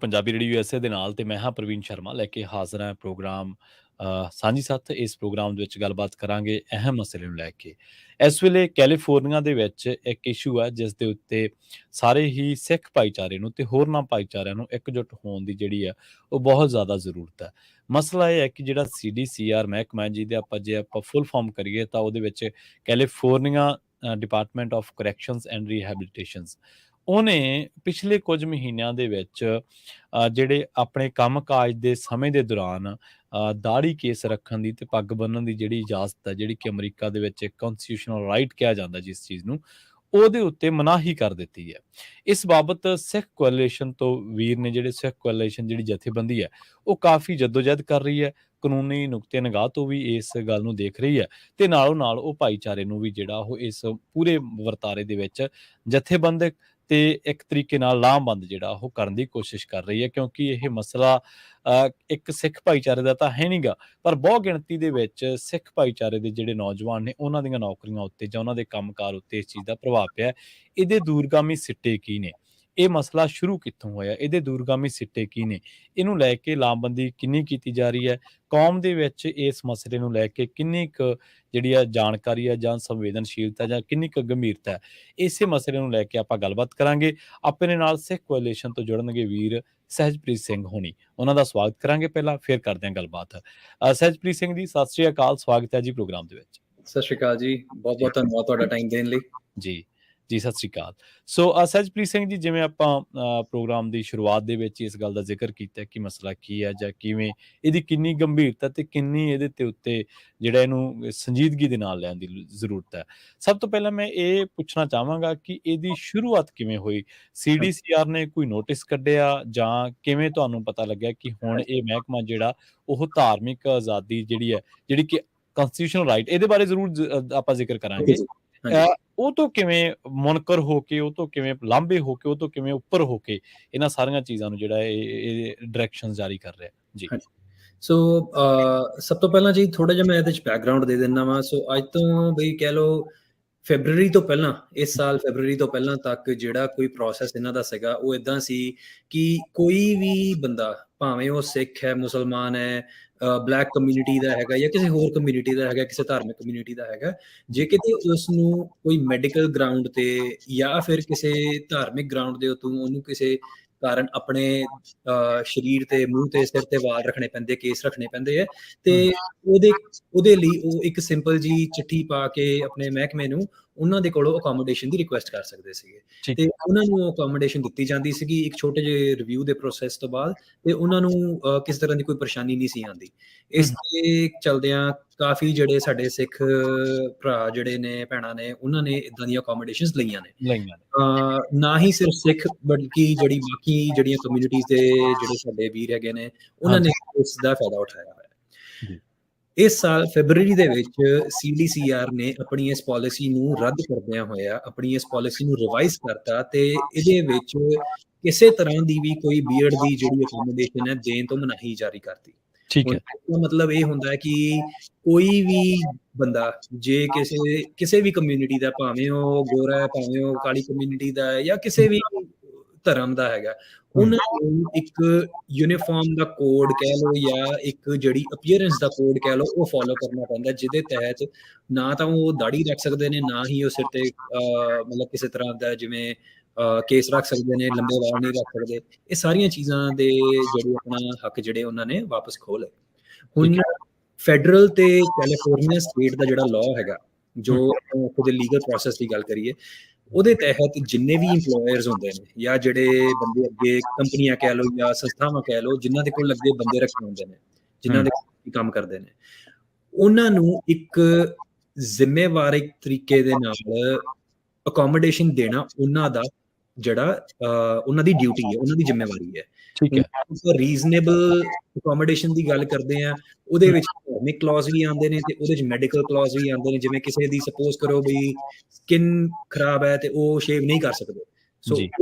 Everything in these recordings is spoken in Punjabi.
ਪੰਜਾਬੀ ਰੇਡੀਓ USA ਦੇ ਨਾਲ ਤੇ ਮੈਂ ਹਾਂ ਪ੍ਰਵੀਨ ਸ਼ਰਮਾ ਲੈ ਕੇ ਹਾਜ਼ਰ ਹਾਂ ਪ੍ਰੋਗਰਾਮ ਸਾਂਝੀ ਸੱਥ। ਇਸ ਪ੍ਰੋਗਰਾਮ ਦੇ ਵਿੱਚ ਗੱਲਬਾਤ ਕਰਾਂਗੇ ਅਹਿਮ ਮਸਲੇ ਨੂੰ ਲੈ ਕੇ। ਇਸ ਵੇਲੇ ਕੈਲੀਫੋਰਨੀਆ ਦੇ ਵਿੱਚ ਇੱਕ ਇਸ਼ੂ ਹੈ ਜਿਸ ਦੇ ਉੱਤੇ ਸਾਰੇ ਹੀ ਸਿੱਖ ਭਾਈਚਾਰੇ ਨੂੰ ਤੇ ਹੋਰਨਾਂ ਭਾਈਚਾਰਿਆਂ ਨੂੰ ਇਕਜੁੱਟ ਹੋਣ ਦੀ ਜਿਹੜੀ ਹੈ ਉਹ ਬਹੁਤ ਜ਼ਿਆਦਾ ਜ਼ਰੂਰਤ ਹੈ। ਮਸਲਾ ਇਹ ਹੈ ਕਿ ਜਿਹੜਾ CDCR ਮਹਿਕਮਾ ਜਿਹਦੇ ਜੇ ਆਪਾਂ ਫੁੱਲ ਫਾਰਮ ਕਰੀਏ ਤਾਂ ਉਹਦੇ ਵਿੱਚ California department of corrections and ਰੀਹੈਬਿਲਿਟੇਸ਼ਨਸ, ਉਹਨੇ ਪਿਛਲੇ ਕੁਝ ਮਹੀਨਿਆਂ ਦੇ ਵਿੱਚ ਜਿਹੜੇ ਆਪਣੇ ਕੰਮ-ਕਾਜ ਦੇ ਸਮੇਂ ਦੇ ਦੌਰਾਨ ਦਾੜ੍ਹੀ ਕੇਸ ਰੱਖਣ ਦੀ ਤੇ ਪੱਗ ਬੰਨ੍ਹਣ ਦੀ ਜਿਹੜੀ ਇਜਾਜ਼ਤ ਹੈ, ਜਿਹੜੀ ਕਿ ਅਮਰੀਕਾ ਦੇ ਵਿੱਚ ਇੱਕ ਕੌਨਸਟੀਟਿਊਸ਼ਨਲ ਰਾਈਟ ਕਿਹਾ ਜਾਂਦਾ ਜਿਸ ਚੀਜ਼ ਨੂੰ, ਉਹਦੇ ਉੱਤੇ ਮਨਾਹੀ ਕਰ ਦਿੱਤੀ ਹੈ। ਇਸ ਬਾਬਤ ਸਿੱਖ ਕੋਐਲੀਸ਼ਨ ਤੋਂ ਵੀਰ ਨੇ, ਜਿਹੜੇ ਸਿੱਖ ਕੋਐਲੀਸ਼ਨ ਜਿਹੜੀ ਜਥੇਬੰਦੀ ਹੈ, ਉਹ ਕਾਫੀ ਜੱਦੋ-ਜਹਿਦ ਕਰ ਰਹੀ ਹੈ। ਕਾਨੂੰਨੀ ਨੁਕਤੇ ਨਿਗਾਹ ਤੋਂ ਵੀ ਇਸ ਗੱਲ ਨੂੰ ਦੇਖ ਰਹੀ ਹੈ ਤੇ ਨਾਲੋਂ ਨਾਲ ਉਹ ਭਾਈਚਾਰੇ ਨੂੰ ਵੀ ਜਿਹੜਾ ਉਹ ਇਸ ਪੂਰੇ ਵਰਤਾਰੇ ਦੇ ਵਿੱਚ ਜਥੇਬੰਦਕ ਤੇ ਇੱਕ ਤਰੀਕੇ ਨਾਲ ਲਾਮਬੰਦ ਜਿਹੜਾ ਉਹ ਕਰਨ ਦੀ ਕੋਸ਼ਿਸ਼ ਕਰ ਰਹੀ ਹੈ, ਕਿਉਂਕਿ ਇਹ ਮਸਲਾ ਇੱਕ ਸਿੱਖ ਭਾਈਚਾਰੇ ਦਾ ਤਾਂ ਹੈ ਨਹੀਂਗਾ, ਪਰ ਬਹੁ ਗਿਣਤੀ ਦੇ ਵਿੱਚ ਸਿੱਖ ਭਾਈਚਾਰੇ ਦੇ ਜਿਹੜੇ ਨੌਜਵਾਨ ਨੇ ਉਹਨਾਂ ਦੀਆਂ ਨੌਕਰੀਆਂ ਉੱਤੇ ਜਾਂ ਉਹਨਾਂ ਦੇ ਕੰਮਕਾਰ ਉੱਤੇ ਇਸ ਚੀਜ਼ ਦਾ ਪ੍ਰਭਾਵ ਪਿਆ। ਇਹਦੇ ਦੂਰਗਾਮੀ ਸਿੱਟੇ ਕੀ ਨੇ? ਇਹ ਮਸਲਾ ਸ਼ੁਰੂ ਕਿੱਥੋਂ ਹੋਇਆ? ਇਹਦੇ ਦੂਰਗਾਮੀ ਸਿੱਟੇ ਕੀ ਨੇ? ਇਹਨੂੰ ਲੈ ਕੇ ਲਾਮਬੰਦੀ ਕਿੰਨੀ ਕੀਤੀ ਜਾ ਰਹੀ ਹੈ? ਕੌਮ ਦੇ ਵਿੱਚ ਇਸ ਮਸਲੇ ਨੂੰ ਲੈ ਕੇ ਕਿੰਨੀ ਕੁ ਜਿਹੜੀ ਆ ਜਾਣਕਾਰੀ ਹੈ ਜਾਂ ਸੰਵੇਦਨਸ਼ੀਲਤਾ ਜਾਂ ਕਿੰਨੀ ਕੁ ਗੰਭੀਰਤਾ ਹੈ, ਇਸੇ ਮਸਲੇ ਨੂੰ ਲੈ ਕੇ ਆਪਾਂ ਗੱਲਬਾਤ ਕਰਾਂਗੇ। ਆਪਣੇ ਨਾਲ ਸਿੱਖ ਕੋਐਲੀਸ਼ਨ ਤੋਂ ਜੁੜਨਗੇ ਵੀਰ ਸਹਿਜਪ੍ਰੀਤ ਸਿੰਘ ਹੋਣੀ, ਉਹਨਾਂ ਦਾ ਸਵਾਗਤ ਕਰਾਂਗੇ ਪਹਿਲਾਂ, ਫਿਰ ਕਰਦੇ ਹਾਂ ਗੱਲਬਾਤ। ਸਹਿਜਪ੍ਰੀਤ ਸਿੰਘ ਜੀ, ਸਤਿ ਸ਼੍ਰੀ ਅਕਾਲ, ਸਵਾਗਤ ਹੈ ਜੀ ਪ੍ਰੋਗਰਾਮ ਦੇ ਵਿੱਚ। ਸਤਿ ਸ਼੍ਰੀ ਅਕਾਲ ਜੀ, ਬਹੁਤ ਬਹੁਤ ਧੰਨਵਾਦ ਤੁਹਾਡਾ ਟਾਈਮ ਦੇਣ ਲਈ। ਜੀ ਸਤਿ ਸ਼੍ਰੀ ਅਕਾਲ। ਸੋ ਸਹਿਜਪ੍ਰੀਤ ਸਿੰਘ ਜੀ, ਜਿਵੇਂ ਆਪਾਂ ਪ੍ਰੋਗਰਾਮ ਦੀ ਸ਼ੁਰੂਆਤ ਦੇ ਵਿੱਚ ਇਸ ਗੱਲ ਦਾ ਜ਼ਿਕਰ ਕੀਤਾ ਕਿ ਮਸਲਾ ਕੀ ਹੈ ਜਾਂ ਕਿਵੇਂ ਇਹਦੀ ਕਿੰਨੀ ਗੰਭੀਰਤਾ ਤੇ ਕਿੰਨੀ ਇਹਦੇ ਤੇ ਉੱਤੇ ਜਿਹੜਾ ਇਹਨੂੰ ਸੰਜੀਦਗੀ ਦੇ ਨਾਲ ਲੈਣ ਦੀ ਜ਼ਰੂਰਤ ਹੈ। ਸਭ ਤੋਂ ਪਹਿਲਾਂ ਮੈਂ ਇਹ ਪੁੱਛਣਾ ਚਾਹਾਂਗਾ ਕਿ ਇਹਦੀ ਸ਼ੁਰੂਆਤ ਕਿਵੇਂ ਹੋਈ? CDCR ਨੇ ਕੋਈ ਨੋਟਿਸ ਕੱਢਿਆ ਜਾਂ ਕਿਵੇਂ ਤੁਹਾਨੂੰ ਪਤਾ ਲੱਗਿਆ ਕਿ ਹੁਣ ਇਹ ਮਹਿਕਮਾ ਜਿਹੜਾ ਉਹ ਧਾਰਮਿਕ ਆਜ਼ਾਦੀ ਜਿਹੜੀ ਹੈ, ਜਿਹੜੀ ਕਿ ਕਨਸਟੀਟਿਊਸ਼ਨਲ ਰਾਈਟ, ਇਹਦੇ ਬਾਰੇ ਜ਼ਰੂਰ ਆਪਾਂ ਜ਼ਿਕਰ ਕਰਾਂਗੇ, ਉਹ ਤੋਂ ਕਿਵੇਂ ਮੁਨਕਰ ਹੋ ਕੇ, ਉਹ ਤੋਂ ਕਿਵੇਂ ਲਾਂਭੇ ਹੋ ਕੇ, ਉਹ ਤੋਂ ਕਿਵੇਂ ਉੱਪਰ ਹੋ ਕੇ ਇਹਨਾਂ ਸਾਰੀਆਂ ਚੀਜ਼ਾਂ ਨੂੰ ਜਿਹੜਾ ਇਹ ਡਾਇਰੈਕਸ਼ਨ ਜਾਰੀ ਕਰ ਰਿਹਾ ਜੀ? ਸੋ ਸਭ ਤੋਂ ਪਹਿਲਾਂ ਜੀ ਥੋੜਾ ਜਿਹਾ ਮੈਂ ਇਹਦੇ 'ਚ ਬੈਕਗਰਾਊਂਡ ਦੇ ਦਿੰਦਾ ਵਾਂ। ਸੋ ਅੱਜ ਤੋਂ ਬਈ ਕਹਿ ਲਓ ਫੈਬਰਵਰੀ ਤੋਂ ਪਹਿਲਾਂ, ਇਸ ਸਾਲ ਫੈਬਰਵਰੀ ਤੋਂ ਪਹਿਲਾਂ ਤੱਕ ਜਿਹੜਾ ਕੋਈ ਪ੍ਰੋਸੈਸ ਇਹਨਾਂ ਦਾ ਸੀਗਾ ਉਹ ਇੱਦਾਂ ਸੀ ਕਿ ਕੋਈ ਵੀ ਬੰਦਾ, ਭਾਵੇਂ ਉਹ ਸਿੱਖ ਹੈ, ਮੁਸਲਮਾਨ ਹੈ, ਬਲੈਕ ਕਮਿਊਨਿਟੀ ਦਾ ਹੈਗਾ ਜਾਂ ਕਿਸੇ ਹੋਰ ਕਮਿਊਨਿਟੀ ਦਾ ਹੈਗਾ, ਕਿਸੇ ਧਾਰਮਿਕ ਕਮਿਊਨਿਟੀ ਦਾ ਹੈਗਾ, ਜੇ ਕਿਤੇ ਉਸ ਨੂੰ ਕੋਈ ਮੈਡੀਕਲ ਗਰਾਊਂਡ ਤੇ ਜਾਂ ਫਿਰ ਕਿਸੇ ਧਾਰਮਿਕ ਗਰਾਊਂਡ ਦੇ ਉੱਤੋਂ ਉਹਨੂੰ ਕਿਸੇ ਕਾਰਨ ਆਪਣੇ ਸਰੀਰ ਤੇ, ਮੂੰਹ ਤੇ, ਸਿਰ ਤੇ ਵਾਲ ਰੱਖਣੇ ਪੈਂਦੇ, ਕੇਸ ਰੱਖਣੇ ਪੈਂਦੇ ਹੈ, ਤੇ ਉਹਦੇ ਲਈ ਉਹ ਇੱਕ ਸਿੰਪਲ ਜੀ ਚਿੱਠੀ ਪਾ ਕੇ ਆਪਣੇ ਮਹਿਕਮੇ ਨੂੰ ਉਹਨਾਂ ਦੇ ਕੋਲੋਂ ਅਕੋਮੋਡੇਸ਼ਨ ਦੀ ਰਿਕੁਐਸਟ ਕਰ ਸਕਦੇ ਸੀਗੇ ਤੇ ਉਹਨਾਂ ਨੂੰ ਅਕੋਮੋਡੇਸ਼ਨ ਦਿੱਤੀ ਜਾਂਦੀ ਸੀਗੀ ਇੱਕ ਛੋਟੇ ਜਿਹੇ ਰਿਵਿਊ ਦੇ ਪ੍ਰੋਸੈਸ ਤੋਂ ਬਾਅਦ, ਤੇ ਉਹਨਾਂ ਨੂੰ ਕਿਸੇ ਤਰ੍ਹਾਂ ਦੀ ਕੋਈ ਪਰੇਸ਼ਾਨੀ ਨਹੀਂ ਸੀ ਆਉਂਦੀ। ਇਸ ਦੇ ਚਲਦਿਆਂ ਕਾਫੀ ਜਿਹੜੇ ਸਾਡੇ ਸਿੱਖ ਭਰਾ ਜਿਹੜੇ ਨੇ, ਭੈਣਾਂ ਨੇ, ਉਹਨਾਂ ਨੇ ਇਦਾਂ ਦੀਆਂ ਅਕੋਮੋਡੇਸ਼ਨਸ ਲਈਆਂ ਨੇ। ਨਾ ਹੀ ਸਿਰਫ ਸਿੱਖ ਬਲਕਿ ਜਿਹੜੀ ਬਾਕੀ ਜਿਹੜੀਆਂ ਕਮਿਊਨਿਟੀਜ਼ ਦੇ ਜਿਹੜੇ ਸਾਡੇ ਵੀਰ ਹੈਗੇ ਨੇ, ਉਹਨਾਂ ਨੇ ਇਸ ਦਾ ਫਾਇਦਾ ਉਠਾਇਆ ਹੋਇਆ। ਇਸ ਸਾਲ ਫੈਬਰਵਰੀ ਦੇ ਵਿੱਚ CDCR ਨੇ ਆਪਣੀ ਇਸ ਪਾਲਿਸੀ ਨੂੰ ਰੱਦ ਕਰਦਿਆਂ ਹੋਇਆ ਆਪਣੀ ਇਸ ਪਾਲਿਸੀ ਨੂੰ ਰਿਵਾਈਜ਼ ਕਰਤਾ ਤੇ ਇਹਦੇ ਵਿੱਚ ਕਿਸੇ ਤਰ੍ਹਾਂ ਦੀ ਵੀ ਕੋਈ ਬੀਅਰਡ ਦੀ ਜਿਹੜੀ ਅਕੋਮੋਡੇਸ਼ਨ ਹੈ ਦੇਣ ਤੋਂ ਮਨਾਹੀ ਜਾਰੀ ਕਰਤੀ। ਮਤਲਬ ਇਹ ਹੁੰਦਾ ਹੈ ਕਿ ਕੋਈ ਵੀ ਬੰਦਾ ਜੇ ਕਿਸੇ ਵੀ ਕਮਿਊਨਿਟੀ ਦਾ, ਭਾਵੇਂ ਉਹ ਗੋਰਾ ਹੈ, ਭਾਵੇਂ ਉਹ ਕਾਲੀ ਕਮਿਊਨਿਟੀ ਦਾ ਹੈ ਜਾਂ ਕਿਸੇ ਵੀ ਧਰਮ ਦਾ ਹੈਗਾ, ਉਹਨਾਂ ਨੂੰ ਇੱਕ ਯੂਨੀਫਾਰਮ ਦਾ ਕੋਡ ਕਹਿ ਲਓ ਜਾਂ ਇੱਕ ਜਿਹੜੀ ਅਪੀਅਰੈਂਸ ਦਾ ਕੋਡ ਕਹਿ ਲਓ, ਉਹ ਫੋਲੋ ਕਰਨਾ ਪੈਂਦਾ, ਜਿਹਦੇ ਤਹਿਤ ਨਾ ਤਾਂ ਉਹ ਦਾੜੀ ਰੱਖ ਸਕਦੇ ਨੇ, ਨਾ ਹੀ ਉਹ ਸਿਰ ਤੇ ਮਤਲਬ ਕਿਸੇ ਤਰ੍ਹਾਂ ਦਾ ਜਿਵੇਂ ਕੇਸ ਰੱਖ ਸਕਦੇ ਨੇ, ਲੰਬੇ ਵਾਲ ਨਹੀਂ ਰੱਖ ਸਕਦੇ। ਇਹ ਸਾਰੀਆਂ ਚੀਜ਼ਾਂ ਦੇ ਜਿਹੜੇ ਆਪਣਾ ਹੱਕ ਜਿਹੜੇ ਉਹਨਾਂ ਨੇ ਵਾਪਸ ਖੋਹ ਲਏ। ਹੁਣ ਫੈਡਰਲ ਤੇ ਕੈਲੀਫੋਰਨੀਆ ਸਟੇਟ ਦਾ ਜਿਹੜਾ ਲਾਅ ਹੈਗਾ, ਜੋ ਉਹਦੇ ਲੀਗਲ ਪ੍ਰੋਸੈਸ ਦੀ ਗੱਲ ਕਰੀਏ, ਉਹਦੇ ਤਹਿਤ ਜਿੰਨੇ ਵੀ ਇੰਪਲੋਇਰਸ ਹੁੰਦੇ ਨੇ ਜਾਂ ਜਿਹੜੇ ਬੰਦੇ ਅੱਗੇ ਕੰਪਨੀਆਂ ਕਹਿ ਲਓ ਜਾਂ ਸੰਸਥਾਵਾਂ ਕਹਿ ਲਓ, ਜਿਨ੍ਹਾਂ ਦੇ ਕੋਲ ਅੱਗੇ ਬੰਦੇ ਰੱਖੇ ਹੁੰਦੇ ਨੇ, ਜਿਨ੍ਹਾਂ ਦੇ ਕੰਮ ਕਰਦੇ ਨੇ, ਉਹਨਾਂ ਨੂੰ ਇੱਕ ਜ਼ਿੰਮੇਵਾਰੀ ਤਰੀਕੇ ਦੇ ਨਾਲ ਅਕੋਮੋਡੇਸ਼ਨ ਦੇਣਾ ਉਹਨਾਂ ਦਾ ਜਿਹੜਾ ਉਹਨਾਂ ਦੀ ਡਿਊਟੀ ਹੈ, ਉਹਨਾਂ ਦੀ ਜ਼ਿੰਮੇਵਾਰੀ ਹੈ। ਰੀਜ਼ਨੇਬਲ ਅਕੋਮੋਡੇਸ਼ਨ ਦੀ ਗੱਲ ਕਰਦੇ ਆ, ਉਹਦੇ ਵਿੱਚ ਧਾਰਮਿਕ ਕਲੌਜ਼ ਵੀ ਆਉਂਦੇ ਨੇ ਤੇ ਉਹਦੇ ਵਿੱਚ ਮੈਡੀਕਲ ਕਲੌਜ਼ ਵੀ ਆਉਂਦੇ ਨੇ। ਜਿਵੇਂ ਕਿਸੇ ਦੀ ਸਪੋਜ਼ ਕਰੋ ਬਈ ਸਕਿਨ ਖਰਾਬ ਹੈ ਤੇ ਉਹ ਸ਼ੇਵ ਨਹੀਂ ਕਰ ਸਕਦੇ, ਸੋ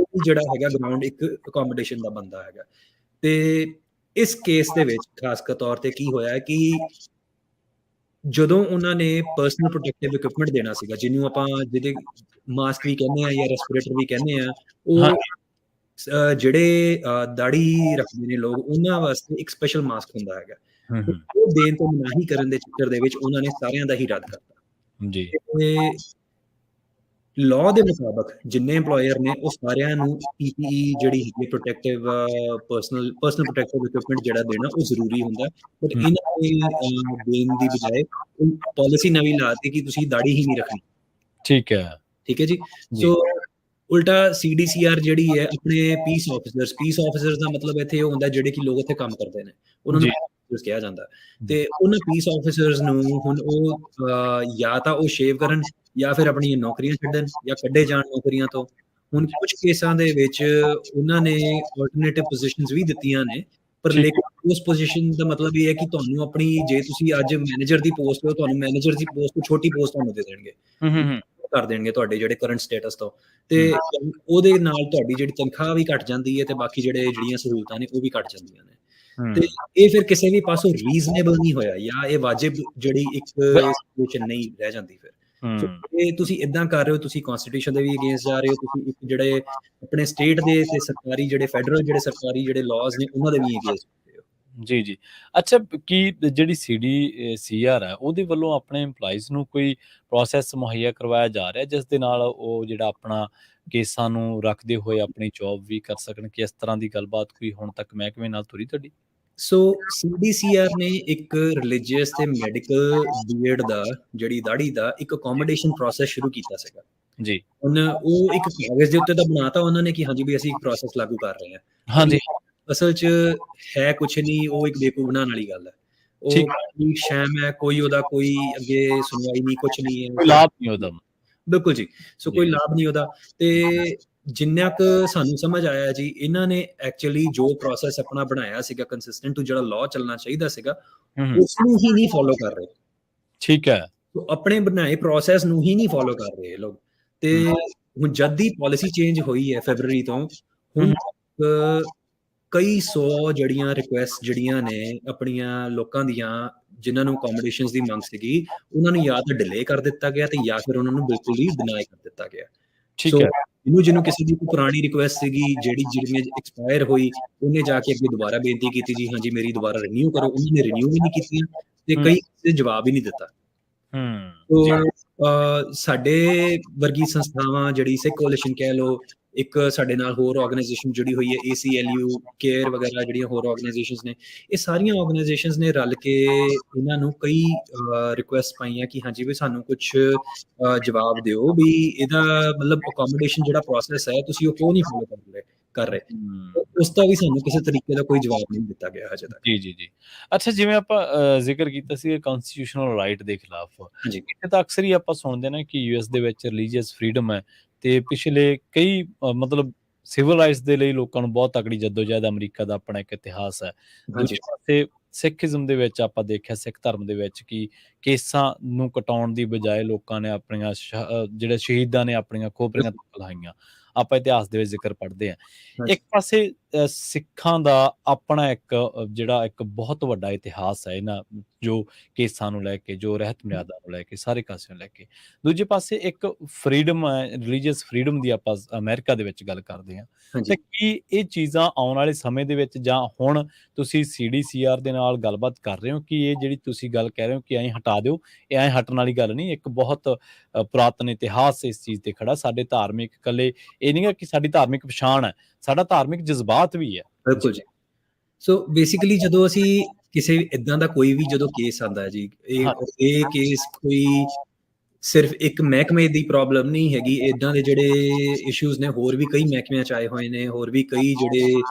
ਜਿਹੜਾ ਹੈਗਾ ਗਰਾਊਂਡ ਇੱਕ ਅਕੋਮੋਡੇਸ਼ਨ ਦਾ ਬੰਦਾ ਹੈਗਾ। ਤੇ ਇਸ ਕੇਸ ਦੇ ਵਿੱਚ ਖਾਸ ਤੌਰ ਤੇ ਕੀ ਹੋਇਆ ਕਿ ਜਦੋਂ ਉਹਨਾਂ ਨੇ ਪਰਸਨਲ ਪ੍ਰੋਟੈਕਟਿਵ ਇਕਵਿਪਮੈਂਟ ਦੇਣਾ ਸੀਗਾ, ਜਿਹਨੂੰ ਆਪਾਂ ਜਿਹਦੇ ਮਾਸਕ ਵੀ ਕਹਿੰਦੇ ਆ ਜਾਂ ਰੈਸਪੀਰੇਟਰ ਵੀ ਕਹਿੰਦੇ ਆ, ਉਹ ਜਿਹੜੇ ਦਾੜੀ ਰੱਖਦੇ ਨੇ ਲੋਕ, ਉਹਨਾਂ ਵਾਸਤੇ ਇੱਕ ਸਪੈਸ਼ਲ ਮਾਸਕ ਹੁੰਦਾ ਹੈਗਾ, ਉਹ ਦੇਣ ਤੋਂ ਮਨਾਹੀ ਕਰਨ ਦੇ ਚੱਕਰ ਦੇ ਵਿੱਚ ਉਹਨਾਂ ਨੇ ਸਾਰਿਆਂ ਦਾ ਹੀ ਰੱਦ ਕਰਤਾ। ਜੀ ਤੇ ਲਾਅ ਦੇ ਮੁਤਾਬਕ ਜਿੰਨੇ EMPLOYER ਨੇ ਉਹ ਸਾਰਿਆਂ ਨੂੰ PPE ਜਿਹੜੀ ਹੈਗੀ ਪ੍ਰੋਟੈਕਟਿਵ ਪਰਸਨਲ ਪ੍ਰੋਟੈਕਟਿਵ ਇਕਵਿਪਮੈਂਟ ਜਿਹੜਾ ਦੇਣਾ ਉਹ ਜ਼ਰੂਰੀ ਹੁੰਦਾ, ਬਟ ਇਹਨਾਂ ਨੇ ਦੇਣ ਦੀ ਬਜਾਏ ਪਾਲਿਸੀ ਨਵੀਂ ਲਾਤੀ ਕਿ ਤੁਸੀਂ ਦਾੜੀ ਹੀ ਨਹੀਂ ਰੱਖਣੀ। ਠੀਕ ਹੈ ਜੀ। ਸੋ ਉਲਟਾ CDCR ਜਿਹੜੀ ਹੈ ਆਪਣੇ ਪੀਸ ਆਫਿਸਰਸ ਦਾ ਮਤਲਬ ਇੱਥੇ ਉਹ ਹੁੰਦਾ ਜਿਹੜੇ ਕਿ ਲੋਕ ਇੱਥੇ ਕੰਮ ਕਰਦੇ ਨੇ, ਉਹਨਾਂ ਨੂੰ ਕਿਹਾ ਜਾਂਦਾ, ਤੇ ਉਹਨਾਂ ਪੀਸ ਆਫਿਸਰਸ ਨੂੰ ਹੁਣ ਉਹ ਜਾਂ ਤਾਂ ਉਹ ਸ਼ੇਵ ਕਰਨ ਜਾਂ ਫਿਰ ਆਪਣੀਆਂ ਨੌਕਰੀਆਂ ਛੱਡਣ ਜਾਂ ਕੱਢੇ ਜਾਣ ਨੌਕਰੀਆਂ ਤੋਂ। ਹੁਣ ਕੁਝ ਕੇਸਾਂ ਦੇ ਵਿੱਚ ਉਹਨਾਂ ਨੇ ਆਲਟਰਨੇਟਿਵ ਪੋਜੀਸ਼ਨਸ ਵੀ ਦਿੱਤੀਆਂ ਨੇ, ਪਰ ਲੇਕਿਨ ਉਸ ਪੋਜੀਸ਼ਨ ਦਾ ਮਤਲਬ ਇਹ ਹੈ ਕਿ ਤੁਹਾਨੂੰ ਆਪਣੀ, ਜੇ ਤੁਸੀਂ ਅੱਜ ਮੈਨੇਜਰ ਦੀ ਪੋਸਟ ਹੋ, ਤੁਹਾਨੂੰ ਮੈਨੇਜਰ ਦੀ ਪੋਸਟ ਤੋਂ ਛੋਟੀ ਪੋਸਟ ਤੁਹਾਨੂੰ ਦੇ ਦੇਣਗੇ, ਕਰ ਦੇਣਗੇ ਤੁਹਾਡੇ ਜਿਹੜੇ ਕਰੰਟ ਸਟੇਟਸ ਤੋਂ, ਤੇ ਉਹਦੇ ਨਾਲ ਤੁਹਾਡੀ ਜਿਹੜੀ ਤਨਖਾਹ ਵੀ ਘਟ ਜਾਂਦੀ ਹੈ ਤੇ ਬਾਕੀ ਜਿਹੜੀਆਂ ਸਹੂਲਤਾਂ ਨੇ ਉਹ ਵੀ ਘਟ ਜਾਂਦੀਆਂ ਨੇ। ਤੇ ਇਹ ਫਿਰ ਕਿਸੇ ਵੀ ਪਾਸੋਂ ਰੀਜ਼ਨੇਬਲ ਨਹੀਂ ਹੋਇਆ ਜਾਂ ਇਹ ਵਾਜਿਬ ਜਿਹੜੀ ਇੱਕ ਸਿਚੁਏਸ਼ਨ ਨਹੀਂ ਰਹਿ ਜਾਂਦੀ। ਫਿਰ ਇਹ ਤੁਸੀਂ ਇਦਾਂ ਕਰ ਰਹੇ ਹੋ, ਤੁਸੀਂ ਕਨਸਟੀਟਿਊਸ਼ਨ ਦੇ ਵੀ ਅਗੇਂਸਟ ਜਾ ਰਹੇ ਹੋ, ਤੁਸੀਂ ਇੱਕ ਜਿਹੜੇ ਆਪਣੇ ਸਟੇਟ ਦੇ ਤੇ ਸਰਕਾਰੀ ਜਿਹੜੇ ਫੈਡਰਲ ਜਿਹੜੇ ਸਰਕਾਰੀ ਜਿਹੜੇ ਲਾਜ਼ ਨੇ ਉਹਨਾਂ ਦੇ ਵੀ ਅਗੇਂਸਟ ਜੀ। ਅੱਛਾ, ਕੀ ਜਿਹੜੀ CDCR ਹੈ ਉਹਦੇ ਵੱਲੋਂ ਆਪਣੇ EMPLOYEES ਨੂੰ ਕੋਈ ਪ੍ਰੋਸੈਸ ਮੁਹੱਈਆ ਕਰਵਾਇਆ ਜਾ ਰਿਹਾ ਜਿਸ ਦੇ ਨਾਲ ਉਹ ਜਿਹੜਾ ਆਪਣਾ ਕੇਸਾਂ ਨੂੰ ਰੱਖਦੇ ਹੋਏ ਆਪਣੀ ਜੌਬ ਵੀ ਕਰ ਸਕਣ? ਕਿ ਇਸ ਤਰ੍ਹਾਂ ਦੀ ਗੱਲਬਾਤ ਕੋਈ ਹੁਣ ਤੱਕ ਮਹਿਕਮੇ ਨਾਲ ਤੁਰੀ ਤੁਹਾਡੀ? ਸੋ CDCR ਨੇ ਇੱਕ ਰਿਲੀਜੀਅਸ ਤੇ ਮੈਡੀਕਲ ਬੀਐਡ ਦਾ ਜਿਹੜੀ ਦਾੜੀ ਦਾ ਇੱਕ ਅਕੋਮੋਡੇਸ਼ਨ ਪ੍ਰੋਸੈਸ ਸ਼ੁਰੂ ਕੀਤਾ ਸੀਗਾ ਜੀ। ਹੁਣ ਉਹ ਇੱਕ ਕਾਗਜ਼ ਦੇ ਉੱਤੇ ਤਾਂ ਬਣਾਤਾ ਉਹਨਾਂ ਨੇ ਕਿ ਹਾਂਜੀ ਵੀ ਅਸੀਂ ਇੱਕ ਪ੍ਰੋਸੈਸ ਲਾਗੂ ਕਰ ਰਹੇ ਹਾਂ। ਹਾਂਜੀ, ਅਸਲ 'ਚ ਹੈ ਕੁਛ ਨਹੀਂ, ਉਹ ਇੱਕ ਬੇਵਕੂਫ ਬਣਾਉਣ ਵਾਲੀ ਗੱਲ ਹੈ। ਉਹ ਸ਼ੈਮ ਹੈ, ਕੋਈ ਉਹਦਾ ਕੋਈ ਅੱਗੇ ਸੁਣਵਾਈ ਨਹੀਂ, ਕੁਛ ਨਹੀਂ ਹੈ, ਕੋਈ ਲਾਭ ਨਹੀਂ ਉਹਦਾ। ਬਿਲਕੁਲ ਜੀ। ਸੋ ਕੋਈ ਲਾਭ ਨਹੀਂ ਉਹਦਾ। ਤੇ ਜਿੰਨਾ ਕੁ ਸਾਨੂੰ ਸਮਝ ਆਇਆ ਜੀ, ਇਹਨਾਂ ਨੇ ਐਕਚੁਅਲੀ ਜੋ ਪ੍ਰੋਸੈਸ ਆਪਣਾ ਬਣਾਇਆ ਸੀਗਾ ਕੰਸਿਸਟੈਂਟ ਟੂ ਜਿਹੜਾ ਲਾਅ ਚੱਲਣਾ ਚਾਹੀਦਾ ਸੀਗਾ, ਉਸ ਨੂੰ ਹੀ ਨਹੀਂ ਫੋਲੋ ਕਰ ਰਹੇ। ਠੀਕ ਹੈ। ਆਪਣੇ ਬਣਾਏ ਪ੍ਰੋਸੈਸ ਨੂੰ ਹੀ ਨਹੀਂ ਫੋਲੋ ਕਰ ਰਹੇ ਲੋਕ। ਤੇ ਹੁਣ ਜਦ ਦੀ ਪਾਲਿਸੀ ਚੇਂਜ ਹੋਈ ਹੈ ਫੈਬਰਵਰੀ ਤੋਂ, ਹੁਣ ਕਈ 100 ਜਿਹੜੀਆਂ ਰਿਕੁਐਸਟ ਜਿਹੜੀਆਂ ਨੇ ਆਪਣੀਆਂ ਲੋਕਾਂ ਦੀਆਂ ਜਿਨ੍ਹਾਂ ਨੂੰ ਅਕੋਮੋਡੇਸ਼ਨਸ ਦੀ ਮੰਗ ਸੀਗੀ, ਉਹਨਾਂ ਨੂੰ ਜਾਂ ਤਾਂ ਡਿਲੇ ਕਰ ਦਿੱਤਾ ਗਿਆ ਤੇ ਜਾਂ ਫਿਰ ਉਹਨਾਂ ਨੂੰ ਬਿਲਕੁਲ ਹੀ ਡਿਨਾਈ ਕਰ ਦਿੱਤਾ ਗਿਆ। ਠੀਕ ਹੈ। ਜਿਹਨੂੰ ਕਿਸੇ ਦੀ ਪੁਰਾਣੀ ਰਿਕੁਐਸਟ ਸੀਗੀ ਜਿਹੜੀ ਐਕਸਪਾਇਰ ਹੋਈ, ਉਹਨੇ ਜਾ ਕੇ ਅੱਗੇ ਦੁਬਾਰਾ ਬੇਨਤੀ ਕੀਤੀ ਜੀ ਹਾਂਜੀ ਮੇਰੀ ਦੁਬਾਰਾ ਰਿਨਿਊ ਕਰੋ, ਉਹਨਾਂ ਨੇ ਰਿਨਿਊ ਵੀ ਨਹੀਂ ਕੀਤੀਆਂ ਤੇ ਕਈ ਨੇ ਜਵਾਬ ਹੀ ਨਹੀਂ ਦਿੱਤਾ। ਸਾਡੇ ਵਰਗੀ ਸੰਸਥਾਵਾਂ ਜਿਹੜੀ ਸਿੱਖ ਕੋਲੀਸ਼ਨ ਕਹਿ ਲਓ, ਇੱਕ ਸਾਡੇ ਨਾਲ ਹੋਰ ਆਰਗੇਨਾਈਜੇਸ਼ਨ ਜੁੜੀ ਹੋਈ ਹੈ ACLU ਕੇਅਰ ਵਗੈਰਾ, ਜਿਹੜੀਆਂ ਹੋਰ ਆਰਗੇਨਾਈਜੇਸ਼ਨਸ ਨੇ, ਇਹ ਸਾਰੀਆਂ ਆਰਗੇਨਾਈਜੇਸ਼ਨਸ ਨੇ ਰਲ ਕੇ ਇਹਨਾਂ ਨੂੰ ਕਈ ਰਿਕੁਐਸਟ ਪਾਈਆਂ ਕਿ ਹਾਂਜੀ ਵੀ ਸਾਨੂੰ ਕੁਝ ਜਵਾਬ ਦਿਓ ਵੀ ਇਹਦਾ ਮਤਲਬ ਅਕੋਮੋਡੇਸ਼ਨ ਜਿਹੜਾ ਪ੍ਰੋਸੈਸ ਹੈ ਤੁਸੀਂ ਉਹ ਕਿਉਂ ਨਹੀਂ ਫੋਲੋ ਕਰ ਰਹੇ। ਉਸ ਦਾ ਵੀ ਸਾਨੂੰ ਕਿਸੇ ਤਰੀਕੇ ਦਾ ਕੋਈ ਜਵਾਬ ਨਹੀਂ ਦਿੱਤਾ ਗਿਆ ਹਜੇ ਤੱਕ। ਜੀ। ਅੱਛਾ, ਜਿਵੇਂ ਆਪਾਂ ਜ਼ਿਕਰ ਕੀਤਾ ਸੀ ਕਨਸਟੀਟਿਊਸ਼ਨਲ ਰਾਈਟ ਦੇ ਖਿਲਾਫ, ਇੱਥੇ ਤਾਂ ਅਕਸਰ ਹੀ ਆਪਾਂ ਸੁਣਦੇ ਨੇ ਕਿ US ਦੇ ਵਿੱਚ ਰਿਲੀਜੀਅਸ ਫਰੀडम ਹੈ ਤੇ ਪਿਛਲੇ ਕਈ ਮਤਲਬ ਸਿਵਲ ਰਾਈਟਸ ਦੇ ਲਈ ਲੋਕਾਂ ਨੂੰ ਬਹੁਤ ਤਕੜੀ ਜਦੋਜਹਿਦ ਅਮਰੀਕਾ ਦਾ ਆਪਣਾ ਇੱਕ ਇਤਿਹਾਸ ਹੈ। ਦੂਜੇ ਪਾਸੇ ਸਿੱਖੀਜ਼ਮ ਦੇ ਵਿੱਚ ਆਪਾਂ ਦੇਖਿਆ, ਸਿੱਖ ਧਰਮ ਦੇ ਵਿੱਚ ਕਿ ਕੇਸਾਂ ਨੂੰ ਕਟਾਉਣ ਦੀ ਬਜਾਏ ਲੋਕਾਂ ਨੇ ਆਪਣੀਆਂ ਜਿਹੜੇ ਸ਼ਹੀਦਾਂ ਨੇ ਆਪਣੀਆਂ ਖੋਪਰੀਆਂ ਲਾਈਆਂ। ਆਪਾਂ ਇਤਿਹਾਸ ਦੇ ਵਿੱਚ ਜ਼ਿਕਰ ਪੜ੍ਹਦੇ ਹਾਂ। ਇੱਕ ਪਾਸੇ ਸਿੱਖਾਂ ਦਾ ਆਪਣਾ ਇੱਕ ਜਿਹੜਾ ਇੱਕ ਬਹੁਤ ਵੱਡਾ ਇਤਿਹਾਸ ਹੈ ਇਹਨਾਂ ਜੋ ਕੇਸਾਂ ਨੂੰ ਲੈ ਕੇ, ਜੋ ਰਹਿਤ ਮਰਿਆਦਾ ਨੂੰ ਲੈ ਕੇ, ਸਾਰੇ ਕਾਸਿਆਂ ਨੂੰ ਲੈ ਕੇ। ਦੂਜੇ ਪਾਸੇ ਇੱਕ ਫਰੀडम ਹੈ, ਰਿਲੀਜੀਅਸ ਫਰੀडम ਦੀ ਆਪਾਂ ਅਮਰੀਕਾ ਦੇ ਵਿੱਚ ਗੱਲ ਕਰਦੇ ਹਾਂ। ਤੇ ਕੀ ਇਹ ਚੀਜ਼ਾਂ ਆਉਣ ਵਾਲੇ ਸਮੇਂ ਦੇ ਵਿੱਚ ਜਾਂ ਹੁਣ ਤੁਸੀਂ CDCR ਦੇ ਨਾਲ ਗੱਲਬਾਤ ਕਰ ਰਹੇ ਹੋ ਕਿ ਇਹ ਜਿਹੜੀ ਤੁਸੀਂ ਗੱਲ ਕਹਿ ਰਹੇ ਹੋ ਕਿ ਐਂ ਹਟਾ ਦਿਓ, ਇਹ ਐਂ ਹਟਣ ਵਾਲੀ ਗੱਲ ਨਹੀਂ, ਇੱਕ ਬਹੁਤ ਪੁਰਾਤਨ ਇਤਿਹਾਸ ਇਸ ਚੀਜ਼ ਤੇ ਖੜਾ। ਸਾਡੇ ਧਾਰਮਿਕ ਇਕੱਲੇ ਇਹ ਨਹੀਂ ਹੈ ਕਿ ਸਾਡੀ ਧਾਰਮਿਕ ਪਛਾਣ ਹੈ, ਸਾਡਾ ਧਾਰਮਿਕ ਜਜ਼ਬਾਤ ਵੀ ਹੈ। ਬਿਲਕੁਲ ਜੀ। ਸੋ ਬੇਸਿਕਲੀ ਜਦੋਂ ਅਸੀਂ ਕਿਸੇ ਇਦਾਂ ਦਾ ਕੋਈ ਵੀ ਜਦੋਂ ਕੇਸ ਆਉਂਦਾ ਜੀ, ਇਹ ਕੇਸ ਕੋਈ ਸਿਰਫ ਇੱਕ ਮਹਿਕਮੇ ਦੀ ਪ੍ਰੋਬਲਮ ਨਹੀਂ ਹੈਗੀ, ਇਦਾਂ ਦੇ ਜਿਹੜੇ ਇਸ਼ੂਜ਼ ਨੇ ਹੋਰ ਵੀ ਕਈ ਮਹਿਕਮਿਆਂ 'ਚ ਆਏ ਹੋਏ ਨੇ, ਹੋਰ ਵੀ ਕਈ ਜਿਹੜੇ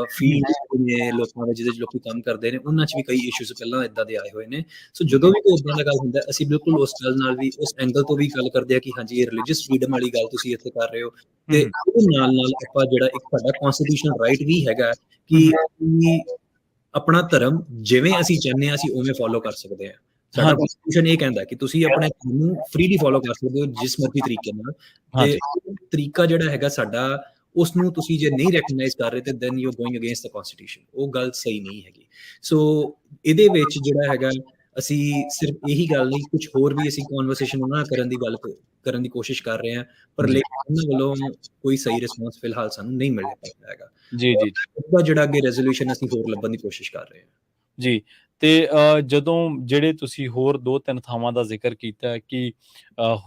ਫੀਲਡ ਨੇ ਲੋਕਾਂ ਦੇ ਜਿਹਦੇ 'ਚ ਲੋਕੀ ਕੰਮ ਕਰਦੇ ਨੇ, ਉਹਨਾਂ 'ਚ ਵੀ ਕਈ ਇਸ਼ੂਜ਼ ਪਹਿਲਾਂ ਇਦਾਂ ਦੇ ਆਏ ਹੋਏ ਨੇ। ਸੋ ਜਦੋਂ ਵੀ ਕੋਈ ਇਦਾਂ ਦਾ ਗੱਲ ਹੁੰਦਾ, ਅਸੀਂ ਬਿਲਕੁਲ ਉਸ ਗੱਲ ਨਾਲ ਵੀ ਉਸ ਐਂਗਲ ਤੋਂ ਵੀ ਗੱਲ ਕਰਦੇ ਆ ਕਿ ਹਾਂਜੀ ਇਹ ਰਿਲੀਜੀਅਸ ਫਰੀडम ਵਾਲੀ ਗੱਲ ਤੁਸੀਂ ਇੱਥੇ ਕਰ ਰਹੇ ਹੋ, ਤੇ ਉਹਦੇ ਨਾਲ ਆਪਾਂ ਜਿਹੜਾ ਇੱਕ ਸਾਡਾ ਕਨਸਟੀਟਿਊਸ਼ਨਲ ਰਾਈਟ ਵੀ ਹੈਗਾ ਕਿ ਆਪਣਾ ਧਰਮ ਜਿਵੇਂ ਅਸੀਂ ਚਾਹੁੰਦੇ ਹਾਂ ਅਸੀਂ ਉਵੇਂ ਫੋਲੋ ਕਰ ਸਕਦੇ ਹਾਂ। ਸਾਡਾ ਕਨਸਟੀਟਿਊਸ਼ਨ ਇਹ ਕਹਿੰਦਾ ਕਿ ਤੁਸੀਂ ਆਪਣੇ ਧਰਮ ਨੂੰ ਫ੍ਰੀਲੀ ਫੋਲੋ ਕਰ ਸਕਦੇ ਹੋ ਜਿਸ ਮਰਜ਼ੀ ਤਰੀਕੇ ਨਾਲ, ਤੇ ਤਰੀਕਾ ਜਿਹੜਾ ਹੈਗਾ ਸਾਡਾ ਉਸ ਨੂੰ ਤੁਸੀਂ ਜੇ ਨਹੀਂ ਰੈਕਗਨਾਈਜ਼ ਕਰ ਰਹੇ ਤੇ then you are going against the constitution. ਉਹ ਗੱਲ ਸਹੀ ਨਹੀਂ ਹੈਗੀ। ਸੋ ਇਹਦੇ ਵਿੱਚ ਜਿਹੜਾ ਹੈਗਾ ਅਸੀਂ ਸਿਰਫ ਇਹੀ ਗੱਲ ਨਹੀਂ, ਕੁਝ ਹੋਰ ਵੀ ਅਸੀਂ ਕਨਵਰਸੇਸ਼ਨ ਉਹਨਾਂ ਨਾਲ ਕਰਨ ਦੀ ਕੋਸ਼ਿਸ਼ ਕਰ ਰਹੇ ਹਾਂ, ਪਰ ਜੀ ਲੇਕਿਨ ਉਹਨਾਂ ਵੱਲੋਂ ਕੋਈ ਸਹੀ ਰਿਸਪੌਂਸ ਫਿਲਹਾਲ ਸਾਨੂੰ ਨਹੀਂ ਮਿਲ ਪਾਇਆ ਹੈਗਾ। ਜੀ ਜੀ ਉਹਦਾ ਜਿਹੜਾ ਅੱਗੇ ਰੈਜ਼ੋਲੂਸ਼ਨ ਅਸੀਂ ਹੋਰ ਲੱਭਣ ਦੀ ਕੋਸ਼ਿਸ਼ ਕਰ ਰਹੇ ਹਾਂ। ਜੀ। ਤੇ ਜਦੋਂ ਜਿਹੜੇ ਤੁਸੀਂ ਹੋਰ 2-3 ਥਾਵਾਂ ਦਾ ਜ਼ਿਕਰ ਕੀਤਾ ਹੈ ਕਿ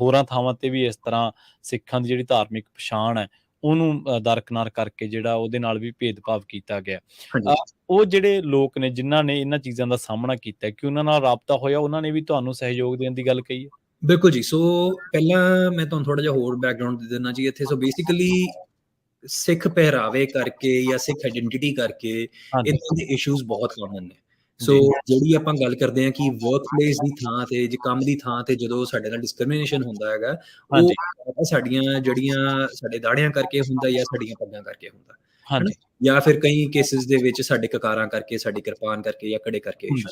ਹੋਰਾਂ ਥਾਵਾਂ ਤੇ ਵੀ ਇਸ ਤਰ੍ਹਾਂ ਸਿੱਖਾਂ ਦੀ ਜਿਹੜੀ ਧਾਰਮਿਕ ਪਛਾਣ ਹੈ, ਉਹਨੂੰ ਦਰਕਿਨਾਰ ਕਰਕੇ ਜਿਹੜਾ ਉਹਦੇ ਨਾਲ ਵੀ ਭੇਦਭਾਵ ਕੀਤਾ ਗਿਆ। ਹਾਂਜੀ। ਉਹ ਜਿਹੜੇ ਲੋਕ ਨੇ ਜਿਨ੍ਹਾਂ ਨੇ ਇਹਨਾਂ ਚੀਜ਼ਾਂ ਦਾ ਸਾਹਮਣਾ ਕੀਤਾ, ਕਿ ਉਹਨਾਂ ਨਾਲ ਰਾਬਤਾ ਹੋਇਆ, ਉਹਨਾਂ ਨੇ ਵੀ ਤੁਹਾਨੂੰ ਸਹਿਯੋਗ ਦੇਣ ਦੀ ਗੱਲ ਕਹੀ ਹੈ? ਬਿਲਕੁਲ ਜੀ। ਸੋ ਪਹਿਲਾਂ ਮੈਂ ਤੁਹਾਨੂੰ ਥੋੜਾ ਜਿਹਾ ਹੋਰ ਬੈਕਗ੍ਰਾਉਂਡ ਦੇ ਦਿੰਦਾ ਜੀ ਇੱਥੇ। ਸੋ ਬੇਸਿਕਲੀ ਸਿੱਖ ਪਹਿਰਾਵੇ ਕਰਕੇ ਜਾਂ ਸਿੱਖ ਆਇਡੈਂਟੀਟੀ ਕਰਕੇ ਹਾਂਜੀ ਇਦਾਂ ਦੇ ਇਸ਼ੂਜ਼ ਬਹੁਤ ਕਾਮਨ ਨੇ। ਸੋ ਜੀ ਜਿਹੜੀ ਆਪਾਂ ਗੱਲ ਕਰਦੇ ਹਾਂ ਕਿ ਵਰਕ ਪਲੇਸ ਦੀ ਥਾਂ ਤੇ, ਜੇ ਕੰਮ ਦੀ ਥਾਂ ਤੇ ਜਦੋਂ ਸਾਡੇ ਨਾਲ ਡਿਸਕ੍ਰਿਮੀਨੇਸ਼ਨ ਹੁੰਦਾ ਹੈਗਾ, ਉਹ ਹਾਂਜੀ ਸਾਡੀਆਂ ਜਿਹੜੀਆਂ ਸਾਡੇ ਦਾੜਿਆਂ ਕਰਕੇ ਹੁੰਦਾ ਜਾਂ ਸਾਡੀਆਂ ਪੱਗਾਂ ਕਰਕੇ ਹੁੰਦਾ, ਹਨਾ? ਹਾਂਜੀ ਜਾਂ ਫਿਰ ਕਈ ਕੇਸਿਸ ਦੇ ਵਿੱਚ ਸਾਡੇ ਕਕਾਰਾਂ ਕਰਕੇ, ਸਾਡੀ ਕਿਰਪਾਨ ਕਰਕੇ ਜਾਂ ਕੜੇ ਕਰਕੇ ਹੁੰਦਾ।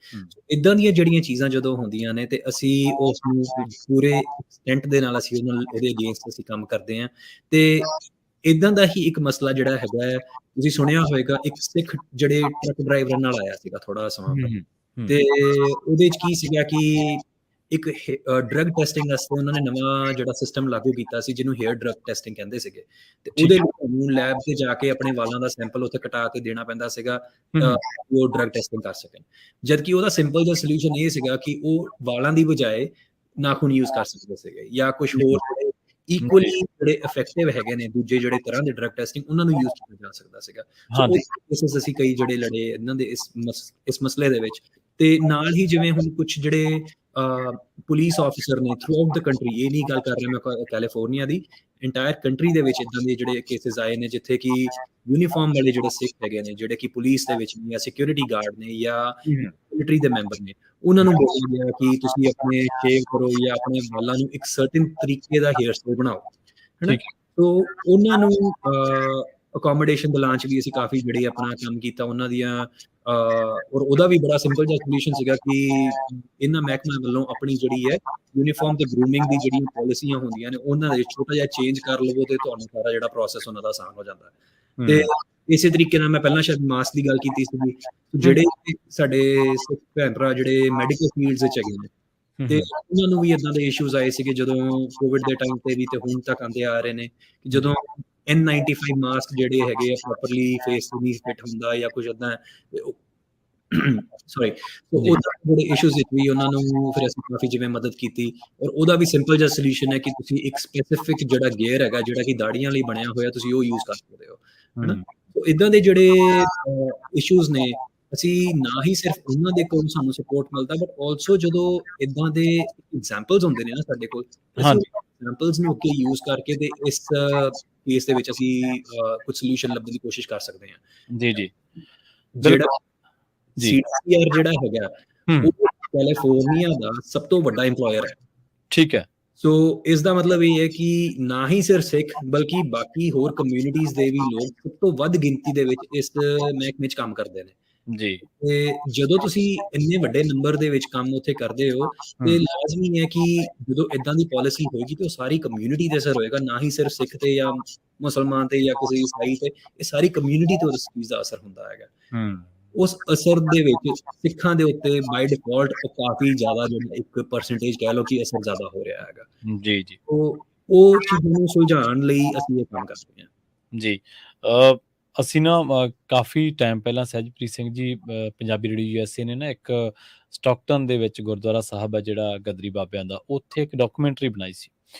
ਇਸ਼ੂਜ਼। ਇਦਾਂ ਦੀਆਂ ਜਿਹੜੀਆਂ ਚੀਜ਼ਾਂ ਜਦੋਂ ਹੁੰਦੀਆਂ ਨੇ ਤੇ ਅਸੀਂ ਉਸ ਨੂੰ ਪੂਰੇ ਐਕਸਟੈਂਟ ਦੇ ਨਾਲ ਅਸੀਂ ਉਹਦੇ ਅਗੇਂਸਟ ਅਸੀਂ ਕੰਮ ਕਰਦੇ ਹਾਂ। ਤੇ ਇਦਾਂ ਦਾ ਹੀ ਇੱਕ ਮਸਲਾ ਜਿਹੜਾ ਹੈਗਾ ਹੈ, ਤੁਸੀਂ ਸੁਣਿਆ ਹੋਵੇਗਾ, ਇੱਕ ਸਿੱਖ ਜਿਹੜੇ ਟਰੱਕ ਡਰਾਈਵਰ ਨਾਲ ਆਇਆ ਸੀਗਾ ਥੋੜਾ ਸਮਾਂ ਪਹਿਲਾਂ, ਤੇ ਉਹਦੇ 'ਚ ਕੀ ਸੀਗਾ ਕਿ ਇੱਕ ਡਰੱਗ ਟੈਸਟਿੰਗ ਵਾਸਤੇ ਉਹਨਾਂ ਨੇ ਨਵਾਂ ਜਿਹੜਾ ਸਿਸਟਮ ਲਾਗੂ ਕੀਤਾ ਸੀ, ਜਿਹਨੂੰ ਹੇਅਰ ਡਰੱਗ ਟੈਸਟਿੰਗ ਕਹਿੰਦੇ ਸੀਗੇ। ਤੇ ਉਹਦੇ ਲਈ ਤੁਹਾਨੂੰ ਲੈਬ ਤੇ ਜਾ ਕੇ ਆਪਣੇ ਵਾਲਾਂ ਦਾ ਸੈਂਪਲ ਉੱਥੇ ਕਟਾ ਕੇ ਦੇਣਾ ਪੈਂਦਾ ਸੀਗਾ, ਉਹ ਡਰੱਗ ਟੈਸਟਿੰਗ ਕਰ ਸਕਣ। ਜਦਕਿ ਉਹਦਾ ਸਿੰਪਲ ਜਿਹਾ ਸੋਲੂਸ਼ਨ ਇਹ ਸੀਗਾ ਕਿ ਉਹ ਵਾਲਾਂ ਦੀ ਬਜਾਏ ਨਾਖੂਨ ਯੂਜ਼ ਕਰ ਸਕਦੇ ਸੀਗੇ, ਜਾਂ ਕੁਝ ਹੋਰ ਜਿਹੜੇ ਇਕੁਅਲੀ ਜਿਹੜੇ ਇਫੈਕਟਿਵ ਹੈਗੇ ਨੇ ਦੂਜੇ ਜਿਹੜੇ ਤਰ੍ਹਾਂ ਦੇ ਡਰੱਗ ਟੈਸਟਿੰਗ, ਉਹਨਾਂ ਨੂੰ ਯੂਜ਼ ਕੀਤਾ ਜਾ ਸਕਦਾ ਸੀਗਾ। ਸੋ ਉਹ ਕੇਸਿਸ ਅਸੀਂ ਕਈ ਜਿਹੜੇ ਲੜੇ ਇਹਨਾਂ ਦੇ ਇਸ ਮਸਲੇ ਦੇ ਵਿੱਚ। ਤੇ ਨਾਲ ਹੀ ਜਿਵੇਂ ਹੁਣ ਕੁਝ ਜਿਹੜੇ ਪੁਲਿਸ ਆਫੀਸਰ ਨੇ ਥਰੂ ਆਊਟ ਦ ਕੰਟਰੀ, ਇਹ ਨਹੀਂ ਗੱਲ ਕਰ ਰਿਹਾ ਮੈਂ ਕੈਲੀਫੋਰਨੀਆ ਦੀ, ਇੰਟਾਇਰ ਕੰਟਰੀ ਦੇ ਵਿੱਚ ਇਦਾਂ ਦੇ ਜਿਹੜੇ ਕੇਸਿਸ ਆਏ ਨੇ ਜਿੱਥੇ ਕਿ ਯੂਨੀਫਾਰਮ ਵਾਲੇ ਜਿਹੜੇ ਸਿੱਖ ਹੈਗੇ ਨੇ, ਜਿਹੜੇ ਕਿ ਪੁਲਿਸ ਦੇ ਵਿੱਚ ਨੇ ਜਾਂ ਸਿਕਿਉਰਿਟੀ ਗਾਰਡ ਨੇ ਜਾਂ ਮਿਲਟਰੀ ਦੇ ਮੈਂਬਰ ਨੇ, ਉਹਨਾਂ ਨੂੰ ਬੋਲਿਆ ਗਿਆ ਕਿ ਤੁਸੀਂ ਆਪਣੇ ਸ਼ੇਵ ਕਰੋ ਜਾਂ ਆਪਣੇ ਵਾਲਾਂ ਨੂੰ ਇੱਕ ਸਰਟਨ ਤਰੀਕੇ ਦਾ ਹੇਅਰ ਸਟਾਈਲ ਬਣਾਓ, ਹਨਾ? ਸੋ ਉਹਨਾਂ ਨੂੰ ਅਕੋਮੋਡੇਸ਼ਨ ਦਿਲਾਉਣ 'ਚ ਵੀ ਅਸੀਂ ਕਾਫੀ ਜਿਹੜੇ ਆਪਣਾ ਕੰਮ ਕੀਤਾ ਉਹਨਾਂ ਦੀਆਂ। ਔਰ ਉਹਦਾ ਵੀ ਬੜਾ ਸਿੰਪਲ ਜਿਹਾ ਸੋਲੂਸ਼ਨ ਸੀਗਾ ਕਿ ਇਹਨਾਂ ਮਹਿਕਮਿਆਂ ਵੱਲੋਂ ਆਪਣੀ ਜਿਹੜੀ ਹੈ ਯੂਨੀਫਾਰਮ ਤੇ ਗਰੂਮਿੰਗ ਦੀ ਜਿਹੜੀਆਂ ਪਾਲਿਸੀਆਂ ਹੁੰਦੀਆਂ ਨੇ, ਉਹਨਾਂ ਦੇ ਛੋਟਾ ਜਿਹਾ ਚੇਂਜ ਕਰ ਲਵੋ ਤੇ ਤੁਹਾਨੂੰ ਸਾਰਾ ਜਿਹੜਾ ਪ੍ਰੋਸੈਸ ਉਹਨਾਂ ਦਾ ਆਸਾਨ ਹੋ ਜਾਂਦਾ ਹੈ। ਤੇ ਇਸੇ ਤਰੀਕੇ ਨਾਲ ਮੈਂ ਪਹਿਲਾਂ ਸ਼ਾਇਦ ਮਾਸਕ ਦੀ ਗੱਲ ਕੀਤੀ ਸੀਗੀ, ਜਿਹੜੇ ਸਾਡੇ ਸਿੱਖ ਭੈਣ ਭਰਾ ਜਿਹੜੇ ਮੈਡੀਕਲ ਫੀਲਡਸ ਵਿੱਚ ਹੈਗੇ ਨੇ, ਤੇ ਉਹਨਾਂ ਨੂੰ ਵੀ ਇਦਾਂ ਦੇ ਇਸ਼ੂਜ਼ ਆਏ ਸੀਗੇ ਜਦੋਂ ਕੋਵਿਡ ਦੇ ਟਾਈਮ ਤੇ ਵੀ, ਤੇ ਹੁਣ ਤੱਕ ਆਉਂਦੇ ਆ ਰਹੇ ਨੇ ਕਿ ਜਦੋਂ N95 ਮਾਸਕ ਜਿਹੜੇ ਹੈਗੇ ਆ ਪ੍ਰੋਪਰਲੀ ਫੇਸ ਨੂੰ ਨਹੀਂ ਫਿਟ ਹੁੰਦਾ ਜਾਂ ਕੁਝ ਇਦਾਂ, ਸੌਰੀ, ਉਹ ਜਿਹੜੇ ਇਸ਼ੂਜ਼ ਵਿੱਚ ਵੀ ਉਹਨਾਂ ਨੂੰ ਫਿਰ ਅਸੀਂ ਕਾਫੀ ਜਿਵੇਂ ਮਦਦ ਕੀਤੀ। ਔਰ ਉਹਦਾ ਵੀ ਸਿੰਪਲ ਜਿਹਾ ਸੋਲੂਸ਼ਨ ਹੈ ਕਿ ਤੁਸੀਂ ਇੱਕ ਸਪੈਸੀਫਿਕ ਜਿਹੜਾ ਗੇਅਰ ਹੈਗਾ, ਜਿਹੜਾ ਕਿ ਦਾੜੀਆਂ ਲਈ ਬਣਿਆ ਹੋਇਆ, ਤੁਸੀਂ ਉਹ ਯੂਜ਼ ਕਰ ਸਕਦੇ ਹੋ, ਹਨਾ? ਸੋ ਇਦਾਂ ਦੇ ਜਿਹੜੇ ਇਸ਼ੂਜ਼ ਨੇ, ਅਸੀਂ ਨਾ ਹੀ ਸਿਰਫ ਉਹਨਾਂ ਦੇ ਕੋਲ ਸਾਨੂੰ ਸਪੋਰਟ ਮਿਲਦਾ, ਬਟ ਆਲਸੋ ਜਦੋਂ ਇਦਾਂ ਦੇ ਐਗਜ਼ਾਮਪਲਸ ਹੁੰਦੇ ਨੇ ਨਾ ਸਾਡੇ ਕੋਲ, ਅਸੀਂ ਐਗਜ਼ਾਮਪਲਸ ਨੂੰ ਅੱਗੇ ਯੂਜ਼ ਕਰਕੇ ਤੇ ਇਸ ਕੇਸ ਦੇ ਵਿੱਚ ਅਸੀਂ ਕੁਝ ਸੋਲੂਸ਼ਨ ਲੱਭਣ ਦੀ ਕੋਸ਼ਿਸ਼ ਕਰ ਸਕਦੇ ਹਾਂ। ਜੀ ਜੀ ਜਿਹੜਾ CDCR ਜਿਹੜਾ ਹੈਗਾ, ਉਹ ਕੈਲੀਫੋਰਨੀਆ ਦਾ ਸਭ ਤੋਂ ਵੱਡਾ ਇੰਪਲੋਇਰ ਹੈ। ਠੀਕ ਹੈ। ਸੋ ਇਸ ਦਾ ਮਤਲਬ ਇਹ ਹੈ ਕਿ ਨਾ ਹੀ ਸਿਰਫ ਸਿੱਖ ਬਲਕਿ ਬਾਕੀ ਹੋਰ ਕਮਿਊਨਿਟੀਜ਼ ਦੇ ਵੀ ਲੋਕ ਸਭ ਤੋਂ ਵੱਧ ਗਿਣਤੀ ਦੇ ਵਿੱਚ ਇਸ ਮਹਿਕਮੇ 'ਚ ਕੰਮ ਕਰਦੇ ਨੇ ਜੀ। ਤੇ ਜਦੋਂ ਤੁਸੀਂ ਇੰਨੇ ਵੱਡੇ ਨੰਬਰ ਦੇ ਵਿੱਚ ਕੰਮ ਉੱਥੇ ਕਰਦੇ ਹੋ, ਤੇ ਲਾਜ਼ਮੀ ਹੈ ਕਿ ਜਦੋਂ ਇਦਾਂ ਦੀ ਪਾਲਿਸੀ ਹੋਏਗੀ ਤੇ ਉਹ ਸਾਰੀ ਕਮਿਊਨਿਟੀ ਦੇ ਅਸਰ ਹੋਏਗਾ, ਨਾ ਹੀ ਸਿਰਫ ਸਿੱਖ ਤੇ ਜਾਂ ਮੁਸਲਮਾਨ ਤੇ ਜਾਂ ਕਿਸੇ ਈਸਾਈ ਤੇ, ਇਹ ਸਾਰੀ ਕਮਿਊਨਿਟੀ ਤੇ ਉਸ ਚੀਜ਼ ਦਾ ਅਸਰ ਹੁੰਦਾ ਹੈਗਾ। ਉਸ ਅਸਰ ਦੇ ਵਿੱਚ ਸਿੱਖਾਂ ਦੇ ਉੱਤੇ ਬਾਈ ਡਿਫਾਲਟ ਕਾਫੀ ਜ਼ਿਆਦਾ ਜਿਹੜਾ 1% ਕਹਿ ਲਓ ਕਿ ਅਸਰ ਜ਼ਿਆਦਾ ਹੋ ਰਿਹਾ ਹੈਗਾ ਜੀ ਜੀ। ਉਹ ਚੀਜ਼ਾਂ ਨੂੰ ਸੁਲਝਾਉਣ ਲਈ ਅਸੀਂ ਇਹ ਕੰਮ ਕਰਦੇ ਹਾਂ ਜੀ। ਅਸੀਂ ਨਾ ਕਾਫੀ ਟਾਈਮ ਪਹਿਲਾਂ ਸਹਿਜਪ੍ਰੀਤ ਸਿੰਘ ਜੀ ਪੰਜਾਬੀ ਰੇਡੀਓ USA ਨੇ ਨਾ ਇੱਕ ਸਟਾਕਟਨ ਦੇ ਵਿੱਚ ਗੁਰਦੁਆਰਾ ਸਾਹਿਬ ਹੈ ਜਿਹੜਾ ਗਦਰੀ ਬਾਬਿਆਂ ਦਾ, ਉੱਥੇ ਇੱਕ ਡਾਕੂਮੈਂਟਰੀ ਬਣਾਈ ਸੀ।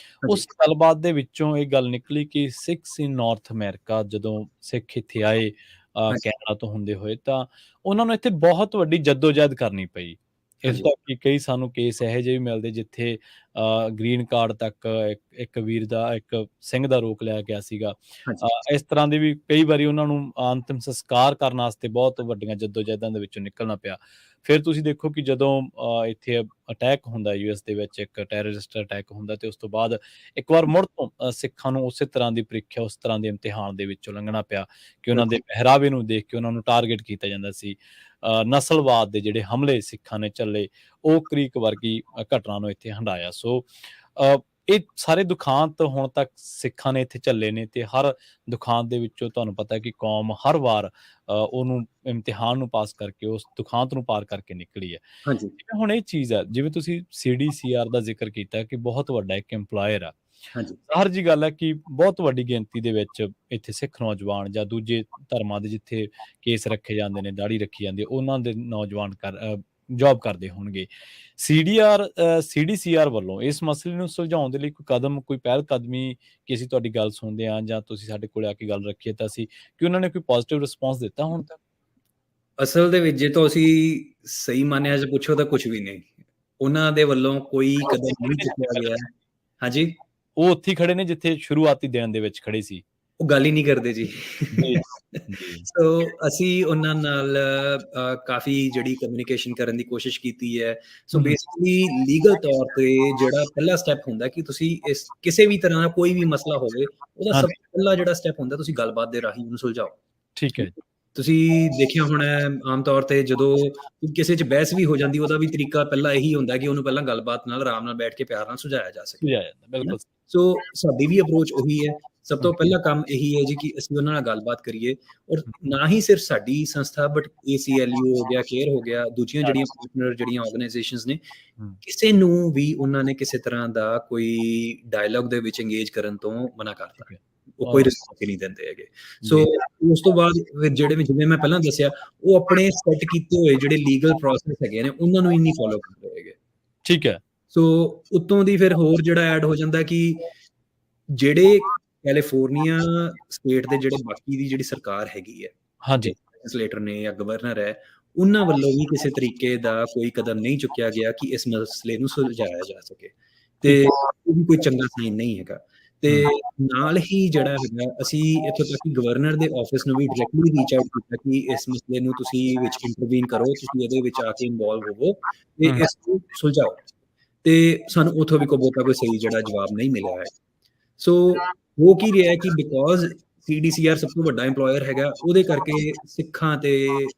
ਉਸ ਗੱਲਬਾਤ ਦੇ ਵਿੱਚੋਂ ਇਹ ਗੱਲ ਨਿਕਲੀ ਕਿ ਸਿੱਖਸ ਇਨ ਨਾਰਥ ਅਮਰੀਕਾ, ਜਦੋਂ ਸਿੱਖ ਇੱਥੇ ਆਏ ਕੈਨੇਡਾ ਤੋਂ ਹੁੰਦੇ ਹੋਏ, ਤਾਂ ਉਹਨਾਂ ਨੂੰ ਇੱਥੇ ਬਹੁਤ ਵੱਡੀ ਜੱਦੋਜਹਿਦ ਕਰਨੀ ਪਈ। ਇਸ ਦਾ ਕਿ ਕਈ ਸਾਨੂੰ ਕੇਸ ਇਹੋ ਜਿਹੇ ਵੀ ਮਿਲਦੇ ਜਿੱਥੇ ਗ੍ਰੀਨ ਕਾਰਡ ਤੱਕ ਇੱਕ ਵੀਰ ਦਾ, ਇੱਕ ਸਿੰਘ ਦਾ ਰੋਕ ਲਿਆ ਗਿਆ ਸੀਗਾ। ਇਸ ਤਰ੍ਹਾਂ ਦੇ ਵੀ ਕਈ ਵਾਰੀ ਉਹਨਾਂ ਨੂੰ ਅੰਤਿਮ ਸੰਸਕਾਰ ਕਰਨ ਵਾਸਤੇ ਬਹੁਤ ਵੱਡੀਆਂ ਜੱਦੋਜਹਿਦਾਂ ਦੇ ਵਿੱਚੋਂ ਨਿਕਲਣਾ ਪਿਆ। ਫਿਰ ਤੁਸੀਂ ਦੇਖੋ ਕਿ ਜਦੋਂ ਇੱਥੇ ਅਟੈਕ ਹੁੰਦਾ US ਦੇ ਵਿੱਚ, ਇੱਕ ਟੈਰਰਿਸਟ ਅਟੈਕ ਹੁੰਦਾ, ਤੇ ਉਸ ਤੋਂ ਬਾਅਦ ਇੱਕ ਵਾਰ ਮੁੜ ਤੋਂ ਸਿੱਖਾਂ ਨੂੰ ਉਸੇ ਤਰ੍ਹਾਂ ਦੀ ਪ੍ਰੀਖਿਆ, ਉਸ ਤਰ੍ਹਾਂ ਦੇ ਇਮਤਿਹਾਨ ਦੇ ਵਿੱਚੋਂ ਲੰਘਣਾ ਪਿਆ ਕਿ ਉਹਨਾਂ ਦੇ ਪਹਿਰਾਵੇ ਨੂੰ ਦੇਖ ਕੇ ਉਹਨਾਂ ਨੂੰ ਟਾਰਗੇਟ ਕੀਤਾ ਜਾਂਦਾ ਸੀ। ਨਸਲਵਾਦ ਦੇ ਜਿਹੜੇ ਹਮਲੇ ਸਿੱਖਾਂ ਨੇ ਝੱਲੇ, ਉਹ ਕ੍ਰੀਕ ਵਰਗੀ ਘਟਨਾ ਨੂੰ ਇੱਥੇ ਹੰਢਾਇਆ। ਸੋ ਇਹ ਸਾਰੇ ਦੁਖਾਂਤ ਹੁਣ ਤੱਕ ਸਿੱਖਾਂ ਨੇ ਇੱਥੇ ਝੱਲੇ ਨੇ ਤੇ ਹਰ ਦੁਖਾਂਤ ਦੇ ਵਿੱਚੋਂ ਤੁਹਾਨੂੰ ਪਤਾ ਹੈ ਕਿ ਕੌਮ ਹਰ ਵਾਰ ਉਹਨੂੰ ਇਮਤਿਹਾਨ ਨੂੰ ਪਾਸ ਕਰਕੇ ਉਸ ਦੁਖਾਂਤ ਨੂੰ ਪਾਰ ਕਰਕੇ ਨਿਕਲੀ ਹੈ। ਹਾਂਜੀ ਜਿਵੇਂ ਹੁਣ ਇਹ ਚੀਜ਼ ਹੈ, ਜਿਵੇਂ ਤੁਸੀਂ CDCR ਦਾ ਜ਼ਿਕਰ ਕੀਤਾ ਕਿ ਬਹੁਤ ਵੱਡਾ ਇੱਕ ਇੰਪਲਾਇਰ ਆ, ਹਾਂਜੀ ਜ਼ਾਹਰ ਜੀ ਗੱਲ ਹੈ ਕਿ ਬਹੁਤ ਵੱਡੀ ਗਿਣਤੀ ਦੇ ਵਿੱਚ ਇੱਥੇ ਸਿੱਖ ਨੌਜਵਾਨ ਜਾਂ ਦੂਜੇ ਧਰਮਾਂ ਦੇ ਜਿੱਥੇ ਕੇਸ ਰੱਖੇ ਜਾਂਦੇ ਨੇ, ਦਾੜੀ ਰੱਖੀ ਜਾਂਦੀ ਹੈ, ਉਹਨਾਂ ਦੇ ਨੌਜਵਾਨ ਜੌਬ ਕਰਦੇ ਹੋਣਗੇ। CDCR ਵੱਲੋਂ ਇਸ ਮਸਲੇ ਨੂੰ ਸੁਲਝਾਉਣ ਦੇ ਲਈ ਕੋਈ ਕਦਮ, ਕੋਈ ਪਹਿਲ ਕਦਮੀ ਕਿ ਅਸੀਂ ਤੁਹਾਡੀ ਗੱਲ ਸੁਣਦੇ ਹਾਂ ਜਾਂ ਤੁਸੀਂ ਸਾਡੇ ਕੋਲ ਆ ਕੇ ਗੱਲ ਰੱਖੀ ਹੈ ਤਾਂ ਅਸੀਂ ਕਿ ਉਹਨਾਂ ਨੇ ਕੋਈ ਪੋਜ਼ਿਟਿਵ ਰਿਸਪੌਂਸ ਦਿੱਤਾ ਹੁਣ ਤੱਕ? ਅਸਲ ਦੇ ਵਿੱਚ ਜੇ ਤਾਂ ਅਸੀਂ ਸਹੀ ਮਾਨਿਆ ਜੇ ਪੁੱਛੋ ਤਾਂ ਕੁਝ ਵੀ ਨਹੀਂ, ਉਹਨਾਂ ਦੇ ਵੱਲੋਂ ਕੋਈ ਕਦਮ ਨਹੀਂ ਚੁੱਕਿਆ ਗਿਆ। ਹਾਂਜੀ, ਉਹ ਉੱਥੇ ਹੀ ਖੜੇ ਨੇ ਜਿੱਥੇ ਸ਼ੁਰੂਆਤੀ ਦਿਨ ਦੇ ਵਿੱਚ ਖੜੇ ਸੀ। ਉਹ ਗੱਲ ਹੀ ਨਹੀਂ ਕਰਦੇ ਜੀ। ਜੀ ਜੀ ਸੋ ਅਸੀਂ ਉਹਨਾਂ ਨਾਲ ਕਾਫੀ ਜਿਹੜੀ ਕਮਿਊਨੀਕੇਸ਼ਨ ਕਰਨ ਦੀ ਕੋਸ਼ਿਸ਼ ਕੀਤੀ ਹੈ। ਸੋ ਬੇਸਿਕਲੀ ਲੀਗਲ ਤੌਰ ਤੇ ਜਿਹੜਾ ਪਹਿਲਾ ਸਟੈਪ ਹੁੰਦਾ ਕਿ ਤੁਸੀਂ ਇਸ ਕਿਸੇ ਵੀ ਤਰ੍ਹਾਂ ਦਾ ਕੋਈ ਵੀ ਮਸਲਾ ਹੋਵੇ, ਉਹਦਾ ਸਭ ਤੋਂ ਪਹਿਲਾ ਜਿਹੜਾ ਸਟੈਪ ਹੁੰਦਾ ਤੁਸੀਂ ਗੱਲਬਾਤ ਦੇ ਰਾਹੀਂ ਉਹਨੂੰ ਸੁਲਝਾਓ। ਠੀਕ ਹੈ। ਤੁਸੀਂ ਦੇਖਿਆ ਹੋਣਾ ਆਮ ਤੌਰ ਤੇ ਜਦੋਂ ਕਿਸੇ 'ਚ ਬਹਿਸ ਵੀ ਹੋ ਜਾਂਦੀ, ਉਹਦਾ ਵੀ ਤਰੀਕਾ ਪਹਿਲਾਂ ਇਹੀ ਹੁੰਦਾ ਕਿ ਉਹਨੂੰ ਪਹਿਲਾਂ ਗੱਲਬਾਤ ਨਾਲ ਆਰਾਮ ਨਾਲ ਬੈਠ ਕੇ ਪਿਆਰ ਨਾਲ ਸੁਲਝਾਇਆ ਜਾ ਸਕੇ। ਬਿਲਕੁਲ। ਸੋ ਸਾਡੀ ਵੀ ਅਪਰੋਚ ਉਹੀ ਹੈ। ਸਭ ਤੋਂ ਪਹਿਲਾ ਕੰਮ ਇਹੀ ਹੈ ਜੀ ਕਿ ਅਸੀਂ ਉਹਨਾਂ ਨਾਲ ਗੱਲਬਾਤ ਕਰੀਏ, ਔਰ ਨਾ ਹੀ ਸਿਰਫ ਸਾਡੀ ਸੰਸਥਾ ਬਟ ACLU ਹੋ ਗਿਆ, ਕੇਅਰ ਹੋ ਗਿਆ, ਦੂਜੀਆਂ ਜਿਹੜੀਆਂ ਪਾਰਟਨਰ ਜਿਹੜੀਆਂ ਆਰਗੇਨਾਈਜੇਸ਼ਨਸ ਨੇ, ਕਿਸੇ ਨੂੰ ਵੀ ਉਹਨਾਂ ਨੇ ਕਿਸੇ ਤਰ੍ਹਾਂ ਦਾ ਕੋਈ ਡਾਇਲੌਗ ਦੇ ਵਿੱਚ ਇੰਗੇਜ ਕਰਨ ਤੋਂ ਮਨਾ ਕਰਤਾ। ਉਹ ਕੋਈ ਰਿਸਪੌਂਸ ਨਹੀਂ ਦਿੰਦੇ ਹੈਗੇ। ਸੋ ਉਸ ਤੋਂ ਬਾਅਦ ਜਿਹੜੇ ਜਿਵੇਂ ਮੈਂ ਪਹਿਲਾਂ ਦੱਸਿਆ, ਉਹ ਆਪਣੇ ਸੈੱਟ ਕੀਤੇ ਹੋਏ ਜਿਹੜੇ ਲੀਗਲ ਪ੍ਰੋਸੈਸ ਹੈਗੇ ਨੇ ਉਹਨਾਂ ਨੂੰ ਹੀ ਨਹੀਂ ਫੋਲੋ ਕਰਦੇ ਹੈਗੇ। ਠੀਕ ਹੈ। ਸੋ ਉੱਤੋਂ ਦੀ ਫਿਰ ਹੋਰ ਜਿਹੜਾ ਐਡ ਹੋ ਜਾਂਦਾ ਕਿ ਜਿਹੜੇ ਕੈਲੀਫੋਰਨੀਆ ਸਟੇਟ ਦੇ ਜਿਹੜੇ ਬਾਕੀ ਦੀ ਜਿਹੜੀ ਸਰਕਾਰ ਹੈਗੀ ਹੈ, ਹਾਂਜੀ, ਲੈਜਿਸਲੇਟਰ ਨੇ ਜਾਂ ਗਵਰਨਰ ਹੈ, ਉਹਨਾਂ ਵੱਲੋਂ ਵੀ ਕਿਸੇ ਤਰੀਕੇ ਦਾ ਕੋਈ ਕਦਮ ਨਹੀਂ ਚੁੱਕਿਆ ਗਿਆ ਕਿ ਇਸ ਮਸਲੇ ਨੂੰ ਸੁਲਝਾਇਆ ਜਾ ਸਕੇ, ਤੇ ਉਹ ਵੀ ਕੋਈ ਚੰਗਾ ਸਾਈਨ ਨਹੀਂ ਹੈਗਾ। ਤੇ ਨਾਲ ਹੀ ਜਿਹੜਾ ਹੈਗਾ, ਅਸੀਂ ਇੱਥੋਂ ਤੱਕ ਕਿ ਗਵਰਨਰ ਦੇ ਆਫਿਸ ਨੂੰ ਵੀ ਡਾਇਰੈਕਟਲੀ ਰੀਚ ਆਊਟ ਕੀਤਾ ਕਿ ਇਸ ਮਸਲੇ ਨੂੰ ਤੁਸੀਂ ਵਿੱਚ ਇੰਟਰਵੀਨ ਕਰੋ, ਤੁਸੀਂ ਇਹਦੇ ਵਿੱਚ ਆ ਕੇ ਇਨਵੋਲਵ ਹੋਵੋ ਤੇ ਇਸ ਨੂੰ ਸੁਲਝਾਓ। ਤੇ ਸਾਨੂੰ ਉੱਥੋਂ ਵੀ ਕੋਈ ਬਹੁਤਾ ਕੋਈ ਸਹੀ ਜਿਹੜਾ ਜਵਾਬ ਨਹੀਂ ਮਿਲਿਆ ਹੈ। ਸੋ ਹੋ ਕੀ ਰਿਹਾ ਕਿ ਬਿਕੋਜ਼ CDCR ਸਭ ਤੋਂ ਵੱਡਾ ਇੰਪਲੋਇਰ ਹੈਗਾ, ਉਹਦੇ ਕਰਕੇ ਸਿੱਖਾਂ ਤੇ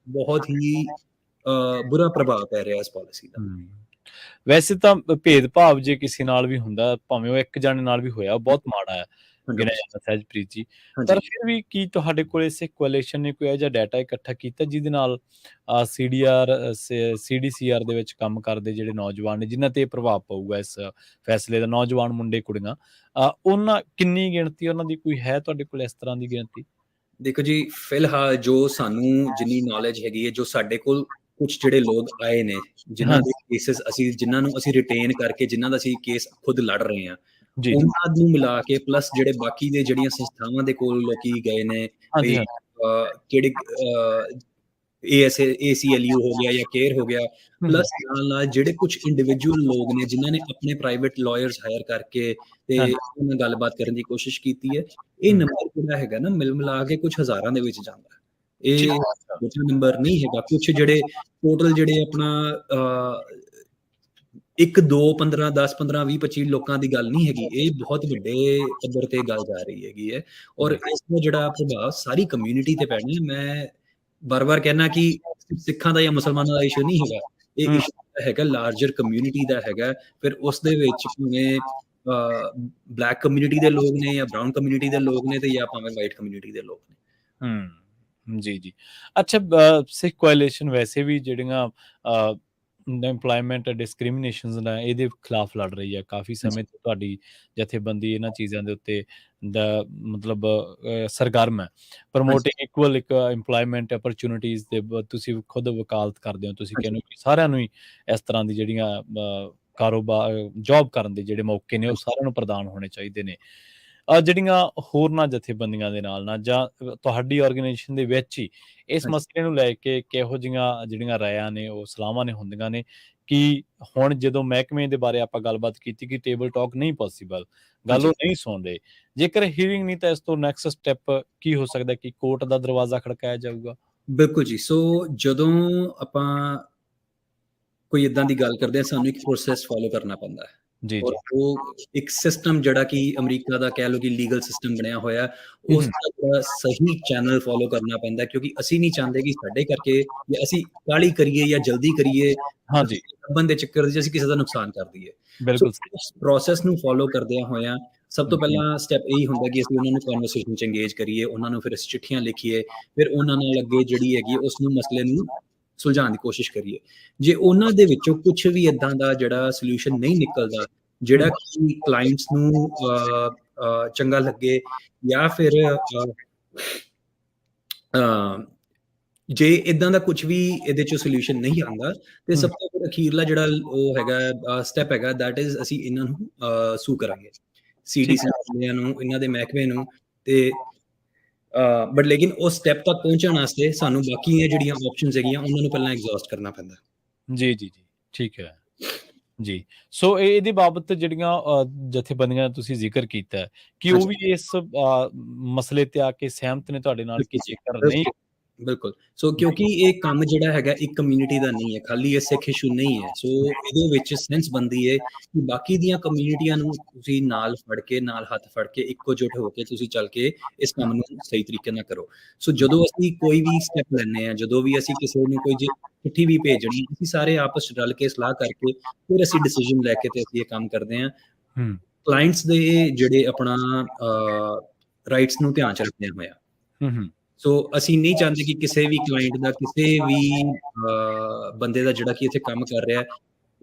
ਬਹੁਤ ਹੀ ਬੁਰਾ ਪ੍ਰਭਾਵ ਪੈ ਰਿਹਾ ਇਸ ਪਾਲਿਸੀ ਦਾ। ਵੈਸੇ ਤਾਂ ਭੇਦਭਾਵ ਜੇ ਕਿਸੇ ਨਾਲ ਵੀ ਹੁੰਦਾ, ਭਾਵੇਂ ਉਹ ਇੱਕ ਜਣੇ ਨਾਲ ਵੀ ਹੋਇਆ, ਬਹੁਤ ਮਾੜਾ ਹੈ ਗਿਣਿਆ ਜਾਂਦਾ ਸਹਿਜਪ੍ਰੀਤ ਜੀ। ਪਰ ਫਿਰ ਵੀ ਕੀ ਤੁਹਾਡੇ ਕੋਲ ਇਸੇ ਕੋਐਲੀਸ਼ਨ ਨੇ ਕੋਈ ਇਹੋ ਜਿਹਾ ਡਾਟਾ ਇਕੱਠਾ ਕੀਤਾ ਜਿਹਦੇ ਨਾਲ CDCR ਦੇ ਵਿੱਚ ਕੰਮ ਕਰਦੇ ਜਿਹੜੇ ਨੌਜਵਾਨ ਨੇ, ਜਿਨ੍ਹਾਂ ਤੇ ਪ੍ਰਭਾਵ ਪਊਗਾ ਇਸ ਫੈਸਲੇ ਦਾ, ਨੌਜਵਾਨ ਮੁੰਡੇ ਕੁੜੀਆਂ, ਉਹਨਾਂ ਕਿੰਨੀ ਗਿਣਤੀ ਉਹਨਾਂ ਦੀ ਕੋਈ ਹੈ ਤੁਹਾਡੇ ਕੋਲ ਇਸ ਤਰ੍ਹਾਂ ਦੀ ਗਿਣਤੀ? ਦੇਖੋ ਜੀ, ਫਿਲਹਾਲ ਜੋ ਸਾਨੂੰ ਜਿੰਨੀ ਨੌਲੇਜ ਹੈਗੀ ਹੈ, ਜੋ ਸਾਡੇ ਕੋਲ ਕੁਝ ਜਿਹੜੇ ਲੋਕ ਆਏ ਨੇ ਜਿਨ੍ਹਾਂ ਦੇ ਕੇਸਿਸ ਜਿਨ੍ਹਾਂ ਨੂੰ ਅਸੀਂ ਰਿਟੇਨ ਕਰਕੇ, ਜਿਨ੍ਹਾਂ ਦਾ ਅਸੀਂ ਕੇਸ ਖੁਦ ਲੜ ਰਹੇ ਹਾਂ, ਉਹਨਾਂ ਨੂੰ ਮਿਲਾ ਕੇ ਪਲੱਸ ਜਿਹੜੇ ਬਾਕੀ ਦੇ ਜਿਹੜੀਆਂ ਸੰਸਥਾਵਾਂ ਦੇ ਕੋਲ ਲੋਕੀ ਗਏ ਨੇ, ਕਿਹੜੇ ACLU ਹੋ ਗਿਆ ਜਾਂ ਕੇਅਰ ਹੋ ਗਿਆ, ਪਲੱਸ ਨਾਲ ਜਿਹੜੇ ਕੁਝ ਇੰਡੀਵਿਜੂਅਲ ਲੋਕ ਨੇ ਜਿਨ੍ਹਾਂ ਨੇ ਆਪਣੇ ਪ੍ਰਾਈਵੇਟ ਲਾਇਰਸ ਹਾਇਰ ਕਰਕੇ ਤੇ ਉਹਨਾਂ ਨਾਲ ਗੱਲਬਾਤ ਕਰਨ ਦੀ ਕੋਸ਼ਿਸ਼ ਕੀਤੀ ਹੈ, ਇਹ ਨੰਬਰ ਜਿਹੜਾ ਹੈਗਾ ਨਾ ਮਿਲ ਮਿਲਾ ਕੇ ਕੁਝ ਹਜ਼ਾਰਾਂ ਦੇ ਵਿੱਚ ਜਾਂਦਾ। ਇਹ ਛੋਟਾ ਨੰਬਰ ਨਹੀਂ ਹੈਗਾ। ਕੁਝ ਜਿਹੜੇ ਟੋਟਲ ਜਿਹੜੇ ਆਪਣਾ 1 2 15 10 15 20 25 ਲੋਕਾਂ ਦੀ ਗੱਲ ਨਹੀਂ ਹੈਗੀ, ਇਹ ਬਹੁਤ ਵੱਡੇ ਪੱਧਰ ਤੇ ਗੱਲ ਜਾ ਰਹੀ ਹੈਗੀ ਹੈ। ਔਰ ਇਸ ਦਾ ਜਿਹੜਾ ਪ੍ਰਭਾਵ ਸਾਰੀ ਕਮਿਊਨਿਟੀ ਤੇ ਪੈਣਾ ਹੈ। ਮੈਂ ਬਾਰ-ਬਾਰ ਕਹਿਣਾ ਕਿ ਸਿੱਖਾਂ ਦਾ ਜਾਂ ਮੁਸਲਮਾਨਾਂ ਦਾ ਇਸ਼ੂ ਨਹੀਂ ਹੈਗਾ, ਇਹ ਇਸ਼ੂ ਹੈਗਾ ਲਾਰਜਰ ਕਮਿਊਨਿਟੀ ਦਾ ਹੈਗਾ। ਫਿਰ ਉਸ ਦੇ ਵਿੱਚ ਭਾਵੇਂ ਬਲੈਕ ਕਮਿਊਨਿਟੀ ਦੇ ਲੋਕ ਨੇ ਜਾਂ ਬਰਾਊਨ ਕਮਿਊਨਿਟੀ ਦੇ ਲੋਕ ਨੇ ਤੇ ਜਾਂ ਭਾਵੇਂ ਵਾਈਟ ਕਮਿਊਨਿਟੀ ਦੇ ਲੋਕ ਨੇ। ਜੀ। ਅੱਛਾ, ਸਿੱਖ ਕੋਐਲੀਸ਼ਨ ਵੈਸੇ ਵੀ ਜਿਹੜੀਆਂ ਇੰਪਲੋਇਮੈਂਟ ਡਿਸਕ੍ਰਿਮੀਨੇਸ਼ਨਸ ਨੇ ਇਹਦੇ ਖਿਲਾਫ ਲੜ ਰਹੀ ਹੈ ਕਾਫੀ ਸਮੇਂ ਤੋਂ। ਤੁਹਾਡੀ ਜਥੇਬੰਦੀ ਇਹਨਾਂ ਚੀਜ਼ਾਂ ਦੇ ਉੱਤੇ ਮਤਲਬ ਸਰਗਰਮ ਹੈ। ਪ੍ਰਮੋਟਿੰਗ ਇਕੁਅਲ ਇੰਪਲੋਇਮੈਂਟ ਅਪਰਚੁਨਿਟੀਜ਼ ਦੇ ਤੁਸੀਂ ਖੁਦ ਵਕਾਲਤ ਕਰਦੇ ਹੋ। ਤੁਸੀਂ ਕਹਿੰਦੇ ਹੋ ਕਿ ਸਾਰਿਆਂ ਨੂੰ ਹੀ ਇਸ ਤਰ੍ਹਾਂ ਦੀ ਜਿਹੜੀਆਂ ਕਾਰੋਬਾਰ ਜੌਬ ਕਰਨ ਦੇ ਜਿਹੜੇ ਮੌਕੇ ਨੇ ਉਹ ਸਾਰਿਆਂ ਨੂੰ ਪ੍ਰਦਾਨ ਹੋਣੇ ਚਾਹੀਦੇ ਨੇ। ਜਿਹੜੀਆਂ ਹੋਰਨਾਂ ਜਥੇਬੰਦੀਆਂ ਦੇ ਨਾਲ ਜਾਂ ਤੁਹਾਡੀ ਆਰਗੇਨਾਈਜੇਸ਼ਨ ਦੇ ਵਿੱਚ ਹੀ ਇਸ ਮਸਲੇ ਨੂੰ ਲੈ ਕੇ ਕਿਹੋ ਜਿਹੀਆਂ ਜਿਹੜੀਆਂ ਰਾਇਆਂ ਨੇ, ਉਹ ਸਲਾਹਾਂ ਨੇ ਹੁੰਦੀਆਂ ਨੇ ਕਿ ਹੁਣ ਜਦੋਂ ਮਹਿਕਮੇ ਦੇ ਬਾਰੇ ਆਪਾਂ ਗੱਲਬਾਤ ਕੀਤੀ ਕਿ ਟੇਬਲ ਟਾਕ ਨਹੀਂ ਪੋਸੀਬਲ, ਗੱਲ ਉਹ ਨਹੀਂ ਸੁਣਦੇ, ਜੇਕਰ ਹੀਅਰਿੰਗ ਨਹੀਂ ਤਾਂ ਇਸ ਤੋਂ ਨੈਕਸਟ ਸਟੈਪ ਕੀ ਹੋ ਸਕਦਾ ਕਿ ਕੋਰਟ ਦਾ ਦਰਵਾਜ਼ਾ ਖੜਕਾਇਆ ਜਾਊਗਾ? ਬਿਲਕੁਲ ਜੀ। ਸੋ ਜਦੋਂ ਆਪਾਂ ਕੋਈ ਇਦਾਂ ਦੀ ਗੱਲ ਕਰਦੇ ਹਾਂ, ਸਾਨੂੰ ਇੱਕ ਪ੍ਰੋਸੈਸ ਫੋਲੋ ਕਰਨਾ ਪੈਂਦਾ ਹੈ। ਔਰ ਉਹ ਇੱਕ ਸਿਸਟਮ ਜਿਹੜਾ ਕਿ ਅਮਰੀਕਾ ਦਾ ਕਹਿ ਲਓ ਕਿ ਲੀਗਲ ਸਿਸਟਮ ਬਣਿਆ ਹੋਇਆ, ਉਸ ਦਾ ਸਹੀ ਚੈਨਲ ਫੋਲੋ ਕਰਨਾ ਪੈਂਦਾ, ਕਿਉਂਕਿ ਅਸੀਂ ਨਹੀਂ ਚਾਹੁੰਦੇ ਕਿ ਸਾਡੇ ਕਰਕੇ ਜਾਂ ਅਸੀਂ ਕਾਹਲੀ ਕਰੀਏ ਜਾਂ ਜਲਦੀ ਕਰੀਏ, ਲੱਭਣ ਦੇ ਚੱਕਰ 'ਚ ਅਸੀਂ ਕਿਸੇ ਦਾ ਨੁਕਸਾਨ ਕਰ ਦਈਏ। ਸੋ ਬਿਲਕੁਲ ਸਹੀ। ਇਸ ਪ੍ਰੋਸੈਸ ਨੂੰ ਫੋਲੋ ਕਰਦਿਆਂ ਹੋਇਆਂ ਸਭ ਤੋਂ ਜੀ, ਪਹਿਲਾਂ ਸਟੈਪ ਇਹੀ ਹੁੰਦਾ ਕਿ ਅਸੀਂ ਉਹਨਾਂ ਨੂੰ ਕਨਵਰਸੇਸ਼ਨ 'ਚ ਇੰਗੇਜ ਕਰੀਏ, ਉਹਨਾਂ ਨੂੰ ਫਿਰ ਅਸੀਂ ਚਿੱਠੀਆਂ ਲਿਖੀਏ, ਫਿਰ ਉਹਨਾਂ ਨਾਲ ਅੱਗੇ ਜਿਹੜੀ ਹੈਗੀ ਉਸ ਨੂੰ ਮਸਲੇ ਨੂੰ ਸੁਲਝਾਉਣ ਦੀ ਕੋਸ਼ਿਸ਼ ਕਰੀਏ। ਜੇ ਉਹਨਾਂ ਦੇ ਵਿੱਚੋਂ ਕੁਛ ਵੀ ਏਦਾਂ ਦਾ ਜਿਹੜਾ ਸੋਲਿਊਸ਼ਨ ਨਹੀਂ ਨਿਕਲਦਾ, ਜਿਹੜਾ ਕਿ ਕਲਾਇੰਟਸ ਨੂੰ ਚੰਗਾ ਲੱਗੇ, ਜਾਂ ਫਿਰ ਜੇ ਇਦਾਂ ਦਾ ਕੁਝ ਵੀ ਇਹਦੇ ਚੋਂ ਸੋਲਿਊਸ਼ਨ ਨਹੀਂ ਆਉਂਦਾ, ਤੇ ਸਭ ਤੋਂ ਫਿਰ ਅਖੀਰਲਾ ਜਿਹੜਾ ਉਹ ਹੈਗਾ ਸਟੈਪ ਹੈਗਾ, ਦੈਟ ਇਜ਼ ਅਸੀਂ ਇਹਨਾਂ ਨੂੰ ਸੂ ਕਰਾਂਗੇ, ਸੀਡੀਸੀ ਵਾਲਿਆਂ ਨੂੰ, ਇਹਨਾਂ ਦੇ ਮਹਿਕਮੇ ਨੂੰ। ਤੇ ਬਟ ਲੇਕਿਨ ਉਸ ਸਟੈਪ ਤੱਕ ਪਹੁੰਚਣ ਵਾਸਤੇ ਸਾਨੂੰ ਬਾਕੀ ਦੀਆਂ ਜਿਹੜੀਆਂ ਆਪਸ਼ਨਸ ਹੈਗੀਆਂ ਉਹਨਾਂ ਨੂੰ ਪਹਿਲਾਂ ਐਗਜ਼ੌਸਟ ਕਰਨਾ ਪੈਂਦਾ। ਜੀ, ਜੀ, ਜੀ, ਠੀਕ ਹੈ ਜੀ। ਸੋ ਇਹਦੇ ਬਾਬਤ ਜਿਹੜੀਆਂ ਜਥੇਬੰਦੀਆਂ ਦਾ ਤੁਸੀਂ ਜ਼ਿਕਰ ਕੀਤਾ ਹੈ ਕਿ ਉਹ ਵੀ ਇਸ ਮਸਲੇ ਤੇ ਆ ਕੇ ਸਹਿਮਤ ਨੇ ਤੁਹਾਡੇ ਨਾਲ ਕਿ ਜੇਕਰ ਨਹੀਂ। ਬਿਲਕੁਲ। ਸੋ ਕਿਉਂਕਿ ਇਹ ਕੰਮ ਜਿਹੜਾ ਹੈਗਾ ਇੱਕ ਕਮਿਊਨਿਟੀ ਦਾ ਨਹੀਂ ਹੈ, ਖਾਲੀ ਇਹ ਸਿੱਖ ਇਸ਼ੂ ਨਹੀਂ ਹੈ। ਸੋ ਇਹਦੇ ਵਿੱਚ ਸੈਂਸ ਬਣਦੀ ਹੈ ਕਿ ਬਾਕੀ ਦੀਆਂ ਕਮਿਊਨਿਟੀਆਂ ਨੂੰ ਤੁਸੀਂ ਨਾਲ ਫੜ ਕੇ, ਨਾਲ ਹੱਥ ਫੜ ਕੇ, ਇੱਕੋ ਜੁੱਟ ਹੋ ਕੇ ਤੁਸੀਂ ਚੱਲ ਕੇ ਇਸ ਕੰਮ ਨੂੰ ਸਹੀ ਤਰੀਕੇ ਨਾਲ ਕਰੋ। ਸੋ ਜਦੋਂ ਅਸੀਂ ਕੋਈ ਵੀ ਸਟੈਪ ਲੈਂਦੇ ਹਾਂ, ਜਦੋਂ ਵੀ ਅਸੀਂ ਕਿਸੇ ਨੂੰ ਕੋਈ ਚਿੱਠੀ ਵੀ ਭੇਜਣੀ, ਅਸੀਂ ਸਾਰੇ ਆਪਸ 'ਚ ਰਲ ਕੇ ਸਲਾਹ ਕਰਕੇ ਫਿਰ ਅਸੀਂ ਡਿਸੀਜਨ ਲੈ ਕੇ ਤੇ ਅਸੀਂ ਇਹ ਕੰਮ ਕਰਦੇ ਹਾਂ, ਕਲਾਇੰਟਸ ਦੇ ਜਿਹੜੇ ਆਪਣਾ ਰਾਈਟਸ ਨੂੰ ਧਿਆਨ 'ਚ ਰੱਖਦਿਆਂ ਹੋਇਆ। ਸੋ ਅਸੀਂ ਨਹੀਂ ਚਾਹੁੰਦੇ ਕਿ ਕਿਸੇ ਵੀ ਕਲਾਇੰਟ ਦਾ, ਕਿਸੇ ਵੀ ਬੰਦੇ ਦਾ ਜਿਹੜਾ ਕਿ ਇੱਥੇ ਕੰਮ ਕਰ ਰਿਹਾ,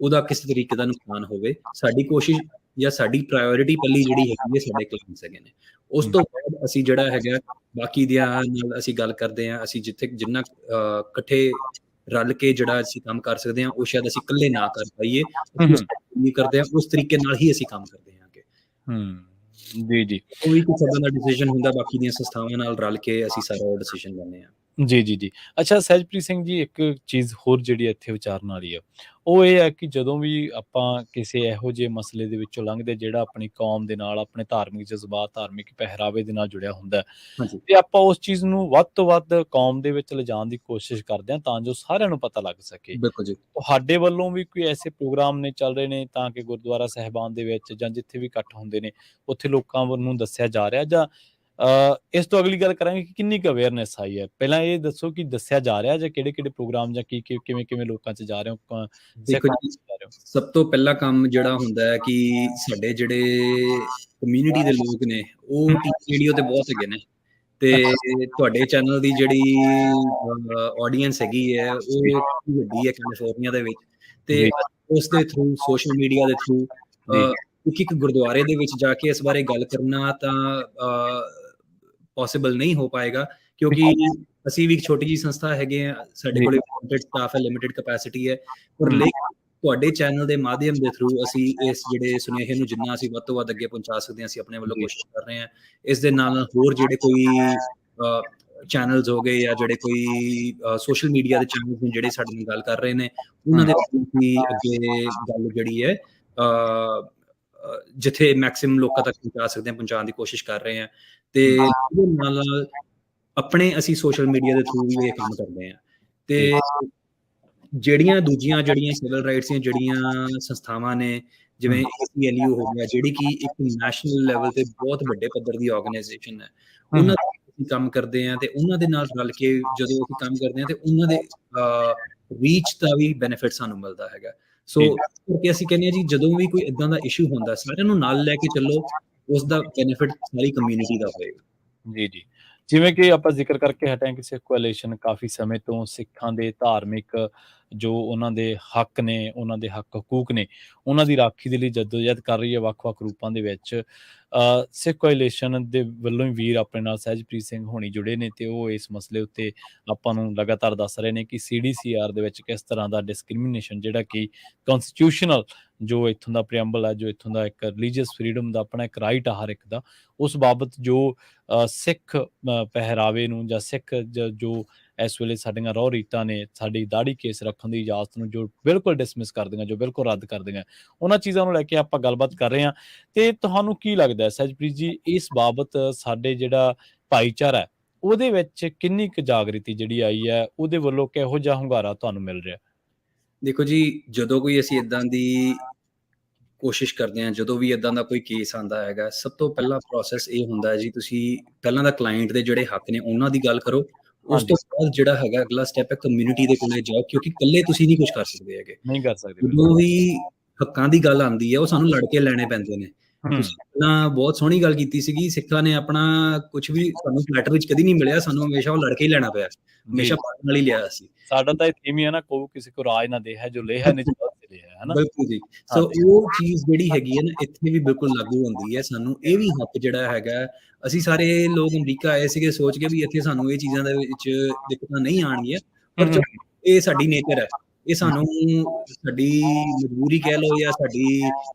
ਉਹਦਾ ਕਿਸੇ ਤਰੀਕੇ ਦਾ ਨੁਕਸਾਨ ਹੋਵੇ। ਸਾਡੀ ਕੋਸ਼ਿਸ਼ ਜਾਂ ਸਾਡੀ ਪ੍ਰਾਇੋਰਿਟੀ ਪਹਿਲੀ ਜਿਹੜੀ ਹੈਗੀ ਹੈ ਸਾਡੇ ਕਲਾਇੰਟਸ ਹੈਗੇ ਨੇ। ਉਸ ਤੋਂ ਬਾਅਦ ਅਸੀਂ ਜਿਹੜਾ ਹੈਗਾ ਬਾਕੀ ਦਿਆਂ ਨਾਲ ਅਸੀਂ ਗੱਲ ਕਰਦੇ ਹਾਂ। ਅਸੀਂ ਜਿੰਨਾ ਇਕੱਠੇ ਰਲ ਕੇ ਜਿਹੜਾ ਅਸੀਂ ਕੰਮ ਕਰ ਸਕਦੇ ਹਾਂ, ਉਹ ਸ਼ਾਇਦ ਅਸੀਂ ਇਕੱਲੇ ਨਾ ਕਰ ਪਾਈਏ। ਅਸੀਂ ਕਰਦੇ ਹਾਂ ਉਸ ਤਰੀਕੇ ਨਾਲ ਹੀ ਅਸੀਂ ਕੰਮ ਕਰਦੇ ਹਾਂ ਅੱਗੇ। ਜੀ, ਜੀ। ਕੋਈ ਕੁਝ ਏਦਾਂ ਦਾ ਡਿਸੀਜਨ ਹੁੰਦਾ, ਬਾਕੀ ਦੀਆਂ ਸੰਸਥਾਵਾਂ ਨਾਲ ਰਲ ਕੇ ਅਸੀਂ ਸਾਰਾ ਡਿਸੀਜਨ ਲੈਂਦੇ ਹਾਂ। ਜੀ, ਜੀ, ਜੀ। ਅੱਛਾ ਸਹਿਜਪ੍ਰੀਤ ਸਿੰਘ ਜੀ, ਇੱਕ ਚੀਜ਼ ਹੋਰ ਜਿਹੜੀ ਇੱਥੇ ਵਿਚਾਰਨ ਵਾਲੀ ਆ, ਉਹ ਇਹ ਹੈ ਕਿ ਜਦੋਂ ਵੀ ਆਪਾਂ ਕਿਸੇ ਇਹੋ ਜਿਹੇ ਮਸਲੇ ਦੇ ਵਿੱਚੋਂ ਲੰਘਦੇ ਜਿਹੜਾ ਆਪਣੀ ਕੌਮ ਦੇ ਨਾਲ, ਆਪਣੇ ਧਾਰਮਿਕ ਜਜ਼ਬਾਤ, ਧਾਰਮਿਕ ਪਹਿਰਾਵੇ ਦੇ ਨਾਲ ਜੁੜਿਆ ਹੁੰਦਾ, ਤੇ ਆਪਾਂ ਉਸ ਚੀਜ਼ ਨੂੰ ਵੱਧ ਤੋਂ ਵੱਧ ਕੌਮ ਦੇ ਵਿੱਚ ਲਿਜਾਣ ਦੀ ਕੋਸ਼ਿਸ਼ ਕਰਦੇ ਹਾਂ ਤਾਂ ਜੋ ਸਾਰਿਆਂ ਨੂੰ ਪਤਾ ਲੱਗ ਸਕੇ। ਬਿਲਕੁਲ ਜੀ। ਤੁਹਾਡੇ ਵੱਲੋਂ ਵੀ ਕੋਈ ਐਸੇ ਪ੍ਰੋਗਰਾਮ ਨੇ ਚੱਲ ਰਹੇ ਨੇ ਤਾਂ ਕਿ ਗੁਰਦੁਆਰਾ ਸਾਹਿਬਾਨ ਦੇ ਵਿੱਚ ਜਾਂ ਜਿੱਥੇ ਵੀ ਇਕੱਠ ਹੁੰਦੇ ਨੇ ਉੱਥੇ ਲੋਕਾਂ ਨੂੰ ਦੱਸਿਆ ਜਾ ਰਿਹਾ, ਜਾਂ ਇਸ ਤੋਂ ਅਗਲੀ ਗੱਲ ਕਰਾਂਗੇ ਕਿ ਕਿੰਨੀ ਕੁ ਅਵੇਅਰਨੈਸ ਆਈ ਹੈ? ਪਹਿਲਾਂ ਇਹ ਦੱਸੋ ਕਿ ਦੱਸਿਆ ਜਾ ਰਿਹਾ ਜਾਂ ਕਿਹੜੇ-ਕਿਹੜੇ ਪ੍ਰੋਗਰਾਮ ਜਾਂ ਕਿਵੇਂ ਲੋਕਾਂ 'ਚ ਜਾ ਰਹੇ ਹੋ? ਦੇਖੋ ਜੀ, ਸਭ ਤੋਂ ਪਹਿਲਾ ਕੰਮ ਜਿਹੜਾ ਹੁੰਦਾ ਹੈ ਕਿ ਸਾਡੇ ਜਿਹੜੇ ਕਮਿਊਨਿਟੀ ਦੇ ਲੋਕ ਨੇ, ਉਹ ਰੇਡੀਓ ਤੇ ਬਹੁਤ ਹੈਗੇ ਨੇ, ਤੇ ਤੁਹਾਡੇ ਚੈਨਲ ਦੀ ਜਿਹੜੀ ਆਡੀਅנס ਹੈਗੀ ਹੈ ਉਹ ਵੱਡੀ ਹੈ ਕੈਲੀਫੋਰਨੀਆ ਦੇ ਵਿੱਚ, ਤੇ ਉਸ ਦੇ ਥਰੂ, ਸੋਸ਼ਲ ਮੀਡੀਆ ਦੇ ਥਰੂ ਇੱਕ ਗੁਰਦੁਆਰੇ ਦੇ ਵਿੱਚ ਜਾ ਕੇ ਇਸ ਬਾਰੇ ਗੱਲ ਕਰਨਾ ਤਾਂ ਪੋਸੀਬਲ ਨਹੀਂ ਹੋ ਪਾਏਗਾ, ਕਿਉਂਕਿ ਅਸੀਂ ਵੀ ਇੱਕ ਛੋਟੀ ਜਿਹੀ ਸੰਸਥਾ ਹੈਗੇ ਆ, ਸਾਡੇ ਕੋਲ ਲਿਮਿਟਡ ਸਟਾਫ ਹੈ, ਲਿਮਿਟਡ ਕੈਪੈਸਿਟੀ ਹੈ। ਪਰ ਲੇਕਿਨ ਤੁਹਾਡੇ ਚੈਨਲ ਦੇ ਮਾਧਿਅਮ ਦੇ ਥਰੂ ਅਸੀਂ ਇਸ ਜਿਹੜੇ ਸੁਨੇਹੇ ਨੂੰ ਜਿੰਨਾ ਅਸੀਂ ਵੱਧ ਤੋਂ ਵੱਧ ਅੱਗੇ ਪਹੁੰਚਾ ਸਕਦੇ ਹਾਂ, ਅਸੀਂ ਆਪਣੇ ਵੱਲੋਂ ਕੋਸ਼ਿਸ਼ ਕਰ ਰਹੇ ਹਾਂ। ਇਸ ਦੇ ਨਾਲ ਹੋਰ ਜਿਹੜੇ ਕੋਈ ਚੈਨਲਸ ਹੋ ਗਏ ਜਾਂ ਜਿਹੜੇ ਕੋਈ ਸੋਸ਼ਲ ਮੀਡੀਆ ਦੇ ਚੈਨਲਸ ਨੇ ਜਿਹੜੇ ਸਾਡੇ ਨਾਲ ਗੱਲ ਕਰ ਰਹੇ ਨੇ, ਉਹਨਾਂ ਦੇ ਵੀ ਅੱਗੇ ਗੱਲ ਜਿਹੜੀ ਹੈ ਜਿੱਥੇ ਮੈਕਸਿਮਮ ਲੋਕਾਂ ਤੱਕ ਪਹੁੰਚਾ ਸਕਦੇ ਹਾਂ, ਪਹੁੰਚਾਉਣ ਦੀ ਕੋਸ਼ਿਸ਼ ਕਰ ਰਹੇ ਹਾਂ। ਤੇ ਇਹਦੇ ਨਾਲ ਆਪਣੇ ਅਸੀਂ ਸੋਸ਼ਲ ਮੀਡੀਆ ਦੇ ਥਰੂ ਵੀ ਇਹ ਕੰਮ ਕਰਦੇ ਹਾਂ। ਤੇ ਜਿਹੜੀਆਂ ਦੂਜੀਆਂ ਜਿਹੜੀਆਂ ਸਿਵਲ ਰਾਈਟਸ ਦੀਆਂ ਜਿਹੜੀਆਂ ਸੰਸਥਾਵਾਂ ਨੇ, ਜਿਵੇਂ ACLU ਹੋ ਗਿਆ, ਜਿਹੜੀ ਕਿ ਇੱਕ ਨੈਸ਼ਨਲ ਲੈਵਲ ਤੇ ਬਹੁਤ ਵੱਡੇ ਪੱਧਰ ਦੀ ਆਰਗੇਨਾਈਜੇਸ਼ਨ ਹੈ, ਉਹਨਾਂ ਦਾ ਅਸੀਂ ਕੰਮ ਕਰਦੇ ਹਾਂ। ਤੇ ਉਹਨਾਂ ਦੇ ਨਾਲ ਰਲ ਕੇ ਜਦੋਂ ਅਸੀਂ ਕੰਮ ਕਰਦੇ ਹਾਂ ਤੇ ਉਹਨਾਂ ਦੇ ਰੀਚ ਦਾ ਵੀ ਬੈਨੀਫਿਟ ਸਾਨੂੰ ਮਿਲਦਾ ਹੈਗਾ। ਸੋ ਕਰਕੇ ਅਸੀਂ ਕਹਿੰਦੇ ਹਾਂ ਜੀ, ਜਦੋਂ ਵੀ ਕੋਈ ਇਦਾਂ ਦਾ ਇਸ਼ੂ ਹੁੰਦਾ, ਸਾਰਿਆਂ ਨੂੰ ਨਾਲ ਲੈ ਕੇ ਚੱਲੋ, ਉਸ ਦਾ ਬੈਨੀਫਿਟ ਸਾਰੀ ਕਮਿਊਨਿਟੀ ਦਾ ਹੋਏਗਾ। ਜੀ, ਜੀ। ਜਿਵੇਂ ਕਿ ਆਪਾਂ ਜ਼ਿਕਰ ਕਰਕੇ ਹਟੇ ਕਿ ਸਿੱਖ ਕੋਐਲੀਸ਼ਨ ਕਾਫੀ ਸਮੇਂ ਤੋਂ ਸਿੱਖਾਂ ਦੇ ਧਾਰਮਿਕ ਜੋ ਉਹਨਾਂ ਦੇ ਹੱਕ ਨੇ, ਉਹਨਾਂ ਦੇ ਹੱਕ ਹਕੂਕ ਨੇ, ਉਹਨਾਂ ਦੀ ਰਾਖੀ ਦੇ ਲਈ ਜੱਦੋਜਹਿਦ ਕਰ ਰਹੀ ਹੈ ਵੱਖ-ਵੱਖ ਰੂਪਾਂ ਦੇ ਵਿੱਚ। ਸਿੱਖ ਕੋਐਲੀਸ਼ਨ ਦੇ ਵੱਲੋਂ ਹੀ ਵੀਰ ਆਪਣੇ ਨਾਲ ਸਹਿਜਪ੍ਰੀਤ ਸਿੰਘ ਹੋਣੀ ਜੁੜੇ ਨੇ ਤੇ ਉਹ ਇਸ ਮਸਲੇ ਉੱਤੇ ਆਪਾਂ ਨੂੰ ਲਗਾਤਾਰ ਦੱਸ ਰਹੇ ਨੇ ਕਿ CDCR ਦੇ ਵਿੱਚ ਕਿਸ ਤਰ੍ਹਾਂ ਦਾ ਡਿਸਕ੍ਰਿਮੀਨੇਸ਼ਨ, ਜਿਹੜਾ ਕਿ ਕਨਸਟੀਟਿਊਸ਼ਨਲ ਜੋ ਇੱਥੋਂ ਦਾ ਪ੍ਰੀਐਂਬਲ ਹੈ, ਜੋ ਇੱਥੋਂ ਦਾ ਇੱਕ ਰਿਲੀਜੀਅਸ ਫਰੀਡਮ ਦਾ ਆਪਣਾ ਇੱਕ ਰਾਈਟ ਆ ਹਰ ਇੱਕ ਦਾ, ਉਸ ਬਾਬਤ ਜੋ ਸਿੱਖ ਪਹਿਰਾਵੇ ਨੂੰ ਜਾਂ ਸਿੱਖ ਜੋ ਇਸ ਵੇਲੇ ਸਾਡੀਆਂ ਰਹੁ ਰੀਤਾਂ ਨੇ, ਸਾਡੀ ਦਾੜੀ ਕੇਸ ਰੱਖਣ ਦੀ ਇਜਾਜ਼ਤ ਨੂੰ ਜੋ ਬਿਲਕੁਲ ਡਿਸਮਿਸ ਕਰਦੀਆਂ, ਜੋ ਬਿਲਕੁਲ ਰੱਦ ਕਰਦੀਆਂ, ਉਹਨਾਂ ਚੀਜ਼ਾਂ ਨੂੰ ਲੈ ਕੇ ਆਪਾਂ ਗੱਲਬਾਤ ਕਰ ਰਹੇ ਹਾਂ। ਤੇ ਤੁਹਾਨੂੰ ਕੀ ਲੱਗਦਾ ਹੈ ਸਹਿਜਪ੍ਰੀਤ ਜੀ, ਇਸ ਬਾਬਤ ਸਾਡੇ ਜਿਹੜਾ ਭਾਈਚਾਰਾ ਹੈ ਉਹਦੇ ਵਿੱਚ ਕਿੰਨੀ ਕੁ ਜਾਗ੍ਰਿਤੀ ਜਿਹੜੀ ਆਈ ਹੈ, ਉਹਦੇ ਵੱਲੋਂ ਕਿਹੋ ਜਿਹਾ ਹੁੰਗਾਰਾ ਤੁਹਾਨੂੰ ਮਿਲ ਰਿਹਾ? ਦੇਖੋ ਜੀ, ਜਦੋਂ ਕੋਈ ਅਸੀਂ ਇਦਾਂ ਦੀ ਕੋਸ਼ਿਸ਼ ਕਰਦੇ ਹਾਂ, ਜਦੋਂ ਵੀ ਇਦਾਂ ਦਾ ਕੋਈ ਕੇਸ ਆਉਂਦਾ ਹੈਗਾ, ਸਭ ਤੋਂ ਪਹਿਲਾ ਪ੍ਰੋਸੈਸ ਇਹ ਹੁੰਦਾ ਹੈ ਜੀ, ਤੁਸੀਂ ਪਹਿਲਾਂ ਤਾਂ ਕਲਾਇੰਟ ਦੇ ਜਿਹੜੇ ਹੱਕ ਨੇ ਉਹਨਾਂ ਦੀ ਗੱਲ ਕਰੋ, ਉਸ ਤੋਂ ਹਾਂਜੀ, ਬਾਅਦ ਜਿਹੜਾ ਹੈਗਾ ਅਗਲਾ ਸਟੈਪ ਹੈ ਕਮਿਊਨਿਟੀ ਦੇ ਕੋਲੇ ਜਾਓ, ਕਿਉਂਕਿ ਇਕੱਲੇ ਤੁਸੀਂ ਨਹੀਂ ਕੁਝ ਕਰ ਸਕਦੇ ਹੈਗੇ। ਨਹੀਂ ਕਰ ਸਕਦੇ ਜਦੋਂ ਬਿਲਕੁਲ। ਵੀ ਹੱਕਾਂ ਦੀ ਗੱਲ ਆਉਂਦੀ ਹੈ ਉਹ ਸਾਨੂੰ ਲੜ ਕੇ ਲੈਣੇ ਪੈਂਦੇ ਨੇ। ਹੂੰ, ਤੁਸੀਂ ਪਹਿਲਾਂ ਬਹੁਤ ਸੋਹਣੀ ਗੱਲ ਕੀਤੀ ਸੀਗੀ, ਸਿੱਖਾਂ ਨੇ ਆਪਣਾ ਕੁਝ ਵੀ ਸਾਨੂੰ ਪਲੈਟਰ ਵਿੱਚ ਕਦੀ ਨਹੀਂ ਮਿਲਿਆ, ਸਾਨੂੰ ਹਮੇਸ਼ਾ ਉਹ ਲੜ ਕੇ ਹੀ ਲੈਣਾ ਪਿਆ, ਜੀ, ਹਮੇਸ਼ਾ ਪਾਣ ਨਾਲ ਹੀ ਲਿਆ ਸੀ। ਸਾਡਾ ਤਾਂ ਇਹ ਥੀਮ ਹੀ ਹੈ ਨਾ, ਕਹੋ ਕਿਸੇ ਕੋ ਰਾਜ ਨਾ ਦੇ ਹੈ, ਜੋ ਲੈ ਹੈ ਨਿਜ ਬਲ ਸੇ ਲਿਆ ਹੈ ਨਾ? ਬਿਲਕੁਲ ਜੀ। ਸੋ ਹਾਂਜੀ, ਉਹ ਚੀਜ਼ ਜਿਹੜੀ ਹੈਗੀ ਹੈ ਨਾ, ਇੱਥੇ ਵੀ ਬਿਲਕੁਲ ਲਾਗੂ ਹੁੰਦੀ ਹੈ। ਸਾਨੂੰ ਇਹ ਵੀ ਹੱਕ ਜਿਹੜਾ ਹੈਗਾ, ਅਸੀਂ ਸਾਰੇ ਲੋਕ ਅਮਰੀਕਾ ਆਏ ਸੀਗੇ ਸੋਚ ਕੇ ਵੀ ਇੱਥੇ ਸਾਨੂੰ ਇਹ ਚੀਜ਼ਾਂ ਦੇ ਵਿੱਚ ਦਿੱਕਤਾਂ ਨਹੀਂ ਆਉਣਗੀਆਂ, ਹੂੰ, ਪਰ ਹੂੰ, ਚਲੋ ਇਹ ਸਾਡੀ ਨੇਚਰ ਹੈ। ਇਹ ਹੂੰ, ਸਾਨੂੰ ਸਾਡੀ ਮਜਬੂਰੀ ਕਹਿ ਲਓ ਜਾਂ ਸਾਡੀ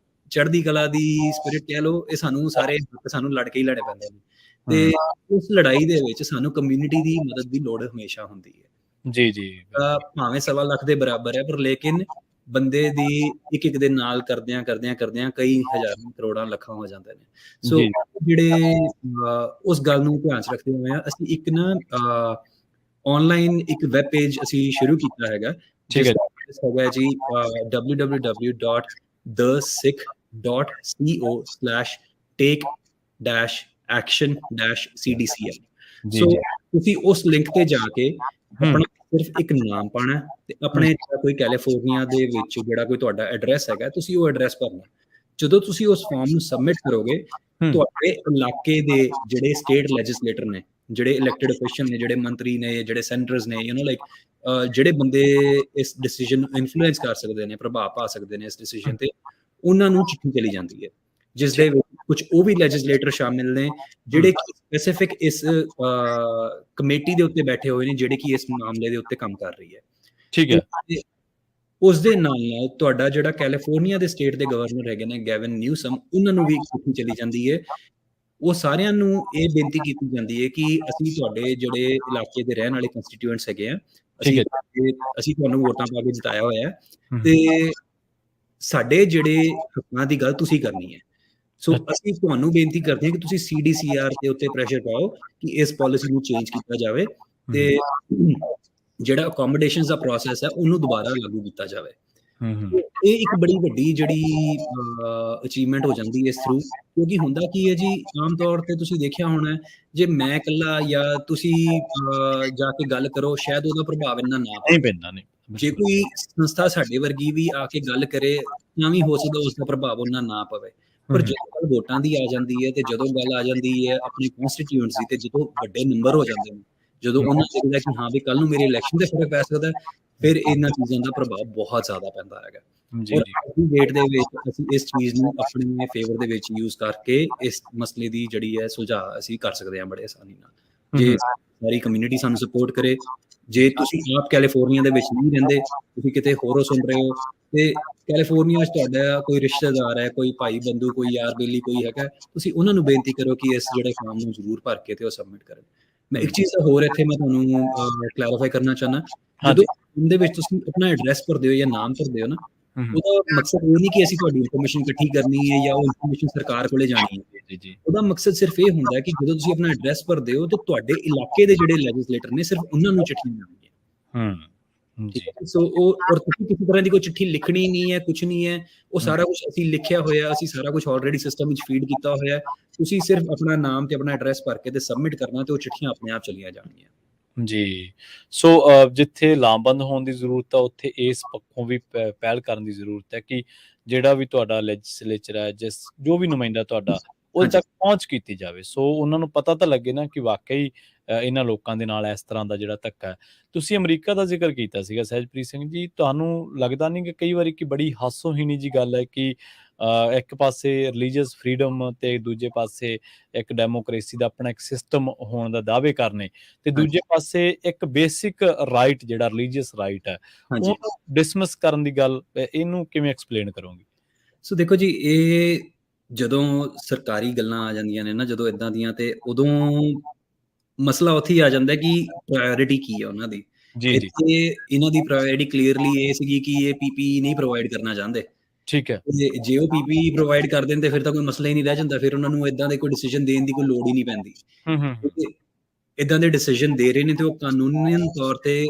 ਚੜ੍ਹਦੀ ਕਲਾ ਦੀ ਸਪਿਰਿਟ ਕਹਿ ਲਓ, ਇਹ ਸਾਨੂੰ ਸਾਰੇ ਹੱਕ ਸਾਨੂੰ ਲੜ ਕੇ ਹੀ ਲੈਣੇ ਪੈਂਦੇ ਨੇ। ਤੇ ਉਸ ਲੜਾਈ ਦੇ ਵਿੱਚ ਸਾਨੂੰ ਕਮਿਊਨਿਟੀ ਦੀ ਮਦਦ ਦੀ ਲੋੜ ਹਮੇਸ਼ਾ ਹੁੰਦੀ ਹੈ। ਜੀ, ਜੀ, ਬਿਲਕੁਲ। ਭਾਵੇਂ 1.25 ਲੱਖ ਦੇ ਬਰਾਬਰ ਹੈ, ਪਰ ਲੇਕਿਨ ਬੰਦੇ ਦੀ ਇੱਕ ਦੇ ਨਾਲ ਕਰਦਿਆਂ ਕਈ ਹਜ਼ਾਰਾਂ, ਕਰੋੜਾਂ, ਲੱਖਾਂ ਹੋ ਜਾਂਦੇ ਨੇ। ਸੋ ਜੀ, ਜਿਹੜੇ ਉਸ ਗੱਲ ਨੂੰ ਧਿਆਨ 'ਚ ਰੱਖਦੇ ਹੋਏ ਅਸੀਂ ਇੱਕ ਨਾ ਆਨਲਾਈਨ ਇੱਕ ਵੈਬ ਪੇਜ ਅਸੀਂ ਸ਼ੁਰੂ ਕੀਤਾ ਹੈਗਾ, ਠੀਕ ਹੈ ਜਿਸਦਾ ਐਡਰੈਸ ਹੈਗਾ ਜੀ www.thesikh.co/take-action-cdcl। ਜੀ, ਸੋ ਜੀ। ਤੁਸੀਂ ਉਸ ਲਿੰਕ ਤੇ ਜਾ ਕੇ ਹੂੰ, ਆਪਣਾ ਸਿਰਫ ਇੱਕ ਨਾਮ ਪਾਣਾ ਤੇ ਆਪਣੇ ਜਿਹੜਾ ਕੋਈ ਕੈਲੀਫੋਰਨੀਆ ਦੇ ਵਿੱਚ ਜਿਹੜਾ ਕੋਈ ਤੁਹਾਡਾ ਐਡਰੈਸ ਹੈਗਾ, ਤੁਸੀਂ ਉਹ ਐਡਰੈਸ ਭਰਨਾ। ਜਦੋਂ ਤੁਸੀਂ ਉਸ ਫਾਰਮ ਨੂੰ ਸਬਮਿਟ ਕਰੋਗੇ, ਹੂੰ, ਤੁਹਾਡੇ ਇਲਾਕੇ ਦੇ ਜਿਹੜੇ ਸਟੇਟ ਲੈਜਿਸਲੇਟਰ ਨੇ, ਜਿਹੜੇ ਇਲੈਕਟਡ ਅਫੀਸ਼ੀਅਲ ਨੇ, ਜਿਹੜੇ ਮੰਤਰੀ ਨੇ, ਜਿਹੜੇ ਸੈਨੇਟਰਸ ਨੇ, ਲਾਈਕ ਜਿਹੜੇ ਬੰਦੇ ਇਸ ਡਿਸੀਜਨ ਨੂੰ ਇਨਫਲੂਐਂਸ ਕਰ ਸਕਦੇ ਨੇ, ਪ੍ਰਭਾਵ ਪਾ ਸਕਦੇ ਨੇ ਇਸ ਡਿਸੀਜਨ ਤੇ, ਉਹਨਾਂ ਨੂੰ ਚਿੱਠੀ ਚਲੀ ਜਾਂਦੀ ਹੈ, ਜਿਸ ਦੇ ਵਿੱਚ ਕੁਝ ਉਹ ਵੀ ਲੈਜਿਸਲੇਟਰ ਸ਼ਾਮਿਲ ਨੇ ਜਿਹੜੇ ਕਿ ਸਪੈਸੀਫਿਕ ਇਸ ਕਮੇਟੀ ਦੇ ਉੱਤੇ ਬੈਠੇ ਹੋਏ ਨੇ, ਜਿਹੜੇ ਕਿ ਇਸ ਮਾਮਲੇ ਦੇ ਉੱਤੇ ਕੰਮ ਕਰ ਰਹੀ ਹੈ। ਠੀਕ ਹੈ। ਤੇ ਉਸ ਦੇ ਨਾਲ ਤੁਹਾਡਾ ਜਿਹੜਾ ਕੈਲੀਫੋਰਨੀਆ ਦੇ ਸਟੇਟ ਦੇ ਗਵਰਨਰ ਹੈਗੇ ਨੇ ਗੈਵਨ ਨਿਊਸਮ, ਉਹਨਾਂ ਨੂੰ ਵੀ ਚਿੱਠੀ ਚਲੀ ਜਾਂਦੀ ਹੈ। ਉਹ ਸਾਰਿਆਂ ਨੂੰ ਇਹ ਬੇਨਤੀ ਕੀਤੀ ਜਾਂਦੀ ਹੈ ਕਿ ਅਸੀਂ ਤੁਹਾਡੇ ਜਿਹੜੇ ਇਲਾਕੇ ਦੇ ਰਹਿਣ ਵਾਲੇ ਕੰਸਟੀਟਿਊਐਂਟਸ ਹੈਗੇ ਆ, ਠੀਕ ਹੈ। ਅਸੀਂ ਤੁਹਾਨੂੰ ਵੋਟਾਂ ਪਾ ਕੇ ਜਿਤਾਇਆ ਹੋਇਆ ਹੈ, ਹੂੰ, ਤੇ ਸਾਡੇ ਜਿਹੜੇ ਹੱਕਾਂ ਦੀ ਗੱਲ ਤੁਸੀਂ ਕਰਨੀ ਹੈ। ਸੋ ਅਸੀਂ ਤੁਹਾਨੂੰ ਬੇਨਤੀ ਕਰਦੇ ਹਾਂ ਕਿ ਤੁਸੀਂ CDCR ਦੇ ਉੱਤੇ ਪ੍ਰੈਸ਼ਰ ਪਾਓ ਕਿ ਇਸ ਪਾਲਿਸੀ ਨੂੰ ਚੇਂਜ ਕੀਤਾ ਜਾਵੇ ਤੇ ਜਿਹੜਾ ਅਕੋਮੋਡੇਸ਼ਨਸ ਦਾ ਪ੍ਰੋਸੈਸ ਹੈ ਉਹਨੂੰ ਦੁਬਾਰਾ ਲਾਗੂ ਕੀਤਾ ਜਾਵੇ। ਇਹ ਇੱਕ ਬੜੀ ਵੱਡੀ ਜਿਹੜੀ ਅਚੀਵਮੈਂਟ ਹੋ ਜਾਂਦੀ ਹੈ ਇਸ ਥਰੂ, ਕਿਉਂਕਿ ਹੁੰਦਾ ਕੀ ਹੈ ਜੀ, ਆਮ ਤੌਰ ਤੇ ਤੁਸੀਂ ਦੇਖਿਆ ਹੋਣਾ, ਜੇ ਮੈਂ ਇਕੱਲਾ ਜਾਂ ਤੁਸੀਂ ਜਾ ਕੇ ਗੱਲ ਕਰੋ, ਸ਼ਾਇਦ ਉਹਦਾ ਪ੍ਰਭਾਵ ਇੰਨਾ ਨਾ ਨਹੀਂ ਪੈਂਦਾ, ਨਹੀਂ। ਜੇ ਕੋਈ ਸੰਸਥਾ ਸਾਡੇ ਵਰਗੀ ਵੀ ਆ ਕੇ ਗੱਲ ਕਰੇ ਤਾਂ ਵੀ ਹੋ ਸਕਦਾ ਉਸ ਦਾ ਪ੍ਰਭਾਵ ਉਹਨਾਂ ਨਾ ਪਵੇ। ਪਰ ਜਦੋਂ ਗੱਲ ਵੋਟਾਂ ਦੀ ਆ ਜਾਂਦੀ ਹੈ ਤੇ ਜਦੋਂ ਗੱਲ ਆ ਜਾਂਦੀ ਹੈ ਆਪਣੀ ਕਨਸਟੀਟਿਊਐਂਸੀ ਤੇ, ਜਦੋਂ ਵੱਡੇ ਨੰਬਰ ਹੋ ਜਾਂਦੇ ਨੇ, ਜਦੋਂ ਉਹਨਾਂ ਨੂੰ ਲੱਗਦਾ ਕਿ ਹਾਂ ਵੀ ਕੱਲ ਨੂੰ ਮੇਰੇ ਇਲੈਕਸ਼ਨ ਤੇ ਫਰਕ ਪੈ ਸਕਦਾ, ਫਿਰ ਇਹਨਾਂ ਚੀਜ਼ਾਂ ਦਾ ਪ੍ਰਭਾਵ ਬਹੁਤ ਜ਼ਿਆਦਾ ਪੈਂਦਾ ਹੈਗਾ। ਜੀ, ਔਰ ਜੀ। ਅੱਜ ਦੀ ਡੇਟ ਦੇ ਵਿੱਚ ਅਸੀਂ ਇਸ ਚੀਜ਼ ਨੂੰ ਆਪਣੇ ਫੇਵਰ ਦੇ ਵਿੱਚ ਯੂਜ਼ ਕਰਕੇ ਇਸ ਮਸਲੇ ਦੀ ਜਿਹੜੀ ਹੈ ਸੁਲਝਾਅ ਅਸੀਂ ਕਰ ਸਕਦੇ ਹਾਂ ਬੜੇ ਆਸਾਨੀ ਨਾਲ, ਜੇ ਸਾਰੀ ਕਮਿਊਨਿਟੀ ਸਾਨੂੰ ਸਪੋਰਟ ਕਰੇ। ਜੇ ਤੁਸੀਂ ਆਪ ਕੈਲੀਫੋਰਨੀਆ ਦੇ ਵਿੱਚ ਨਹੀਂ ਰਹਿੰਦੇ, ਤੁਸੀਂ ਕਿਤੇ ਹੋਰੋਂ ਸੁਣ ਰਹੇ ਹੋ ਤੇ ਕੈਲੀਫੋਰਨੀਆ 'ਚ ਤੁਹਾਡਾ ਕੋਈ ਰਿਸ਼ਤੇਦਾਰ ਹੈ, ਕੋਈ ਭਾਈ ਬੰਧੂ, ਕੋਈ ਯਾਰ ਬੇਲੀ ਕੋਈ ਹੈਗਾ, ਤੁਸੀਂ ਉਹਨਾਂ ਨੂੰ ਬੇਨਤੀ ਕਰੋ ਕਿ ਇਸ ਜਿਹੜੇ ਫਾਰਮ ਨੂੰ ਜ਼ਰੂਰ ਭਰ ਕੇ ਤੇ ਉਹ ਸਬਮਿਟ ਕਰਨ। ਮੈਂ ਇੱਕ ਚੀਜ਼ ਹੋਰ ਇੱਥੇ ਮੈਂ ਤੁਹਾਨੂੰ ਕਲੈਰੀਫਾਈ ਕਰਨਾ ਚਾਹੁੰਦਾ, ਜਦੋਂ ਉਹਦੇ ਵਿੱਚ ਤੁਸੀਂ ਆਪਣਾ ਐਡਰੈਸ ਭਰਦੇ ਹੋ ਜਾਂ ਨਾਮ ਭਰਦੇ ਹੋ ਨਾ, ਉਹਦਾ ਮਕਸਦ ਇਹ ਨਹੀਂ ਕਿ ਅਸੀਂ ਤੁਹਾਡੀ ਇਨਫੋਰਮੇਸ਼ਨ ਇਕੱਠੀ ਕਰਨੀ ਹੈ ਜਾਂ ਉਹ ਇਨਫੋਰਮੇਸ਼ਨ ਸਰਕਾਰ ਕੋਲੇ ਜਾਣੀ ਹੈ। ਉਹਦਾ ਮਕਸਦ ਸਿਰਫ ਇਹ ਹੁੰਦਾ ਕਿ ਜਦੋਂ ਤੁਸੀਂ ਆਪਣਾ ਐਡਰੈਸ ਭਰਦੇ ਹੋ ਤੇ ਤੁਹਾਡੇ ਇਲਾਕੇ ਦੇ ਜਿਹੜੇ ਲੈਜਿਸਲੇਟਰ ਨੇ ਸਿਰਫ ਉਹਨਾਂ ਨੂੰ ਚਿੱਠੀਆਂ ਜਾਣਗੀਆਂ। ਠੀਕ ਹੈ। ਸੋ ਔਰ ਤੁਸੀਂ ਕਿਸੇ ਤਰ੍ਹਾਂ ਦੀ ਕੋਈ ਚਿੱਠੀ ਲਿਖਣੀ ਨਹੀਂ ਹੈ, ਕੁਝ ਨਹੀਂ ਹੈ, ਉਹ ਸਾਰਾ ਕੁਝ ਅਸੀਂ ਲਿਖਿਆ ਹੋਇਆ, ਅਸੀਂ ਸਾਰਾ ਕੁਝ ਆਲਰੇਡੀ ਸਿਸਟਮ ਵਿੱਚ ਫੀਡ ਕੀਤਾ ਹੋਇਆ। ਤੁਸੀਂ ਸਿਰਫ ਆਪਣਾ ਨਾਮ ਤੇ ਆਪਣਾ ਐਡਰੈਸ ਭਰ ਕੇ ਤੇ ਸਬਮਿਟ ਕਰਨਾ ਤੇ ਉਹ ਚਿੱਠੀਆਂ ਆਪਣੇ ਆਪ ਚਲੀਆਂ ਜਾਣਗੀਆਂ। ਜੀ। ਸੋ ਜਿੱਥੇ ਲਾਮਬੰਦ ਹੋਣ ਦੀ ਜ਼ਰੂਰਤ ਆ, ਉੱਥੇ ਇਸ ਪੱਖੋਂ ਵੀ ਪਹਿਲ ਕਰਨ ਦੀ ਜ਼ਰੂਰਤ ਹੈ ਕਿ ਜਿਹੜਾ ਵੀ ਤੁਹਾਡਾ ਲੈਜਿਸਲੇਚਰ ਹੈ, ਜੋ ਵੀ ਨੁਮਾਇੰਦਾ ਤੁਹਾਡਾ, ਉਹਦੇ ਤੱਕ ਪਹੁੰਚ ਕੀਤੀ ਜਾਵੇ। ਸੋ ਉਹਨਾਂ ਨੂੰ ਪਤਾ ਤਾਂ ਲੱਗੇ ਨਾ ਕਿ ਵਾਕਈ ਇਹਨਾਂ ਲੋਕਾਂ ਦੇ ਨਾਲ ਇਸ ਤਰ੍ਹਾਂ ਦਾ ਜਿਹੜਾ ਧੱਕਾ ਹੈ। ਤੁਸੀਂ ਅਮਰੀਕਾ ਦਾ ਜ਼ਿਕਰ ਕੀਤਾ ਸੀਗਾ ਸਹਿਜਪ੍ਰੀਤ ਸਿੰਘ ਜੀ, ਤੁਹਾਨੂੰ ਲੱਗਦਾ ਨਹੀਂ ਕਿ ਕਈ ਵਾਰੀ ਕਿ ਬੜੀ ਹਾਸੋਹੀਣੀ ਜੀ ਗੱਲ ਹੈ ਕਿ ਇੱਕ ਪਾਸੇ ਰਿਲੀਜੀਅਸ ਫਰੀਡਮ ਤੇ ਦੂਜੇ ਪਾਸੇ ਇੱਕ ਡੈਮੋਕ੍ਰੇਸੀ ਦਾ ਆਪਣਾ ਇੱਕ ਸਿਸਟਮ ਹੋਣ ਦਾ ਦਾਅਵੇ ਕਰਨੇ, ਤੇ ਦੂਜੇ ਪਾਸੇ ਇੱਕ ਬੇਸਿਕ ਰਾਈਟ ਜਿਹੜਾ ਰਿਲੀਜੀਅਸ ਰਾਈਟ ਹੈ ਉਹਨੂੰ ਡਿਸਮਿਸ ਕਰਨ ਦੀ ਗੱਲ, ਇਹਨੂੰ ਕਿਵੇਂ ਐਕਸਪਲੇਨ ਕਰੋਗੇ? ਸੋ ਦੇਖੋ ਜੀ, ਇਹ ਜਦੋਂ ਸਰਕਾਰੀ ਗੱਲਾਂ ਆ ਜਾਂਦੀਆਂ ਨੇ ਨਾ, ਜਦੋਂ ਇਦਾਂ ਦੀਆਂ, ਤੇ ਉਦੋਂ ਮਸਲਾ ਉੱਥੇ ਹੀ ਆ ਜਾਂਦਾ ਕਿ ਪ੍ਰਾਇੋਰਿਟੀ ਕੀ ਹੈ ਉਹਨਾਂ ਦੀ। ਇੱਥੇ ਇਹਨਾਂ ਦੀ ਪ੍ਰਾਇੋਰਿਟੀ ਕਲੀਅਰਲੀ ਇਹ ਸੀਗੀ ਕਿ ਇਹ PPE ਨਹੀਂ ਪ੍ਰੋਵਾਈਡ ਕਰਨਾ ਚਾਹੁੰਦੇ। ਠੀਕ ਹੈ। ਜੇ ਉਹ PPE ਪ੍ਰੋਵਾਈਡ ਕਰ ਦਿੰਦੇ ਫਿਰ ਤਾਂ ਕੋਈ ਮਸਲਾ ਹੀ ਨਹੀਂ ਰਹਿ ਜਾਂਦਾ, ਫਿਰ ਉਹਨਾਂ ਨੂੰ ਇਦਾਂ ਦੇ ਕੋਈ ਡਿਸੀਜਨ ਦੇਣ ਦੀ ਕੋਈ ਲੋੜ ਹੀ ਨਹੀਂ ਪੈਂਦੀ। ਇਦਾਂ ਦੇ ਡਿਸੀਜਨ ਦੇ ਰਹੇ ਨੇ ਤੇ ਉਹ ਕਾਨੂੰਨੀ ਤੌਰ ਤੇ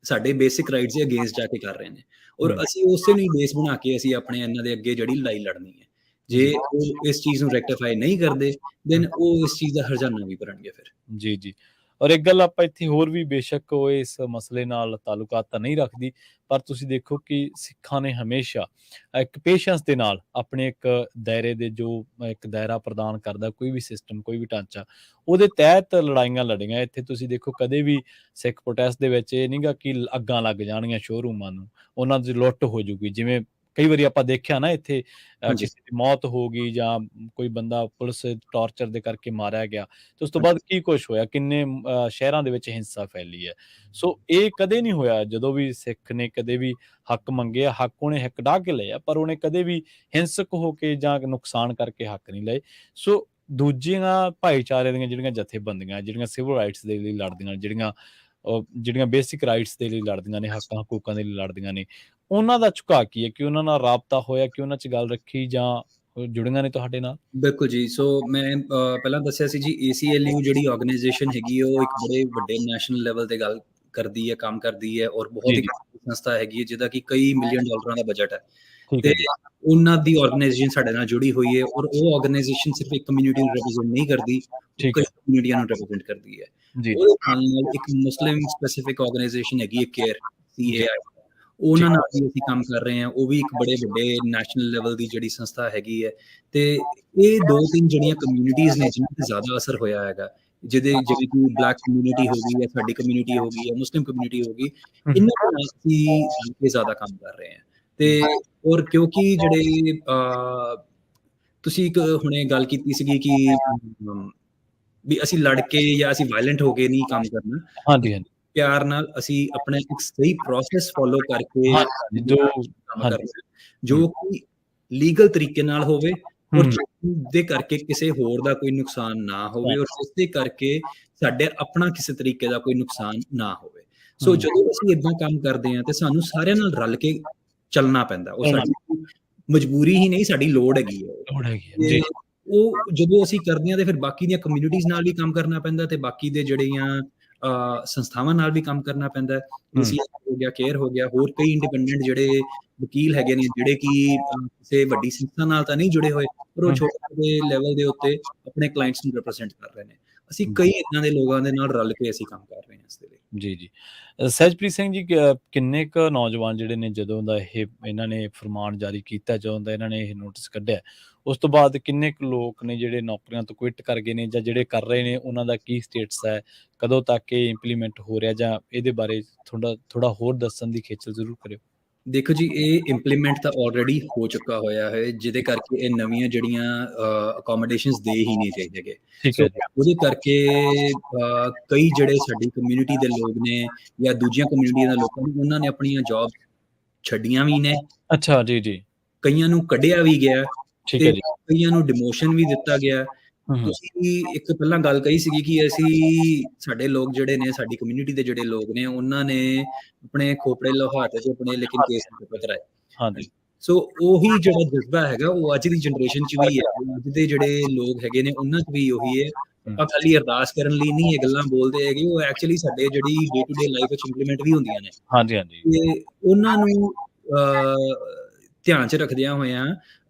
ਸਾਡੇ ਬੇਸਿਕ ਰਾਈਟਸ ਦੇ ਅਗੇਂਸਟ ਜਾ ਕੇ ਕਰ ਰਹੇ ਨੇ, ਔਰ ਅਸੀਂ ਉਸੇ ਨੂੰ ਹੀ ਬੇਸ ਬਣਾ ਕੇ ਅਸੀਂ ਆਪਣੇ ਇਹਨਾਂ ਦੇ ਅੱਗੇ ਜਿਹੜੀ ਲੜਾਈ ਲੜਨੀ ਹੈ। ਜੇ ਉਹ ਇਸ ਚੀਜ਼ ਨੂੰ ਰੈਕਟੀਫਾਈ ਨਹੀਂ ਕਰਦੇ, ਦੈਨ ਉਹ ਇਸ ਚੀਜ਼ ਦਾ ਹਰਜਾਨਾ ਵੀ ਭਰਨਗੇ ਫਿਰ। ਜੀ। ਔਰ ਇੱਕ ਗੱਲ ਆਪਾਂ ਇੱਥੇ ਹੋਰ ਵੀ, ਬੇਸ਼ੱਕ ਉਹ ਇਸ ਮਸਲੇ ਨਾਲ ਤਾਲੁਕਾਤ ਤਾਂ ਨਹੀਂ ਰੱਖਦੀ, ਪਰ ਤੁਸੀਂ ਦੇਖੋ ਕਿ ਸਿੱਖਾਂ ਨੇ ਹਮੇਸ਼ਾ ਇੱਕ ਪੇਸ਼ੈਂਸ ਦੇ ਨਾਲ ਆਪਣੇ ਇੱਕ ਦਾਇਰੇ ਦੇ, ਜੋ ਇੱਕ ਦਾਇਰਾ ਪ੍ਰਦਾਨ ਕਰਦਾ ਕੋਈ ਵੀ ਸਿਸਟਮ, ਕੋਈ ਵੀ ਢਾਂਚਾ, ਉਹਦੇ ਤਹਿਤ ਲੜਾਈਆਂ ਲੜੀਆਂ। ਇੱਥੇ ਤੁਸੀਂ ਦੇਖੋ ਕਦੇ ਵੀ ਸਿੱਖ ਪ੍ਰੋਟੈਸਟ ਦੇ ਵਿੱਚ ਇਹ ਨਹੀਂਗਾ ਕਿ ਅੱਗਾਂ ਲੱਗ ਜਾਣਗੀਆਂ ਸ਼ੋਰੂਮਾਂ ਨੂੰ, ਉਹਨਾਂ ਦੀ ਲੁੱਟ ਹੋ ਜੂਗੀ। ਜਿਵੇਂ ਕਈ ਵਾਰੀ ਆਪਾਂ ਦੇਖਿਆ ਨਾ ਇੱਥੇ ਹਾਂਜੀ, ਕਿਸੇ ਦੀ ਮੌਤ ਹੋ ਗਈ ਜਾਂ ਕੋਈ ਬੰਦਾ ਪੁਲਿਸ ਟਾਰਚਰ ਦੇ ਕਰਕੇ ਮਾਰਿਆ ਗਿਆ, ਤੇ ਉਸ ਤੋਂ ਬਾਅਦ ਕੀ ਕੁਛ ਹੋਇਆ, ਕਿੰਨੇ ਸ਼ਹਿਰਾਂ ਦੇ ਵਿੱਚ ਹਿੰਸਾ ਫੈਲੀ ਹੈ। ਸੋ ਇਹ ਕਦੇ ਨਹੀਂ ਹੋਇਆ, ਜਦੋਂ ਵੀ ਸਿੱਖ ਨੇ ਕਦੇ ਵੀ ਹੱਕ ਮੰਗੇ ਆ, ਹੱਕ ਉਹਨੇ ਹਿੱਕ ਡਾਹ ਕੇ ਲਏ ਆ, ਪਰ ਉਹਨੇ ਕਦੇ ਵੀ ਹਿੰਸਕ ਹੋ ਕੇ ਜਾਂ ਨੁਕਸਾਨ ਕਰਕੇ ਹੱਕ ਨਹੀਂ ਲਏ। ਸੋ ਦੂਜੀਆਂ ਭਾਈਚਾਰੇ ਦੀਆਂ ਜਿਹੜੀਆਂ ਜਥੇਬੰਦੀਆਂ, ਜਿਹੜੀਆਂ ਸਿਵਲ ਰਾਈਟਸ ਦੇ ਲਈ ਲੜਦੀਆਂ, ਜਿਹੜੀਆਂ ਬੇਸਿਕ ਰਾਈਟਸ ਦੇ ਲਈ ਲੜਦੀਆਂ ਨੇ, ਹੱਕਾਂ ਹਕੂਕਾਂ ਦੇ ਲਈ ਲੜਦੀਆਂ ਨੇ, ਉਹਨਾਂ ਦਾ ਝੁਕਾਅ ਕੀ ਹੈ? ਕਿ ਉਹਨਾਂ ਨਾਲ ਰਾਬਤਾ ਹੋਇਆ, ਕਿ ਉਹਨਾਂ 'ਚ ਗੱਲ ਰੱਖੀ, ਜਾਂ ਉਹ ਜੁੜੀਆਂ ਨੇ ਤੁਹਾਡੇ ਨਾਲ? ਬਿਲਕੁਲ ਜੀ। ਸੋ ਮੈਂ ਪਹਿਲਾਂ ਦੱਸਿਆ ਸੀ ਜੀ, ACLU ਜਿਹੜੀ ਆਰਗੇਨਾਈਜੇਸ਼ਨ ਹੈਗੀ ਹੈ, ਉਹ ਇੱਕ ਬੜੇ ਵੱਡੇ ਨੈਸ਼ਨਲ ਲੈਵਲ ਤੇ ਗੱਲ ਕਰਦੀ ਹੈ, ਕੰਮ ਕਰਦੀ ਹੈ, ਔਰ ਬਹੁਤ ਜੀ, ਹੀ ਜੀ। ਸੰਸਥਾ ਹੈਗੀ ਹੈ ਜਿਹਦਾ ਕਿ ਕਈ ਮਿਲੀਅਨ ਡਾਲਰਾਂ ਦਾ ਬਜਟ ਹੈ। ਠੀਕ ਤੇ ਹੈ ਜੀ। ਉਹਨਾਂ ਦੀ ਆਰਗੇਨਾਈਜੇਸ਼ਨ ਸਾਡੇ ਨਾਲ ਜੁੜੀ ਹੋਈ ਹੈ, ਔਰ ਉਹ ਆਰਗੇਨਾਈਜੇਸ਼ਨ ਸਿਰਫ ਇੱਕ ਕਮਿਊਨਿਟੀ ਨੂੰ ਰਿਪਰੈਜ਼ੈਂਟ ਨਹੀਂ ਕਰਦੀ, ਉਹ ਠੀਕ ਕਈ ਹੈ। ਕਮਿਊਨਿਟੀਆਂ ਨੂੰ ਰਿਪਰੈਜ਼ੈਂਟ ਕਰਦੀ ਹੈ। ਜੀ, ਜੀ। ਉਹਦੇ ਨਾਲ ਇੱਕ ਮੁਸਲਿਮ ਸਪੈਸੀਫਿਕ ਆਰਗੇਨਾਈਜੇਸ਼ਨ ਹੈਗੀ ਹੈ, ਕੇਅਰ, ਜੀ, CAI, ਠੀਕ ਉਹਨਾਂ ਹੈ। ਨਾਲ ਵੀ ਅਸੀਂ ਕੰਮ ਕਰ ਰਹੇ ਹਾਂ। ਉਹ ਵੀ ਇੱਕ ਬੜੇ ਵੱਡੇ ਨੈਸ਼ਨਲ ਲੈਵਲ ਦੀ ਜਿਹੜੀ ਸੰਸਥਾ ਹੈਗੀ ਹੈ। ਤੇ ਇਹ 2-3 ਜਿਹੜੀਆਂ ਕਮਿਊਨਿਟੀਜ਼ ਨੇ ਜਿਨ੍ਹਾਂ ਤੇ ਜ਼ਿਆਦਾ ਅਸਰ ਹੋਇਆ ਹੈਗਾ, ਜਿਵੇਂ ਕਿ ਬਲੈਕ ਕਮਿਊਨਿਟੀ ਹੋ ਗਈ ਹੈ, ਸਾਡੀ ਕਮਿਊਨਿਟੀ ਹੋ ਗਈ ਹੈ, ਮੁਸਲਿਮ ਕਮਿਊਨਿਟੀ ਹੋ ਗਈ, ਹੂੰ, ਹੂੰ। ਇਹਨਾਂ ਦੇ ਨਾਲ ਅਸੀਂ ਮਿਲ ਕੇ ਜ਼ਿਆਦਾ ਕੰਮ ਕਰ ਰਹੇ ਹਾਂ। ਤੇ ਔਰ ਕਿਉਂਕਿ ਜਿਹੜੇ ਤੁਸੀਂ ਇੱਕ ਹੁਣੇ ਗੱਲ ਕੀਤੀ ਸੀਗੀ ਕਿ ਵੀ ਅਸੀਂ ਲੜ ਕੇ ਜਾਂ ਅਸੀਂ ਵਾਇਲੈਂਟ ਹੋ ਕੇ ਨਹੀਂ ਕੰਮ ਕਰਨਾ। ਹਾਂਜੀ, ਹਾਂਜੀ। ਪਿਆਰ ਨਾਲ ਅਸੀਂ ਆਪਣਾ ਇੱਕ ਸਹੀ ਪ੍ਰੋਸੈਸ ਫਾਲੋ ਕਰਕੇ ਹਾਂਜੀ, ਹਾਂਜੀ, ਜੋ ਕੰਮ ਹਾਂਜੀ। ਕਰਨਾ, ਹੂੰ, ਜੋ ਕਿ ਲੀਗਲ ਤਰੀਕੇ ਨਾਲ ਹੋਵੇ, ਔਰ ਹੂੰ, ਜਿਹਦੇ ਕਰਕੇ ਕਿਸੇ ਹੋਰ ਦਾ ਕੋਈ ਨੁਕਸਾਨ ਨਾ ਹੋਵੇ, ਔਰ ਜਿਸਦੇ ਕਰਕੇ ਸਾਡੇ ਆਪਣਾ ਕਿਸੇ ਤਰੀਕੇ ਦਾ ਕੋਈ ਨੁਕਸਾਨ ਨਾ ਹੋਵੇ। ਸੋ ਹੂੰ। ਜਦੋਂ ਅਸੀਂ ਏਦਾਂ ਕੰਮ ਕਰਦੇ ਹਾਂ ਤੇ ਸਾਨੂੰ ਸਾਰਿਆਂ ਨਾਲ ਰਲ ਕੇ ਚੱਲਣਾ ਪੈਂਦਾ। ਉਹ ਹੋਣਾ ਸਾਡੀ ਮਜਬੂਰੀ ਹੀ ਨਹੀਂ, ਸਾਡੀ ਲੋੜ ਹੈਗੀ ਹੈ ਉਹ। ਲੋੜ ਹੈਗੀ ਹੈ। ਤੇ ਜੀ। ਉਹ ਜਦੋਂ ਅਸੀਂ ਕਰਦੇ ਹਾਂ ਤੇ ਫਿਰ ਬਾਕੀ ਦੀਆਂ ਕਮਿਊਨਿਟੀਜ਼ ਨਾਲ ਵੀ ਕੰਮ ਕਰਨਾ ਪੈਂਦਾ, ਤੇ ਬਾਕੀ ਦੇ ਜਿਹੜੀਆਂ ਸੰਸਥਾਵਾਂ ਨਾਲ ਵੀ ਕੰਮ ਕਰਨਾ ਪੈਂਦਾ। ਹੂੰ, ACLU ਹੋ ਗਿਆ, ਕੇਅਰ ਹੋ ਗਿਆ, ਹੋਰ ਕਈ ਇੰਡੀਪੈਂਡੈਂਟ ਜਿਹੜੇ ਵਕੀਲ ਹੈਗੇ ਨੇ, ਜਿਹੜੇ ਕਿ ਕਿਸੇ ਵੱਡੀ ਸੰਸਥਾ ਨਾਲ ਤਾਂ ਨਹੀਂ ਜੁੜੇ ਹੋਏ, ਪਰ ਉਹ ਹੂੰ। ਛੋਟੇ ਲੈਵਲ ਦੇ ਉੱਤੇ ਆਪਣੇ ਕਲਾਇੰਟਸ ਨੂੰ ਰਿਪਰੈਜ਼ੈਂਟ ਕਰ ਰਹੇ ਨੇ। ਅਸੀਂ ਕਈ ਜੀ, ਏਦਾਂ ਦੇ ਲੋਕਾਂ ਦੇ ਨਾਲ ਰਲ ਕੇ ਅਸੀਂ ਕੰਮ ਕਰ ਰਹੇ ਹਾਂ ਇਸ ਦੇ ਲਈ। ਜੀ, ਜੀ। ਸਹਿਜਪ੍ਰੀਤ ਸਿੰਘ ਜੀ, ਕਿੰਨੇ ਕੁ ਨੌਜਵਾਨ ਜਿਹੜੇ ਨੇ, ਜਦੋਂ ਦਾ ਇਹਨਾਂ ਨੇ ਫਰਮਾਨ ਜਾਰੀ ਕੀਤਾ, ਜਦੋਂ ਦਾ ਇਹਨਾਂ ਨੇ ਇਹ ਨੋਟਿਸ ਕੱਢਿਆ, ਉਸ ਤੋਂ ਬਾਅਦ ਕਿੰਨੇ ਕੁ ਲੋਕ ਨੇ ਜਿਹੜੇ ਨੌਕਰੀਆਂ ਤੋਂ ਕੁਇਟ ਕਰ ਗਏ ਨੇ, ਜਾਂ ਜਿਹੜੇ ਕਰ ਰਹੇ ਨੇ ਉਹਨਾਂ ਦਾ ਕੀ ਸਟੇਟਸ ਹੈ? ਕਦੋਂ ਤੱਕ ਇਹ ਇੰਪਲੀਮੈਂਟ ਹੋ ਰਿਹਾ, ਜਾਂ ਇਹਦੇ ਬਾਰੇ ਥੋੜਾ ਹੋਰ ਦੱਸਣ ਦੀ ਖੇਚਲ ਜ਼ਰੂਰ ਕਰਿਓ। ਦੇਖੋ ਜੀ, ਇਹ ਇੰਪਲੀਮੈਂਟ ਤਾਂ ਆਲਰੇਡੀ ਹੋ ਚੁੱਕਾ ਹੋਇਆ ਹੈ, ਜਿਹਦੇ ਕਰਕੇ ਇਹ ਨਵੀਆਂ ਜਿਹੜੀਆਂ ਅਕੋਮੋਡੇਸ਼ਨਸ ਦੇ ਹੀ ਨਹੀਂ ਰਹੇ ਹੈਗੇ। ਠੀਕ ਸੋ ਹੈ ਜੀ। ਉਹਦੇ ਕਰਕੇ ਕਈ ਜਿਹੜੇ ਸਾਡੀ ਕਮਿਊਨਿਟੀ ਦੇ ਲੋਕ ਨੇ ਜਾਂ ਦੂਜੀਆਂ ਕਮਿਊਨਿਟੀਆਂ ਦੇ ਲੋਕਾਂ ਨੇ, ਉਹਨਾਂ ਨੇ ਆਪਣੀਆਂ ਜੌਬ ਛੱਡੀਆਂ ਵੀ ਨੇ, ਅੱਛਾ, ਜੀ, ਜੀ। ਕਈਆਂ ਨੂੰ ਕੱਢਿਆ ਵੀ ਗਿਆ, ਠੀਕ ਤੇ ਹੈ ਜੀ। ਕਈਆਂ ਨੂੰ ਡਿਮੋਸ਼ਨ ਵੀ ਦਿੱਤਾ ਗਿਆ। ਹੂੰ, ਹੂੰ। ਤੁਸੀਂ ਇੱਕ ਪਹਿਲਾਂ ਗੱਲ ਕਹੀ ਸੀਗੀ ਕਿ ਅਸੀਂ, ਸਾਡੇ ਲੋਕ ਜਿਹੜੇ ਨੇ, ਸਾਡੀ ਕਮਿਊਨਿਟੀ ਦੇ ਜਿਹੜੇ ਲੋਕ ਨੇ, ਉਹਨਾਂ ਨੇ ਆਪਣੇ ਖੋਪੜੇ ਲੋਹਾਤੇ ਤੇ ਆਪਣੇ ਲੇਕਿਨ ਕੇਸ ਨਹੀਂ ਕਰਾਏ। ਹਾਂਜੀ। ਸੋ ਉਹੀ ਜਿਹੜਾ ਜਜ਼ਬਾ ਹੈਗਾ, ਉਹ ਅੱਜ ਦੀ ਜਨਰੇਸ਼ਨ 'ਚ ਵੀ ਹੈ। ਅੱਜ ਦੇ ਜਿਹੜੇ ਲੋਕ ਹੈਗੇ ਨੇ, ਉਹਨਾਂ 'ਚ ਵੀ ਉਹੀ ਹੈ। ਹੂੰ। ਆਪਾਂ ਖਾਲੀ ਅਰਦਾਸ ਕਰਨ ਲਈ ਨਹੀਂ ਇਹ ਗੱਲਾਂ ਬੋਲਦੇ ਹੈਗੇ, ਉਹ ਐਕਚੁਅਲੀ ਸਾਡੇ ਜਿਹੜੀ ਡੇ ਟੂ ਡੇ ਲਾਈਫ ਵਿੱਚ ਇੰਪਲੀਮੈਂਟ ਵੀ ਹੁੰਦੀਆਂ ਨੇ। ਹਾਂਜੀ, ਹਾਂਜੀ। ਤੇ ਉਹਨਾਂ ਨੂੰ ਧਿਆਨ 'ਚ ਰੱਖਦਿਆਂ ਹੋਇਆਂ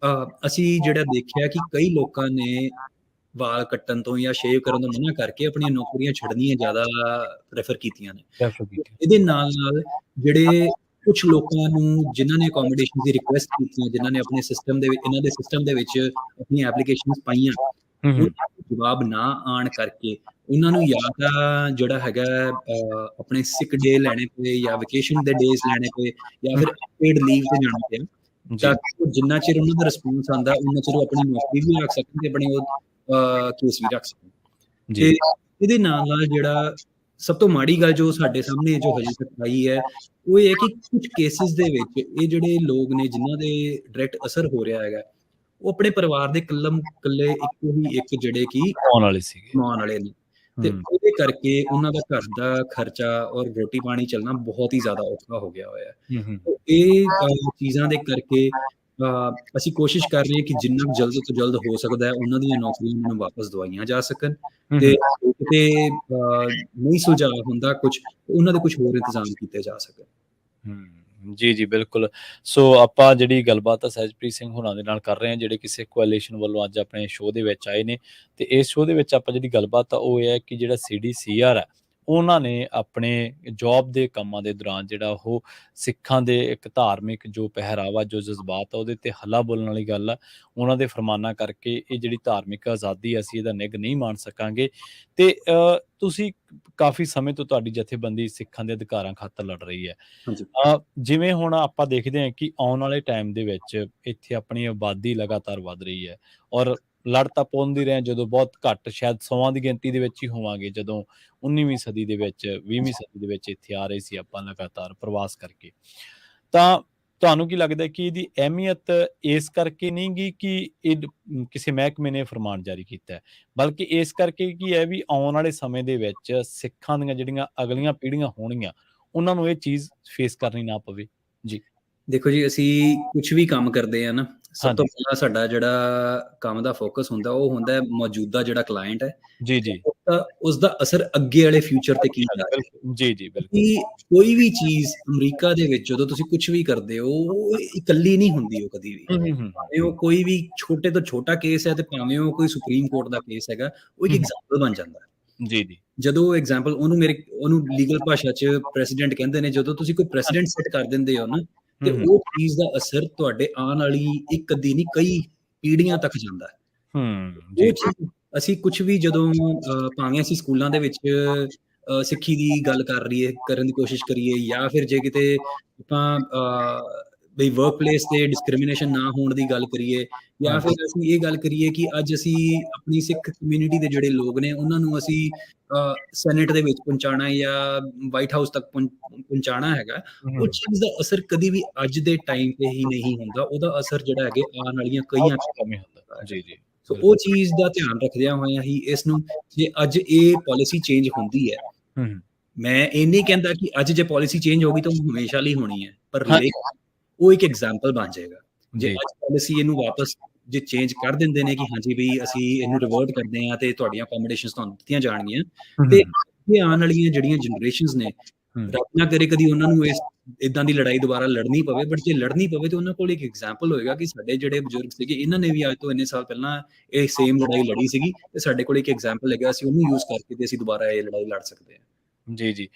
ਅਸੀਂ ਜਿਹੜਾ ਦੇਖਿਆ ਕਿ ਕਈ ਲੋਕਾਂ ਨੇ ਵਾਲ ਕੱਟਣ ਤੋਂ ਜਾਂ ਸ਼ੇਵ ਕਰਨ ਤੋਂ ਮਨਾ ਕਰਕੇ ਆਪਣੀਆਂ ਨੌਕਰੀਆਂ ਛੱਡਣੀਆਂ ਜ਼ਿਆਦਾ ਪ੍ਰੈਫਰ ਕੀਤੀਆਂ ਨੇ। ਰੈਫਰ ਕੀਤੀ। ਇਹਦੇ ਨਾਲ ਜਿਹੜੇ ਕੁਝ ਲੋਕਾਂ ਨੂੰ, ਜਿਨ੍ਹਾਂ ਨੇ ਅਕੋਮੋਡੇਸ਼ਨ ਦੀ ਰਿਕੁਐਸਟ ਕੀਤੀਆਂ, ਜਿਨ੍ਹਾਂ ਨੇ ਆਪਣੇ ਸਿਸਟਮ ਦੇ ਵਿੱਚ, ਇਹਨਾਂ ਦੇ ਸਿਸਟਮ ਦੇ ਵਿੱਚ ਆਪਣੀਆਂ ਐਪਲੀਕੇਸ਼ਨਸ ਪਾਈਆਂ, ਹੂੰ, ਹੂੰ। ਉਹਨਾਂ ਨੂੰ ਜਵਾਬ ਨਾ ਆਉਣ ਕਰਕੇ ਉਹਨਾਂ ਨੂੰ ਜਾਂ ਤਾਂ ਜਿਹੜਾ ਹੈਗਾ ਆਪਣੇ ਸਿਕ ਡੇ ਲੈਣੇ ਪਏ, ਜਾਂ ਵੈਕੇਸ਼ਨ ਦੇ ਡੇਜ਼ ਲੈਣੇ ਪਏ, ਜਾਂ ਫਿਰ ਅਨਪੇਡ ਲੀਵ ਤੇ ਜਾਣਾ ਪਿਆ, ਤਾਂ ਜੀ, ਕਿ ਉਹ ਜਿੰਨਾ ਚਿਰ ਉਹਨਾਂ ਦਾ ਰਿਸਪੌਂਸ ਆਉਂਦਾ, ਉਹਨਾਂ ਚਿਰ ਉਹ ਆਪਣੀ ਨੌਕਰੀ ਵੀ ਰੱਖ ਸਕਣ ਤੇ ਆਪਣੀ ਉਹ ਕੇਸ ਵੀ ਰੱਖ ਸਕਣ। ਤੇ ਜੀ। ਇਹਦੇ ਨਾਲ ਜਿਹੜਾ ਸਭ ਤੋਂ ਮਾੜੀ ਗੱਲ ਜੋ ਸਾਡੇ ਸਾਹਮਣੇ ਜੋ ਹਜੇ ਤੱਕ ਆਈ ਹੈ, ਉਹ ਇਹ ਹੈ ਕਿ ਕੁਝ ਕੇਸਿਸ ਦੇ ਵਿੱਚ ਇਹ ਜਿਹੜੇ ਲੋਕ ਨੇ ਜਿਨ੍ਹਾਂ ਦੇ ਡਾਇਰੈਕਟ ਅਸਰ ਹੋ ਰਿਹਾ ਹੈਗਾ, ਉਹ ਆਪਣੇ ਪਰਿਵਾਰ ਦੇ ਇਕੱਲੇ ਇੱਕੋ ਹੀ ਇੱਕ ਜਿਹੜੇ ਕਿ ਆਉਣ ਵਾਲੇ ਸੀਗੇ। ਕਮਾਉਣ ਵਾਲੇ ਨੇ, ਤੇ ਹੂੰ, ਉਹਦੇ ਕਰਕੇ ਉਹਨਾਂ ਦਾ ਘਰ ਦਾ ਖਰਚਾ ਔਰ ਰੋਟੀ ਪਾਣੀ ਚੱਲਣਾ ਬਹੁਤ ਹੀ ਜ਼ਿਆਦਾ ਔਖਾ ਹੋ ਗਿਆ ਹੋਇਆ ਹੈ। ਹੂੰ, ਹੂੰ। ਤੇ ਇਹ ਚੀਜ਼ਾਂ ਦੇ ਕਰਕੇ ਅਸੀਂ ਕੋਸ਼ਿਸ਼ ਕਰ ਰਹੇ ਹਾਂ ਕਿ ਜਿੰਨਾ ਜਲਦ ਤੋਂ ਜਲਦ ਹੋ ਸਕਦਾ ਹੈ ਉਹਨਾਂ ਦੀਆਂ ਨੌਕਰੀਆਂ ਉਹਨਾਂ ਨੂੰ ਵਾਪਸ ਦਵਾਈਆਂ ਜਾ ਸਕਣ, ਹੂੰ, ਤੇ ਹੂੰ। ਕਿਤੇ ਨਹੀਂ ਸੁਲਝਾ ਹੁੰਦਾ ਕੁਝ, ਉਹਨਾਂ ਦੇ ਕੁਝ ਹੋਰ ਇੰਤਜ਼ਾਮ ਕੀਤੇ ਜਾ ਸਕਣ। ਹੂੰ, ਜੀ, ਜੀ, ਬਿਲਕੁਲ। ਸੋ ਆਪਾਂ ਜਿਹੜੀ ਗੱਲਬਾਤ ਆ ਸਹਿਜਪ੍ਰੀਤ ਸਿੰਘ ਹੋਰਾਂ ਦੇ ਨਾਲ ਕਰ ਰਹੇ ਹਾਂ, ਜਿਹੜੇ ਕਿਸੇ ਕੋਐਲੀਸ਼ਨ ਵੱਲੋਂ ਅੱਜ ਆਪਣੇ ਸ਼ੋਅ ਦੇ ਵਿੱਚ ਆਏ ਨੇ, ਤੇ ਇਸ ਸ਼ੋਅ ਦੇ ਵਿੱਚ ਆਪਾਂ ਜਿਹੜੀ ਗੱਲਬਾਤ ਆ ਉਹ ਇਹ ਹੈ ਕਿ ਜਿਹੜਾ CDCR ਹੈ, ਉਹਨਾਂ ਨੇ ਆਪਣੇ ਜੋਬ ਦੇ ਕੰਮਾਂ ਦੇ ਦੌਰਾਨ ਜਿਹੜਾ ਉਹ ਸਿੱਖਾਂ ਦੇ ਇੱਕ ਧਾਰਮਿਕ ਜੋ ਪਹਿਰਾਵਾ, ਜੋ ਜਜ਼ਬਾਤ ਆ, ਉਹਦੇ ਤੇ ਹੱਲਾ ਬੋਲਣ ਵਾਲੀ ਗੱਲ ਆ। ਉਹਨਾਂ ਦੇ ਫਰਮਾਨਾਂ ਕਰਕੇ ਇਹ ਜਿਹੜੀ ਧਾਰਮਿਕ ਆਜ਼ਾਦੀ ਆ, ਅਸੀਂ ਇਹਦਾ ਨਿੱਘ ਨਹੀਂ ਮਾਣ ਸਕਾਂਗੇ। ਤੇ ਤੁਸੀਂ ਕਾਫ਼ੀ ਸਮੇਂ ਤੋਂ ਤੁਹਾਡੀ ਜਥੇਬੰਦੀ ਸਿੱਖਾਂ ਦੇ ਅਧਿਕਾਰਾਂ ਖਾਤਰ ਲੜ ਰਹੀ ਹੈ। ਹਾਂਜੀ। ਜਿਵੇਂ ਹੁਣ ਆਪਾਂ ਦੇਖਦੇ ਹਾਂ ਕਿ ਆਉਣ ਵਾਲੇ ਟਾਈਮ ਦੇ ਵਿੱਚ ਇੱਥੇ ਆਪਣੀ ਆਬਾਦੀ ਲਗਾਤਾਰ ਵੱਧ ਰਹੀ ਹੈ, ਔਰ ਲੜ ਤਾਂ ਪਾਉਂਦੇ ਰਹੇ ਹਾਂ, ਜਦੋਂ ਬਹੁਤ ਘੱਟ, ਸ਼ਾਇਦ 100 ਦੀ ਗਿਣਤੀ ਦੇ ਵਿੱਚ ਹੀ ਹੋਵਾਂਗੇ, ਜਦੋਂ 19ਵੀਂ ਸਦੀ ਦੇ ਵਿੱਚ, 20ਵੀਂ ਸਦੀ ਦੇ ਵਿੱਚ ਇੱਥੇ ਆ ਰਹੇ ਸੀ ਆਪਾਂ ਲਗਾਤਾਰ ਪ੍ਰਵਾਸ ਕਰਕੇ। ਤਾਂ ਤੁਹਾਨੂੰ ਕੀ ਲੱਗਦਾ ਕਿ ਇਹਦੀ ਅਹਿਮੀਅਤ ਇਸ ਕਰਕੇ ਨਹੀਂ ਗੀ ਕਿ ਕਿਸੇ ਮਹਿਕਮੇ ਨੇ ਫਰਮਾਨ ਜਾਰੀ ਕੀਤਾ ਹੈ, ਬਲਕਿ ਇਸ ਕਰਕੇ ਕੀ ਹੈ ਵੀ ਆਉਣ ਵਾਲੇ ਸਮੇਂ ਦੇ ਵਿੱਚ ਸਿੱਖਾਂ ਦੀਆਂ ਜਿਹੜੀਆਂ ਅਗਲੀਆਂ ਪੀੜ੍ਹੀਆਂ ਹੋਣਗੀਆਂ, ਉਹਨਾਂ ਨੂੰ ਇਹ ਚੀਜ਼ ਫੇਸ ਕਰਨੀ ਨਾ ਪਵੇ? ਜੀ। ਦੇਖੋ ਜੀ, ਅਸੀਂ ਕੁਛ ਵੀ ਕੰਮ ਕਰਦੇ ਆ ਨਾ, ਸਭ ਤੋਂ ਹਾਂਜੀ। ਪਹਿਲਾਂ ਸਾਡਾ ਜਿਹੜਾ ਕੰਮ ਦਾ ਫੋਕਸ ਹੁੰਦਾ, ਉਹ ਹੁੰਦਾ ਮੌਜੂਦਾ ਜਿਹੜਾ ਕਲਾਇੰਟ ਹੈ, ਜੀ, ਜੀ। ਉਸਦਾ ਅਸਰ ਅੱਗੇ ਵਾਲੇ ਫਿਊਚਰ ਤੇ ਕੀ ਅੱਛਾ ਜੀ, ਜਾ ਰਿਹਾ। ਬਿਲਕੁਲ। ਜੀ, ਜੀ, ਬਿਲਕੁਲ। ਕਿ ਕੋਈ ਵੀ ਚੀਜ਼ ਅਮਰੀਕਾ ਦੇ ਵਿੱਚ ਜਦੋਂ ਤੁਸੀਂ ਕੁਛ ਵੀ ਕਰਦੇ ਹੋ, ਉਹ ਇਕੱਲੀ ਨਹੀਂ ਹੁੰਦੀ, ਉਹ ਕਦੀ ਵੀ। ਹੂੰ, ਹੂੰ, ਹੂੰ, ਭਾਵੇਂ ਉਹ ਕੋਈ ਵੀ ਛੋਟੇ ਤੋਂ ਛੋਟਾ ਕੇਸ ਹੈ, ਤੇ ਭਾਵੇਂ ਉਹ ਕੋਈ ਸੁਪਰੀਮ ਕੋਰਟ ਦਾ ਕੇਸ ਹੈਗਾ, ਉਹ ਇੱਕ ਹੂੰ। ਐਗਜ਼ਾਮਪਲ ਬਣ ਜਾਂਦਾ ਹੈ। ਜੀ, ਜੀ। ਜਦੋਂ ਐਗਜ਼ਾਮਪਲ ਉਹਨੂੰ ਲੀਗਲ ਭਾਸ਼ਾ 'ਚ ਪ੍ਰੈਸੀਡੈਂਟ ਕਹਿੰਦੇ ਨੇ। ਜਦੋਂ ਤੁਸੀਂ ਕੋਈ ਪ੍ਰੈਸੀਡੈਂਟ ਸੈੱਟ ਕਰ ਦਿੰਦੇ ਹੋ ਨਾ, ਤੇ ਹੂੰ, ਹੂੰ। ਉਹ ਚੀਜ਼ ਦਾ ਅਸਰ ਤੁਹਾਡੇ ਆਉਣ ਵਾਲੀ ਇੱਕ ਅੱਧੀ ਨਹੀਂ, ਕਈ ਪੀੜ੍ਹੀਆਂ ਤੱਕ ਜਾਂਦਾ ਹੈ। ਹੂੰ, ਉਹ ਜੀ। ਚੀਜ਼ ਅਸੀਂ ਕੁਛ ਵੀ ਜਦੋਂ ਭਾਵੇਂ ਅਸੀਂ ਸਕੂਲਾਂ ਦੇ ਵਿੱਚ ਸਿੱਖੀ ਦੀ ਗੱਲ ਕਰਨ ਦੀ ਕੋਸ਼ਿਸ਼ ਕਰੀਏ, ਜਾਂ ਫਿਰ ਜੇ ਕਿਤੇ ਆਪਾਂ ਬਈ ਵਰਕ ਪਲੇਸ ਤੇ ਡਿਸਕ੍ਰਿਮੀਨੇਸ਼ਨ ਨਾ ਹੋਣ ਦੀ ਗੱਲ ਕਰੀਏ, ਜਾਂ ਹਾਂਜੀ। ਫਿਰ ਅਸੀਂ ਇਹ ਗੱਲ ਕਰੀਏ ਕਿ ਅੱਜ ਅਸੀਂ ਆਪਣੀ ਸਿੱਖ ਕਮਿਊਨਿਟੀ ਦੇ ਜਿਹੜੇ ਲੋਕ ਨੇ, ਉਹਨਾਂ ਨੂੰ ਅਸੀਂ ਸੈਨੇਟ ਦੇ ਵਿੱਚ ਪਹੁੰਚਾਉਣਾ ਜਾਂ ਵਾਈਟ ਹਾਊਸ ਤੱਕ ਪਹੁੰਚਾਉਣਾ ਹੈਗਾ, ਉਹ ਹੂੰ। ਚੀਜ਼ ਦਾ ਅਸਰ ਕਦੀ ਵੀ ਅੱਜ ਦੇ ਟਾਈਮ ਤੇ ਹੀ ਨਹੀਂ ਹੁੰਦਾ। ਉਹਦਾ ਅਸਰ ਜਿਹੜਾ ਹੈਗੇ ਆਉਣ ਵਾਲੀਆਂ ਕਈਆਂ ਕਮੀ ਹੁੰਦਾ। ਜੀ, ਜੀ। ਸੋ ਉਹ ਬਿਲਕੁਲ। ਚੀਜ਼ ਦਾ ਧਿਆਨ ਰੱਖਦਿਆਂ ਹੋਇਆਂ ਹੀ ਇਸ ਨੂੰ, ਜੇ ਅੱਜ ਇਹ ਪਾਲਿਸੀ ਚੇਂਜ ਹੁੰਦੀ ਹੈ, ਹੂੰ, ਹੂੰ। ਮੈਂ ਇਹ ਨਹੀਂ ਕਹਿੰਦਾ ਕਿ ਅੱਜ ਜੇ ਪਾਲਿਸੀ ਚੇਂਜ ਹੋ ਗਈ ਤਾਂ ਉਹ ਹਮੇਸ਼ਾ ਲਈ ਹੋਣੀ ਹੈ, ਪਰ ਹਾਂ। ਉਹ ਇੱਕ ਐਗਜ਼ਾਮਪਲ ਬਣ ਜਾਏਗਾ। ਜੇ ਜੀ। ਅੱਜ ਪਾਲਿਸੀ ਇਹਨੂੰ ਵਾਪਸ ਜੇ ਚੇਂਜ ਕਰ ਦਿੰਦੇ ਨੇ ਕਿ ਹਾਂਜੀ ਬਈ ਅਸੀਂ ਇਹਨੂੰ ਰਿਵਰਟ ਕਰਦੇ ਹਾਂ, ਤੇ ਤੁਹਾਡੀਆਂ ਅਕੋਮੋਡੇਸ਼ਨਸ ਤੁਹਾਨੂੰ ਦਿੱਤੀਆਂ ਜਾਣਗੀਆਂ, ਹੂੰ, ਤੇ ਹੂੰ, ਇਹ ਆਉਣ ਵਾਲੀਆਂ ਜਿਹੜੀਆਂ ਜਨਰੇਸ਼ਨਸ ਨੇ, ਹੂੰ। ਰੱਬ ਨਾ ਕਰੇ ਕਦੀ ਉਹਨਾਂ ਨੂੰ ਇਦਾਂ ਦੀ ਲੜਾਈ ਦੁਬਾਰਾ ਲੜਨੀ ਪਵੇ, ਬਟ ਜੇ ਲੜਨੀ ਪਵੇ ਤਾਂ ਉਹਨਾਂ ਕੋਲ ਇੱਕ ਐਗਜ਼ਾਮਪਲ ਹੋਏਗਾ ਕਿ ਸਾਡੇ ਜਿਹੜੇ ਬਜ਼ੁਰਗ ਸੀਗੇ, ਇਹਨਾਂ ਨੇ ਵੀ ਅੱਜ ਤੋਂ ਇੰਨੇ ਸਾਲ ਪਹਿਲਾਂ ਇਹ ਸੇਮ ਲੜਾਈ ਲੜੀ ਸੀਗੀ, ਤੇ ਸਾਡੇ ਕੋਲ ਇੱਕ ਐਗਜ਼ਾਮਪਲ ਹੈਗਾ, ਅਸੀਂ ਉਹਨੂੰ ਯੂਜ਼ ਕਰਕੇ ਤੇ ਅਸੀਂ ਦੁਬਾਰਾ ਇਹ ਲੜਾਈ ਲੜ ਸਕਦੇ ਹਾਂ। ਜੀ, ਜੀ।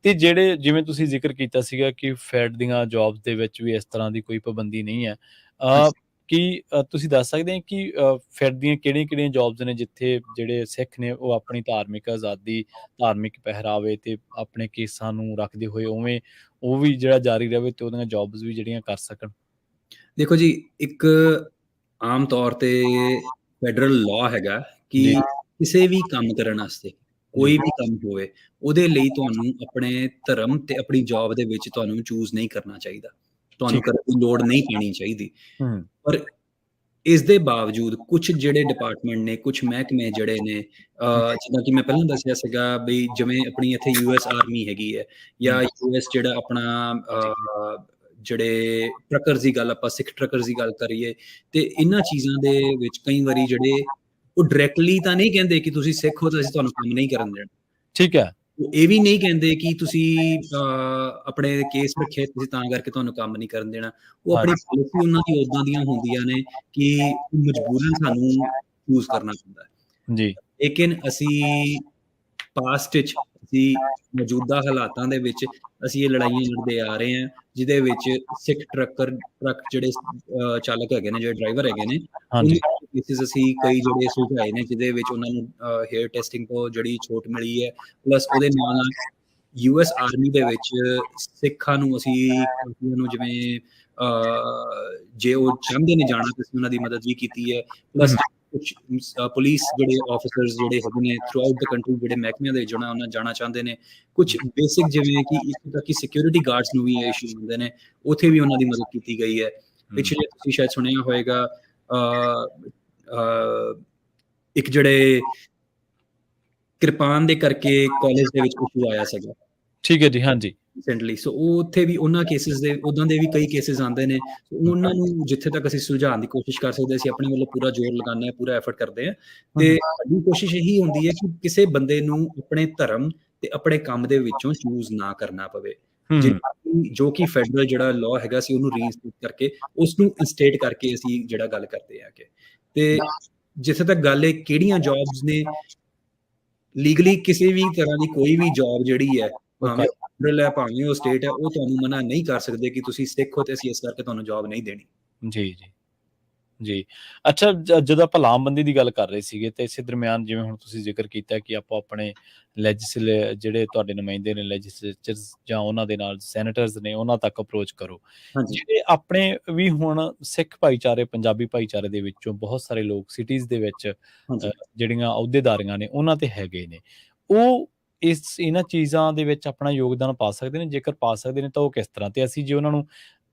ਤੇ ਜਿਹੜੇ ਜਿਵੇਂ ਤੁਸੀਂ ਜ਼ਿਕਰ ਕੀਤਾ ਸੀਗਾ ਕਿ ਫੈਡ ਦੀਆਂ ਜੌਬਸ ਦੇ ਵਿੱਚ ਵੀ ਇਸ ਤਰ੍ਹਾਂ ਦੀ ਕੋਈ ਪਾਬੰਦੀ ਨਹੀਂ ਹੈ। ਹਾਂਜੀ। ਕੀ ਤੁਸੀਂ ਦੱਸ ਸਕਦੇ ਹੋ ਕਿ ਫੈਡ ਦੀਆਂ ਕਿਹੜੀਆਂ-ਕਿਹੜੀਆਂ ਜੌਬਸ ਨੇ ਜਿੱਥੇ ਜਿਹੜੇ ਸਿੱਖ ਨੇ ਉਹ ਆਪਣੀ ਧਾਰਮਿਕ ਆਜ਼ਾਦੀ, ਧਾਰਮਿਕ ਪਹਿਰਾਵੇ ਤੇ ਆਪਣੇ ਕੇਸਾਂ ਨੂੰ ਰੱਖਦੇ ਹੋਏ ਉਵੇਂ ਉਹ ਵੀ ਜਿਹੜਾ ਜਾਰੀ ਰਹੇ ਤੇ ਉਹਦੀਆਂ ਜੌਬਸ ਵੀ ਜਿਹੜੀਆਂ ਕਰ ਸਕਣ? ਦੇਖੋ ਜੀ, ਇੱਕ ਆਮ ਤੌਰ ਤੇ ਫੈਡਰਲ ਲਾਅ ਹੈਗਾ ਕਿ ਜੀ, ਕਿਸੇ ਵੀ ਕੰਮ ਕਰਨ ਵਾਸਤੇ, ਜੀ। ਕੋਈ ਵੀ ਕੰਮ ਹੋਵੇ, ਉਹਦੇ ਲਈ ਤੁਹਾਨੂੰ ਆਪਣੇ ਧਰਮ ਤੇ ਆਪਣੀ ਜੌਬ ਦੇ ਵਿੱਚ ਤੁਹਾਨੂੰ ਚੂਜ਼ ਨਹੀਂ ਕਰਨਾ ਚਾਹੀਦਾ। ਤੁਹਾਨੂੰ ਠੀਕ ਹੈ। ਕਰਨ ਦੀ ਲੋੜ ਨਹੀਂ ਪੈਣੀ ਚਾਹੀਦੀ। ਹੂੰ, ਪਰ ਇਸ ਦੇ ਬਾਵਜੂਦ ਕੁਛ ਜਿਹੜੇ ਡਿਪਾਰਟਮੈਂਟ ਨੇ, ਕੁਛ ਮਹਿਕਮੇ ਜਿਹੜੇ ਨੇ, ਹੂੰ, ਜਿੱਦਾਂ ਕਿ ਮੈਂ ਪਹਿਲਾਂ ਦੱਸਿਆ ਸੀਗਾ ਬਈ, ਜਿਵੇਂ ਆਪਣੀ ਇੱਥੇ US ਆਰਮੀ ਹੈਗੀ ਹੈ, ਜਾਂ ਹੂੰ। US ਜਿਹੜਾ ਆਪਣਾ ਜੀ, ਜਿਹੜੇ ਟਰੱਕਰਸ ਦੀ ਗੱਲ, ਆਪਾਂ ਸਿੱਖ ਟਰੱਕਰਸ ਦੀ ਗੱਲ ਕਰੀਏ, ਤੇ ਇਹਨਾਂ ਚੀਜ਼ਾਂ ਦੇ ਵਿੱਚ ਕਈ ਵਾਰੀ ਜਿਹੜੇ ਉਹ ਡਾਇਰੈਕਟਲੀ ਤਾਂ ਨਹੀਂ ਕਹਿੰਦੇ ਕਿ ਤੁਸੀਂ ਸਿੱਖ ਹੋ ਤਾਂ ਅਸੀਂ ਤੁਹਾਨੂੰ ਕੰਮ ਨਹੀਂ ਕਰਨ ਦੇਣਾ। ਠੀਕ ਹੈ। ਉਹ ਇਹ ਵੀ ਨਹੀਂ ਕਹਿੰਦੇ ਕਿ ਤੁਸੀਂ ਆਪਣੇ ਕੇਸ ਰੱਖੇ, ਤੁਸੀਂ ਤਾਂ ਕਰਕੇ ਤੁਹਾਨੂੰ ਕੰਮ ਨਹੀਂ ਕਰਨ ਦੇਣਾ। ਉਹ ਆਪਣੀ ਹਾਂਜੀ। ਪਾਲਿਸੀ ਉਹਨਾਂ ਦੀ ਉਦਾਂ ਦੀਆਂ ਹੁੰਦੀਆਂ ਨੇ ਕਿ ਮਜਬੂਰਨ ਸਾਨੂੰ ਚੂਜ਼ ਕਰਨਾ ਪੈਂਦਾ ਹੈ। ਜੀ, ਲੇਕਿਨ ਅਸੀਂ ਪਾਸਟ ਵਿੱਚ, ਅਸੀਂ ਮੌਜੂਦਾ ਹਾਲਾਤਾਂ ਦੇ ਵਿੱਚ ਅਸੀਂ ਇਹ ਲੜਾਈਆਂ ਲੜਦੇ ਆ ਰਹੇ ਹਾਂ, ਜਿਹਦੇ ਵਿੱਚ ਸਿੱਖ ਟਰੱਕ ਜਿਹੜੇ ਚਾਲਕ ਹੈਗੇ ਨੇ, ਜਿਹੜੇ ਡਰਾਈਵਰ ਹੈਗੇ ਨੇ, ਹਾਂਜੀ। ਉਹਨਾਂ ਦੇ ਕੇਸਿਸ ਅਸੀਂ ਕਈ ਜਿਹੜੇ ਸੁਲਝਾਏ ਨੇ, ਜਿਹਦੇ ਵਿੱਚ ਉਹਨਾਂ ਨੂੰ ਹੇਅਰ ਟੈਸਟਿੰਗ ਤੋਂ ਜਿਹੜੀ ਛੋਟ ਮਿਲੀ ਹੈ, ਪਲੱਸ ਉਹਦੇ ਨਾਲ US ਆਰਮੀ ਦੇ ਵਿੱਚ ਸਿੱਖਾਂ ਨੂੰ ਅਸੀਂ ਉਹਨਾਂ ਨੂੰ ਜਿਵੇਂ ਜੇ ਉਹ ਚਾਹੁੰਦੇ ਨੇ ਜਾਣਾ ਤਾਂ ਅਸੀਂ ਉਹਨਾਂ ਦੀ ਮਦਦ ਵੀ ਕੀਤੀ ਹੈ। ਹੂੰ, ਪਲੱਸ ਹੂੰ। ਕੁਛ ਪੁਲਿਸ ਜਿਹੜੇ ਆਫਿਸਰਸ ਜਿਹੜੇ ਹੈਗੇ ਨੇ ਥਰੂ ਆਊਟ ਦ ਕੰਟਰੀ, ਜਿਹੜੇ ਮਹਿਕਮਿਆਂ ਦੇ ਉਹਨਾਂ ਜਾਣਾ ਚਾਹੁੰਦੇ ਨੇ, ਕੁਛ ਬੇਸਿਕ ਜਿਵੇਂ ਕਿ ਇੱਥੋਂ ਤੱਕ ਕਿ ਸਿਕਿਉਰਿਟੀ ਗਾਰਡਸ ਨੂੰ ਵੀ ਇਹ ਇਸ਼ੂ ਹੁੰਦੇ ਨੇ, ਉੱਥੇ ਵੀ ਉਹਨਾਂ ਦੀ ਮਦਦ ਕੀਤੀ ਗਈ ਹੈ। ਹੂੰ। ਪਿਛਲੇ ਤੁਸੀਂ ਸ਼ਾਇਦ ਸੁਣਿਆ ਹੋਏਗਾ, ਇੱਕ ਜਿਹੜੇ ਕਿਰਪਾਨ ਦੇ ਕਰਕੇ ਕਾਲਜ ਦੇ ਵਿੱਚ ਇਸ਼ੂ ਆਇਆ ਸੀਗਾ ਠੀਕ ਹੈ ਜੀ, ਹਾਂਜੀ। ਰੀਸੈਂਟਲੀ। ਸੋ ਉਹ ਉੱਥੇ ਵੀ ਉਹਨਾਂ ਕੇਸਿਸ ਦੇ ਉਦਾਂ ਦੇ ਵੀ ਕਈ ਕੇਸਿਸ ਆਉਂਦੇ ਨੇ। ਹੂੰ, ਉਹਨਾਂ ਨੂੰ ਜਿੱਥੇ ਤੱਕ ਅਸੀਂ ਸੁਲਝਾਉਣ ਦੀ ਕੋਸ਼ਿਸ਼ ਕਰ ਸਕਦੇ, ਅਸੀਂ ਆਪਣੇ ਵੱਲੋਂ ਪੂਰਾ ਜ਼ੋਰ ਲਗਾਉਂਦੇ ਹਾਂ, ਪੂਰਾ ਐਫਰਟ ਕਰਦੇ ਹਾਂ। ਹੂੰ, ਤੇ ਹੂੰ। ਸਾਡੀ ਕੋਸ਼ਿਸ਼ ਇਹੀ ਹੁੰਦੀ ਹੈ ਕਿ ਕਿਸੇ ਬੰਦੇ ਨੂੰ ਆਪਣੇ ਧਰਮ ਤੇ ਆਪਣੇ ਕੰਮ ਦੇ ਵਿੱਚੋਂ ਚੂਜ਼ ਨਾ ਕਰਨਾ ਪਵੇ। ਹੂੰ, ਜੋ ਕਿ ਫੈਡਰਲ ਜਿਹੜਾ ਲਾਅ ਹੈਗਾ ਸੀ ਉਹਨੂੰ ਰੀਇਨਸਟੇਟ ਕਰਕੇ ਉਸ ਨੂੰ ਇੰਸਟੇਟ ਕਰਕੇ ਅਸੀਂ ਜਿਹੜਾ ਗੱਲ ਕਰਦੇ ਹੈਗੇ। ਤੇ ਜਿੱਥੇ ਤੱਕ ਗੱਲ ਹੈ ਕਿਹੜੀਆਂ ਜੌਬਸ ਨੇ ਲੀਗਲੀ, ਕਿਸੇ ਵੀ ਤਰ੍ਹਾਂ ਦੀ ਕੋਈ ਵੀ ਜੌਬ ਜਿਹੜੀ ਹੈ, ਉਹ ਭਾਵੇਂ ਕਰ ਉਹ ਫੈਡਰਲ ਹੈ ਭਾਵੇਂ ਉਹ ਸਟੇਟ ਹੈ, ਉਹ ਤੁਹਾਨੂੰ ਮਨਾ ਨਹੀਂ ਕਰ ਸਕਦੇ ਕਿ ਤੁਸੀਂ ਸਿੱਖ ਹੋ ਤੇ ਅਸੀਂ ਇਸ ਕਰਕੇ ਤੁਹਾਨੂੰ ਜੌਬ ਨਹੀਂ ਦੇਣੀ। ਜੀ, ਜੀ। ਜੀ। ਅੱਛਾ, ਜਦੋਂ ਆਪਾਂ ਲਾਮਬੰਦੀ ਦੀ ਗੱਲ ਕਰ ਰਹੇ ਸੀਗੇ ਤੇ ਇਸੇ ਦਰਮਿਆਨ ਜਿਵੇਂ ਹੁਣ ਤੁਸੀਂ ਜ਼ਿਕਰ ਕੀਤਾ ਕਿ ਆਪਾਂ ਆਪਣੇ ਜਿਹੜੇ ਤੁਹਾਡੇ ਨੁਮਾਇੰਦੇ ਨੇ ਲੈਜਿਸਲੇਚਰਸ ਜਾਂ ਉਹਨਾਂ ਦੇ ਨਾਲ ਸੈਨੇਟਰਸ ਨੇ ਉਹਨਾਂ ਤੱਕ ਅਪਰੋਚ ਕਰੋ। ਹਾਂਜੀ ਜਿਹੜੇ ਆਪਣੇ ਵੀ ਹੁਣ ਸਿੱਖ ਭਾਈਚਾਰੇ, ਪੰਜਾਬੀ ਭਾਈਚਾਰੇ ਦੇ ਵਿੱਚੋਂ ਬਹੁਤ ਸਾਰੇ ਲੋਕ ਸਿਟੀਜ਼ ਦੇ ਵਿੱਚ ਹਾਂਜੀ ਜਿਹੜੀਆਂ ਅਹੁਦੇਦਾਰੀਆਂ ਨੇ ਉਹਨਾਂ ਤੇ ਹੈਗੇ ਨੇ, ਉਹ ਇਹਨਾਂ ਚੀਜ਼ਾਂ ਦੇ ਵਿੱਚ ਆਪਣਾ ਯੋਗਦਾਨ ਪਾ ਸਕਦੇ ਨੇ? ਜੇਕਰ ਪਾ ਸਕਦੇ ਨੇ ਤਾਂ ਉਹ ਕਿਸ ਤਰ੍ਹਾਂ? ਤੇ ਅਸੀਂ ਜੇ ਉਹਨਾਂ ਨੂੰ,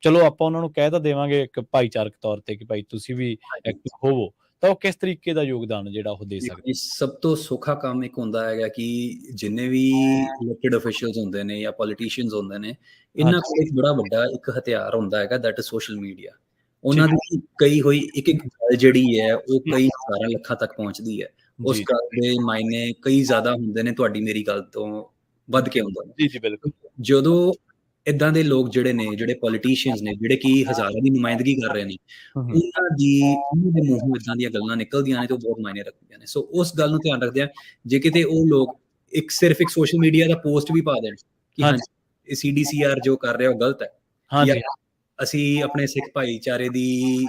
ਚਲੋ ਆਪਾਂ ਉਹਨਾਂ ਨੂੰ ਕਹਿ ਤਾਂ ਦੇਵਾਂਗੇ ਇੱਕ ਭਾਈਚਾਰਕ ਤੌਰ ਤੇ ਕਿ ਭਾਈ ਤੁਸੀਂ ਵੀ ਹਾਂਜੀ ਐਕਟਿਵ ਹੋਵੋ, ਤਾਂ ਉਹ ਕਿਸ ਤਰੀਕੇ ਦਾ ਯੋਗਦਾਨ ਜਿਹੜਾ ਉਹ ਦੇ ਸਕਦੇ? ਦੇਖੋ ਜੀ, ਸਭ ਤੋਂ ਸੌਖਾ ਕੰਮ ਇੱਕ ਹੁੰਦਾ ਹੈਗਾ ਕਿ ਜਿੰਨੇ ਵੀ ਇਲੈਕਟਿਡ ਅਫੀਸ਼ੀਅਲਸ ਹੁੰਦੇ ਨੇ ਜਾਂ ਪੋਲੀਟੀਸ਼ੀਅਨਸ ਹੁੰਦੇ ਨੇ, ਇਹਨਾਂ ਹਾਂਜੀ, ਕੋਲ ਇੱਕ ਬੜਾ ਵੱਡਾ ਇੱਕ ਹਥਿਆਰ ਹੁੰਦਾ ਹੈਗਾ, ਦੈਟ ਇਜ਼ ਸੋਸ਼ਲ ਮੀਡੀਆ। ਉਹਨਾਂ ਠੀਕ ਦੀ ਕਹੀ ਹੋਈ ਇੱਕ ਇੱਕ ਗੱਲ ਜਿਹੜੀ ਹੈ ਉਹ ਹੈ। ਕਈ ਹਜ਼ਾਰਾਂ ਲੱਖਾਂ ਤੱਕ ਪਹੁੰਚਦੀ ਹੈ। ਉਸ ਜੀ, ਗੱਲ ਦੇ ਮਾਇਨੇ ਕਈ ਜ਼ਿਆਦਾ ਹੁੰਦੇ ਨੇ, ਤੁਹਾਡੀ ਮੇਰੀ ਗੱਲ ਤੋਂ ਵੱਧ ਕੇ ਹੁੰਦੇ ਜੀ, ਜੀ, ਬਿਲਕੁਲ। ਨੇ। ਜਦੋਂ ਏਦਾਂ ਦੇ ਲੋਕ ਜਿਹੜੇ ਨੇ, ਜਿਹੜੇ ਪੋਲੀਟੀਸ਼ੀਅਨਸ ਨੇ, ਜਿਹੜੇ ਕਿ ਹਜ਼ਾਰਾਂ ਦੀ ਨੁਮਾਇੰਦਗੀ ਕਰ ਰਹੇ ਨੇ, ਹੂੰ, ਹੂੰ। ਉਹਨਾਂ ਦੇ ਮੂੰਹੋਂ ਏਦਾਂ ਦੀਆਂ ਗੱਲਾਂ ਨਿਕਲਦੀਆਂ ਨੇ ਤੇ ਉਹ ਬਹੁਤ ਮਾਇਨੇ ਰੱਖਦੀਆਂ ਨੇ। ਸੋ ਉਸ ਗੱਲ ਨੂੰ ਧਿਆਨ ਰੱਖਦਿਆਂ, ਜੇ ਕਿਤੇ ਉਹ ਲੋਕ ਸਿਰਫ ਇੱਕ ਸੋਸ਼ਲ ਮੀਡੀਆ ਦਾ ਪੋਸਟ ਵੀ ਪਾ ਦੇਣ ਕਿ ਹਾਂਜੀ, ਹਾਂਜੀ, ਇਹ CDCR ਜੋ ਕਰ ਰਿਹਾ ਉਹ ਗਲਤ ਹੈ, ਜਾਂ ਹਾਂਜੀ, ਅਸੀਂ ਆਪਣੇ ਸਿੱਖ ਭਾਈਚਾਰੇ ਦੀ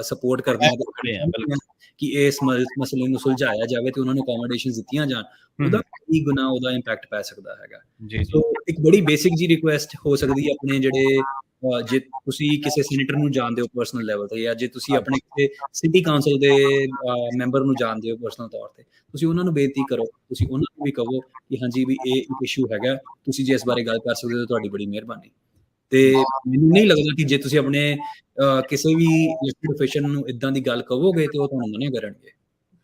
ਸਪੋਰਟ ਕਰਦੇ ਹਾਂ ਖੜੇ ਆ ਤੇ ਬਿਲਕੁਲ। ਕਿ ਇਸ ਮਸਲੇ ਨੂੰ ਸੁਲਝਾਇਆ ਜਾਵੇ ਤੇ ਉਹਨਾਂ ਨੂੰ ਅਕੋਮੋਡੇਸ਼ਨਸ ਦਿੱਤੀਆਂ ਜਾਣ, ਹੂੰ, ਉਹਦਾ ਹੂੰ। ਕੀ ਗੁਨਾਹ, ਉਹਦਾ ਇੰਪੈਕਟ ਪੈ ਸਕਦਾ ਹੈਗਾ। ਜੀ, ਜੀ। ਸੋ ਇੱਕ ਬੜੀ ਬੇਸਿਕ ਜੀ ਰਿਕੁਐਸਟ ਹੋ ਸਕਦੀ ਹੈ ਆਪਣੇ ਜਿਹੜੇ ਜੇ ਤੁਸੀਂ ਕਿਸੇ ਸੀਨੇਟਰ ਨੂੰ ਜਾਣਦੇ ਹੋ ਪਰਸਨਲ ਲੈਵਲ ਤੇ, ਜਾਂ ਜੇ ਤੁਸੀਂ ਆਪਣੇ ਕਿਸੇ ਸਿਟੀ ਕਾਉਂਸਲ ਦੇ ਮੈਂਬਰ ਨੂੰ ਜਾਣਦੇ ਹੋ ਪਰਸਨਲ ਤੌਰ ਤੇ, ਤੁਸੀਂ ਉਹਨਾਂ ਨੂੰ ਬੇਨਤੀ ਕਰੋ, ਤੁਸੀਂ ਉਹਨਾਂ ਨੂੰ ਵੀ ਕਹੋ ਕਿ ਹਾਂਜੀ ਵੀ ਇਹ ਇੱਕ ਇਸ਼ੂ ਹੈਗਾ, ਤੁਸੀਂ ਜੇ ਇਸ ਬਾਰੇ ਗੱਲ ਕਰ ਸਕਦੇ ਹੋ ਤੁਹਾਡੀ ਬੜੀ ਮਿਹਰਬਾਨੀ। ਤੇ ਮੈਨੂੰ ਨਹੀਂ ਲੱਗਦਾ ਕਿ ਜੇ ਤੁਸੀਂ ਆਪਣੇ ਕਿਸੇ ਵੀ ਇਲੈਕਟਿਡ ਅਫੀਸ਼ੀਅਲ ਨੂੰ ਇਦਾਂ ਦੀ ਗੱਲ ਕਹੋਗੇ ਤੇ ਉਹ ਤੁਹਾਨੂੰ ਮਨਾ ਕਰਨਗੇ,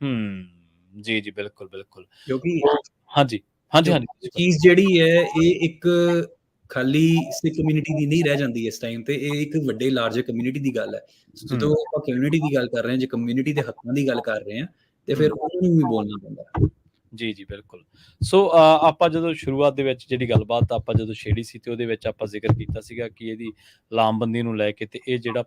ਹੂੰ। ਜੀ, ਜੀ, ਬਿਲਕੁਲ, ਬਿਲਕੁਲ। ਕਿਉਂਕਿ ਹਾਂਜੀ, ਹਾਂਜੀ, ਹਾਂਜੀ। ਕਿਉਂਕਿ ਚੀਜ਼ ਜਿਹੜੀ ਹੈ ਇਹ ਇੱਕ ਖਾਲੀ ਸਿੱਖ ਕਮਿਊਨਿਟੀ ਦੀ ਨਹੀਂ ਰਹਿ ਜਾਂਦੀ ਇਸ ਟਾਈਮ ਤੇ, ਇਹ ਇੱਕ ਵੱਡੇ ਲਾਰਜਰ ਕਮਿਊਨਿਟੀ ਦੀ ਗੱਲ ਹੈ। ਹੂੰ, ਜਦੋਂ ਆਪਾਂ ਕਮਿਊਨਿਟੀ ਦੀ ਗੱਲ ਕਰ ਰਹੇ ਹਾਂ, ਜੇ ਕਮਿਊਨਿਟੀ ਦੇ ਹੱਕਾਂ ਦੀ ਗੱਲ ਕਰ ਰਹੇ ਹਾਂ, ਤੇ ਫਿਰ ਹੂੰ। ਉਹਨਾਂ ਨੂੰ ਵੀ ਬੋਲਣਾ ਪੈਂਦਾ। ਜੀ, ਜੀ, ਬਿਲਕੁਲ। ਸੋ ਆਪਾਂ ਜਦੋਂ ਸ਼ੁਰੂਆਤ ਦੇ ਵਿੱਚ ਜਿਹੜੀ ਗੱਲਬਾਤ ਆਪਾਂ ਜਦੋਂ ਛੇੜੀ ਸੀ ਤੇ ਉਹਦੇ ਵਿੱਚ ਆਪਾਂ ਜ਼ਿਕਰ ਕੀਤਾ ਸੀਗਾ ਕਿ ਇਹਦੀ ਲਾਮਬੰਦੀ ਨੂੰ ਲੈ ਕੇ ਤੇ ਇਹ ਜਿਹੜਾ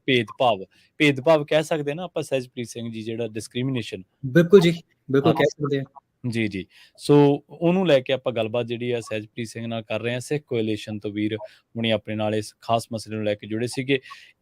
ਭੇਦਭਾਵ ਕਹਿ ਸਕਦੇ ਨਾ ਆਪਾਂ, ਸਹਿਜਪ੍ਰੀਤ ਸਿੰਘ ਜੀ, ਜਿਹੜਾ ਡਿਸਕ੍ਰਿਮੀਨੇਸ਼ਨ। ਬਿਲਕੁਲ ਜੀ, ਬਿਲਕੁਲ ਹਾਂ, ਕਹਿ ਸਕਦੇ ਹਾਂ। ਜੀ, ਜੀ। ਸੋ ਉਹਨੂੰ ਲੈ ਕੇ ਆਪਾਂ ਗੱਲਬਾਤ ਜਿਹੜੀ ਆ ਸਹਿਜਪ੍ਰੀਤ ਸਿੰਘ ਨਾਲ ਕਰ ਰਹੇ ਹਾਂ। ਸਿੱਖ ਕੋਐਲੀਸ਼ਨ ਤੋਂ ਵੀਰ ਹੁਣੀ ਆਪਣੇ ਨਾਲ ਇਸ ਖਾਸ ਮਸਲੇ ਨੂੰ ਲੈ ਕੇ ਜੁੜੇ ਸੀਗੇ।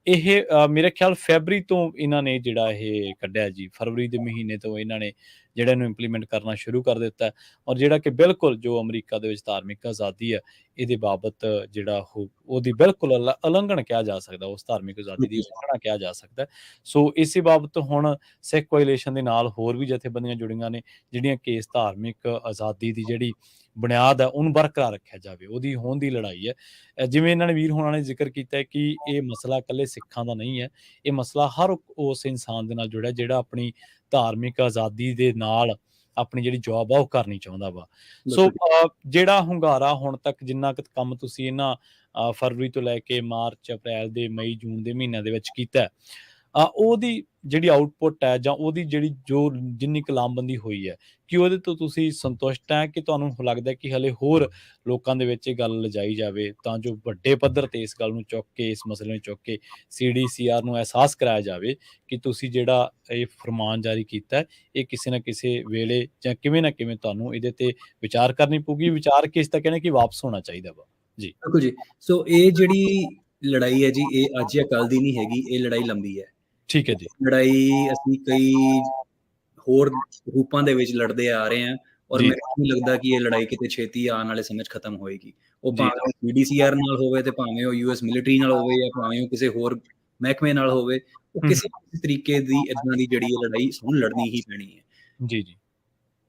ਇਹ ਮੇਰੇ ਖਿਆਲ ਫੈਬਰੀ ਤੋਂ ਇਹਨਾਂ ਨੇ ਜਿਹੜਾ ਇਹ ਕੱਢਿਆ ਜੀ, ਫਰਵਰੀ ਦੇ ਮਹੀਨੇ ਤੋਂ ਇਹਨਾਂ ਨੇ ਜਿਹੜਾ ਇਹਨੂੰ ਇੰਪਲੀਮੈਂਟ ਕਰਨਾ ਸ਼ੁਰੂ ਕਰ ਦਿੱਤਾ ਹੈ। ਔਰ ਜਿਹੜਾ ਕਿ ਬਿਲਕੁਲ ਜੋ ਅਮਰੀਕਾ ਦੇ ਵਿੱਚ ਧਾਰਮਿਕ ਆਜ਼ਾਦੀ ਹੈ, ਇਹਦੇ ਬਾਬਤ ਜਿਹੜਾ ਉਹਦੀ ਬਿਲਕੁਲ ਉਲੰਘਣ ਕਿਹਾ ਜਾ ਸਕਦਾ, ਉਸ ਧਾਰਮਿਕ ਆਜ਼ਾਦੀ ਦੀ ਉਲੰਘਣਾ ਕਿਹਾ ਜਾ ਸਕਦਾ। ਸੋ ਇਸੇ ਬਾਬਤ ਹੁਣ ਸਿੱਖ ਕੋਐਲੀਸ਼ਨ ਦੇ ਨਾਲ ਹੋਰ ਵੀ ਜਥੇਬੰਦੀਆਂ ਜੁੜੀਆਂ ਨੇ, ਜਿਹੜੀਆਂ ਕਿ ਇਸ ਧਾਰਮਿਕ ਆਜ਼ਾਦੀ ਦੀ ਜਿਹੜੀ ਬੁਨਿਆਦ ਹੈ ਉਹਨੂੰ ਬਰਕਰਾਰ ਰੱਖਿਆ ਜਾਵੇ, ਉਹਦੀ ਹੋਂਦ ਦੀ ਲੜਾਈ ਹੈ। ਜਿਵੇਂ ਇਹਨਾਂ ਨੇ ਵੀਰ ਹੋਣਾ ਨੇ ਜ਼ਿਕਰ ਕੀਤਾ ਹੈ ਕਿ ਇਹ ਮਸਲਾ ਇਕੱਲੇ ਸਿੱਖਾਂ ਦਾ ਨਹੀਂ ਹੈ, ਇਹ ਮਸਲਾ ਹਰ ਉਸ ਇਨਸਾਨ ਦੇ ਨਾਲ ਜੁੜਿਆ ਜਿਹੜਾ ਆਪਣੀ ਧਾਰਮਿਕ ਆਜ਼ਾਦੀ ਦੇ ਨਾਲ ਆਪਣੀ ਜਿਹੜੀ ਜੌਬ ਆ ਉਹ ਕਰਨੀ ਚਾਹੁੰਦਾ ਵਾ। ਸੋ ਜਿਹੜਾ ਹੁੰਗਾਰਾ ਹੁਣ ਤੱਕ ਜਿੰਨਾ ਕੁ ਕੰਮ ਤੁਸੀਂ ਇਹਨਾਂ ਫਰਵਰੀ ਤੋਂ ਲੈ ਕੇ ਮਾਰਚ, ਅਪ੍ਰੈਲ ਦੇ ਮਈ, ਜੂਨ ਦੇ ਮਹੀਨਿਆਂ ਦੇ ਵਿੱਚ ਕੀਤਾ, ਉਹਦੀ ਜਿਹੜੀ ਆਊਟਪੁੱਟ ਹੈ ਜਾਂ ਉਹਦੀ ਜਿੰਨੀ ਕੁ ਲਾਮਬੰਦੀ ਹੋਈ ਹੈ, ਕਿ ਉਹਦੇ ਤੋਂ ਤੁਸੀਂ ਸੰਤੁਸ਼ਟ ਹੈ ਕਿ ਤੁਹਾਨੂੰ ਲੱਗਦਾ ਕਿ ਹਲੇ ਹੋਰ ਲੋਕਾਂ ਦੇ ਵਿੱਚ ਇਹ ਗੱਲ ਲਿਜਾਈ ਜਾਵੇ ਤਾਂ ਜੋ ਵੱਡੇ ਪੱਧਰ ਤੇ ਇਸ ਗੱਲ ਨੂੰ ਚੁੱਕ ਕੇ, ਇਸ ਮਸਲੇ ਨੂੰ ਚੁੱਕ ਕੇ CDCR ਨੂੰ ਅਹਿਸਾਸ ਕਰਾਇਆ ਜਾਵੇ ਕਿ ਤੁਸੀਂ ਜਿਹੜਾ ਇਹ ਫਰਮਾਨ ਜਾਰੀ ਕੀਤਾ ਹੈ, ਇਹ ਕਿਸੇ ਨਾ ਕਿਸੇ ਵੇਲੇ ਜਾਂ ਕਿਵੇਂ ਨਾ ਕਿਵੇਂ ਤੁਹਾਨੂੰ ਇਹਦੇ ਤੇ ਵਿਚਾਰ ਕਰਨੀ ਪਊਗੀ। ਵਿਚਾਰ ਕਿਸ ਤਾਂ ਕਹਿੰਦੇ ਕਿ ਵਾਪਸ ਹੋਣਾ ਚਾਹੀਦਾ ਵਾ ਜੀ। ਬਿਲਕੁਲ ਜੀ। ਸੋ ਇਹ ਜਿਹੜੀ ਲੜਾਈ ਹੈ ਜੀ, ਇਹ ਅੱਜ ਜਾਂ ਕੱਲ ਦੀ ਨਹੀਂ ਹੈਗੀ, ਇਹ ਲੜਾਈ ਲੰਬੀ ਹੈ। ਠੀਕ ਹੈ ਜੀ। ਲੜਾਈ ਅਸੀਂ ਕਈ ਹੋਰ ਰੂਪਾਂ ਦੇ ਵਿੱਚ ਲੜਦੇ ਆ ਰਹੇ ਹਾਂ, ਔਰ ਜੀ, ਮੈਨੂੰ ਨਹੀਂ ਲੱਗਦਾ ਕਿ ਇਹ ਲੜਾਈ ਕਿਤੇ ਛੇਤੀ ਆਉਣ ਵਾਲੇ ਸਮੇਂ 'ਚ ਖਤਮ ਹੋਏਗੀ। ਉਹ ਜੀ, ਭਾਵੇਂ CDCR ਨਾਲ ਹੋਵੇ ਤੇ ਭਾਵੇਂ ਉਹ US ਮਿਲਟਰੀ ਨਾਲ ਹੋਵੇ ਜਾਂ ਭਾਵੇਂ ਉਹ ਕਿਸੇ ਹੋਰ ਮਹਿਕਮੇ ਨਾਲ ਹੋਵੇ, ਉਹ ਕਿਸੇ ਤਰੀਕੇ ਦੀ ਏਦਾਂ ਦੀ ਜਿਹੜੀ ਲੜਾਈ ਸਾਨੂੰ ਲੜਨੀ ਹੀ ਪੈਣੀ ਹੈ। ਜੀ, ਜੀ,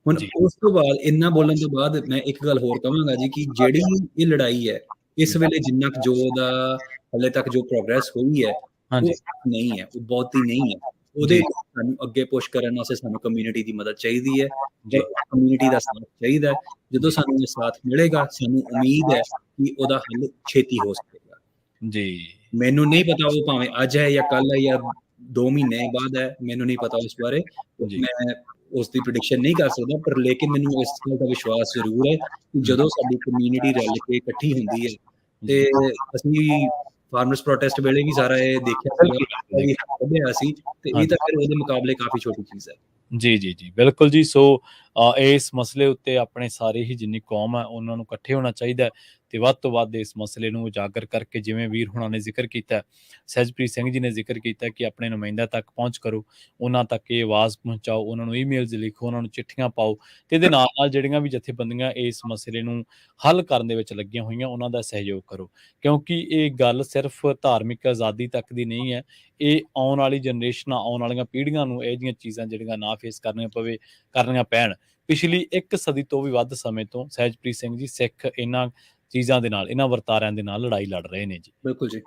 ਹੁਣ ਜੀ, ਉਸ ਤੋਂ ਬਾਅਦ ਇੰਨਾ ਬੋਲਣ ਤੋਂ ਬਾਅਦ ਮੈਂ ਇੱਕ ਗੱਲ ਹੋਰ ਕਹਾਂਗਾ ਜੀ ਕਿ ਜਿਹੜੀ ਇਹ ਲੜਾਈ ਹੈ, ਇਸ ਵੇਲੇ ਜਿੰਨਾ ਕੁ ਜੋ ਉਹਦਾ ਹਲੇ ਤੱਕ ਜੋ ਪ੍ਰੋਗਰੈਸ ਹੋਈ ਹੈ, ਉਹ ਹਾਂਜੀ, ਨਹੀਂ ਹੈ, ਉਹ ਬਹੁਤੀ ਨਹੀਂ ਹੈ। ਉਹਦੇ ਜੀ, ਸਾਨੂੰ ਅੱਗੇ ਪੁਸ਼ ਕਰਨ ਵਾਸਤੇ ਸਾਨੂੰ ਕਮਿਊਨਿਟੀ ਦੀ ਮਦਦ ਚਾਹੀਦੀ ਹੈ, ਜੀ, ਕਮਿਊਨਿਟੀ ਦਾ ਸਾਥ ਚਾਹੀਦਾ ਹੈ। ਜਦੋਂ ਸਾਨੂੰ ਇਹ ਸਾਥ ਮਿਲੇਗਾ, ਸਾਨੂੰ ਉਮੀਦ ਹੈ ਕਿ ਉਹਦਾ ਹੱਲ ਛੇਤੀ ਹੋ ਸਕੇਗਾ। ਜੀ, ਮੈਨੂੰ ਨਹੀਂ ਪਤਾ ਉਹ ਭਾਵੇਂ ਅੱਜ ਹੈ ਜਾਂ ਕੱਲ ਹੈ ਜਾਂ 2 ਮਹੀਨੇ ਬਾਅਦ ਹੈ, ਮੈਨੂੰ ਨਹੀਂ ਪਤਾ ਉਸ ਬਾਰੇ, ਜੀ, ਮੈਂ ਉਸ ਦੀ ਪ੍ਰੈਡਿਕਸ਼ਨ ਨਹੀਂ ਕਰ ਸਕਦਾ, ਪਰ ਲੇਕਿਨ ਮੈਨੂੰ ਇਸ ਗੱਲ ਦਾ ਵਿਸ਼ਵਾਸ ਜ਼ਰੂਰ ਹੈ ਕਿ ਜਦੋਂ ਸਾਡੀ ਕਮਿਊਨਿਟੀ ਰਲ ਕੇ ਇਕੱਠੀ ਹੁੰਦੀ ਹੈ, ਤੇ ਜੀ। ਅਸੀਂ ਫਾਰਮਰਸ ਪ੍ਰੋਟੈਸਟ ਵੇਲੇ ਵੀ ਸਾਰਾ ਇਹ ਦੇਖਿਆ ਸੀਗਾ, ਬਿਲकुल, बिल्कुल ਵੀ देखिए। ਕੱਢਿਆ ਸੀ ਤੇ हाँ ਇਹ ਤਾਂ जी। ਫਿਰ ਉਹਦੇ ਮੁਕਾਬਲੇ ਕਾਫੀ ਛੋਟੀ ਚੀਜ਼ ਹੈ। ਜੀ, ਜੀ, ਜੀ। ਬਿਲਕੁਲ ਜੀ। ਸੋ ਇਸ ਮਸਲੇ ਉੱਤੇ ਆਪਣੇ ਸਾਰੇ ਹੀ ਜਿੰਨੀ ਕੌਮ ਹੈ, ਉਹਨਾਂ ਨੂੰ ਇਕੱਠੇ ਹੋਣਾ ਚਾਹੀਦਾ ਹੈ ਤੇ ਵੱਧ ਤੋਂ ਵੱਧ ਇਸ ਮਸਲੇ ਨੂੰ ਉਜਾਗਰ ਕਰਕੇ, ਜਿਵੇਂ ਵੀਰ ਹੋਣਾ ਨੇ ਜ਼ਿਕਰ ਕੀਤਾ ਹੈ, ਸਹਿਜਪ੍ਰੀਤ ਸਿੰਘ ਜੀ ਨੇ ਜ਼ਿਕਰ ਕੀਤਾ ਕਿ ਆਪਣੇ ਨੁਮਾਇੰਦਿਆਂ ਤੱਕ ਪਹੁੰਚ ਕਰੋ, ਉਹਨਾਂ ਤੱਕ ਇਹ ਆਵਾਜ਼ ਪਹੁੰਚਾਓ, ਉਹਨਾਂ ਨੂੰ ਈਮੇਲਸ ਲਿਖੋ, ਉਹਨਾਂ ਨੂੰ ਚਿੱਠੀਆਂ ਪਾਓ ਤੇ ਇਹਦੇ ਨਾਲ-ਨਾਲ ਜਿਹੜੀਆਂ ਵੀ ਜਥੇਬੰਦੀਆਂ ਇਸ ਮਸਲੇ ਨੂੰ ਹੱਲ ਕਰਨ ਦੇ ਵਿੱਚ ਲੱਗੀਆਂ ਹੋਈਆਂ, ਉਹਨਾਂ ਦਾ ਸਹਿਯੋਗ ਕਰੋ। ਕਿਉਂਕਿ ਇਹ ਗੱਲ ਸਿਰਫ ਧਾਰਮਿਕ ਆਜ਼ਾਦੀ ਤੱਕ ਦੀ ਨਹੀਂ ਹੈ, ਇਹ ਆਉਣ ਵਾਲੀ ਜਨਰੇਸ਼ਨਾਂ, ਆਉਣ ਵਾਲੀਆਂ ਪੀੜ੍ਹੀਆਂ ਨੂੰ ਇਹ ਜਿਹੀਆਂ ਚੀਜ਼ਾਂ ਜਿਹੜੀਆਂ ਨਾ ਫੇਸ ਕਰਨੀਆਂ ਪੈਣ। ਪਿਛਲੀ 1 ਸਦੀ ਤੋਂ ਵੀ ਵੱਧ ਸਮੇਂ ਤੋਂ ਸਹਿਜਪ੍ਰੀਤ ਸਿੰਘ ਜੀ ਸਿੱਖ ਇਹਨਾਂ ਚੀਜ਼ਾਂ ਦੇ ਨਾਲ, ਇਹਨਾਂ ਵਰਤਾਰਿਆਂ ਦੇ ਨਾਲ ਲੜਾਈ ਲੜ ਰਹੇ ਨੇ ਜੀ। ਬਿਲਕੁਲ ਜੀ।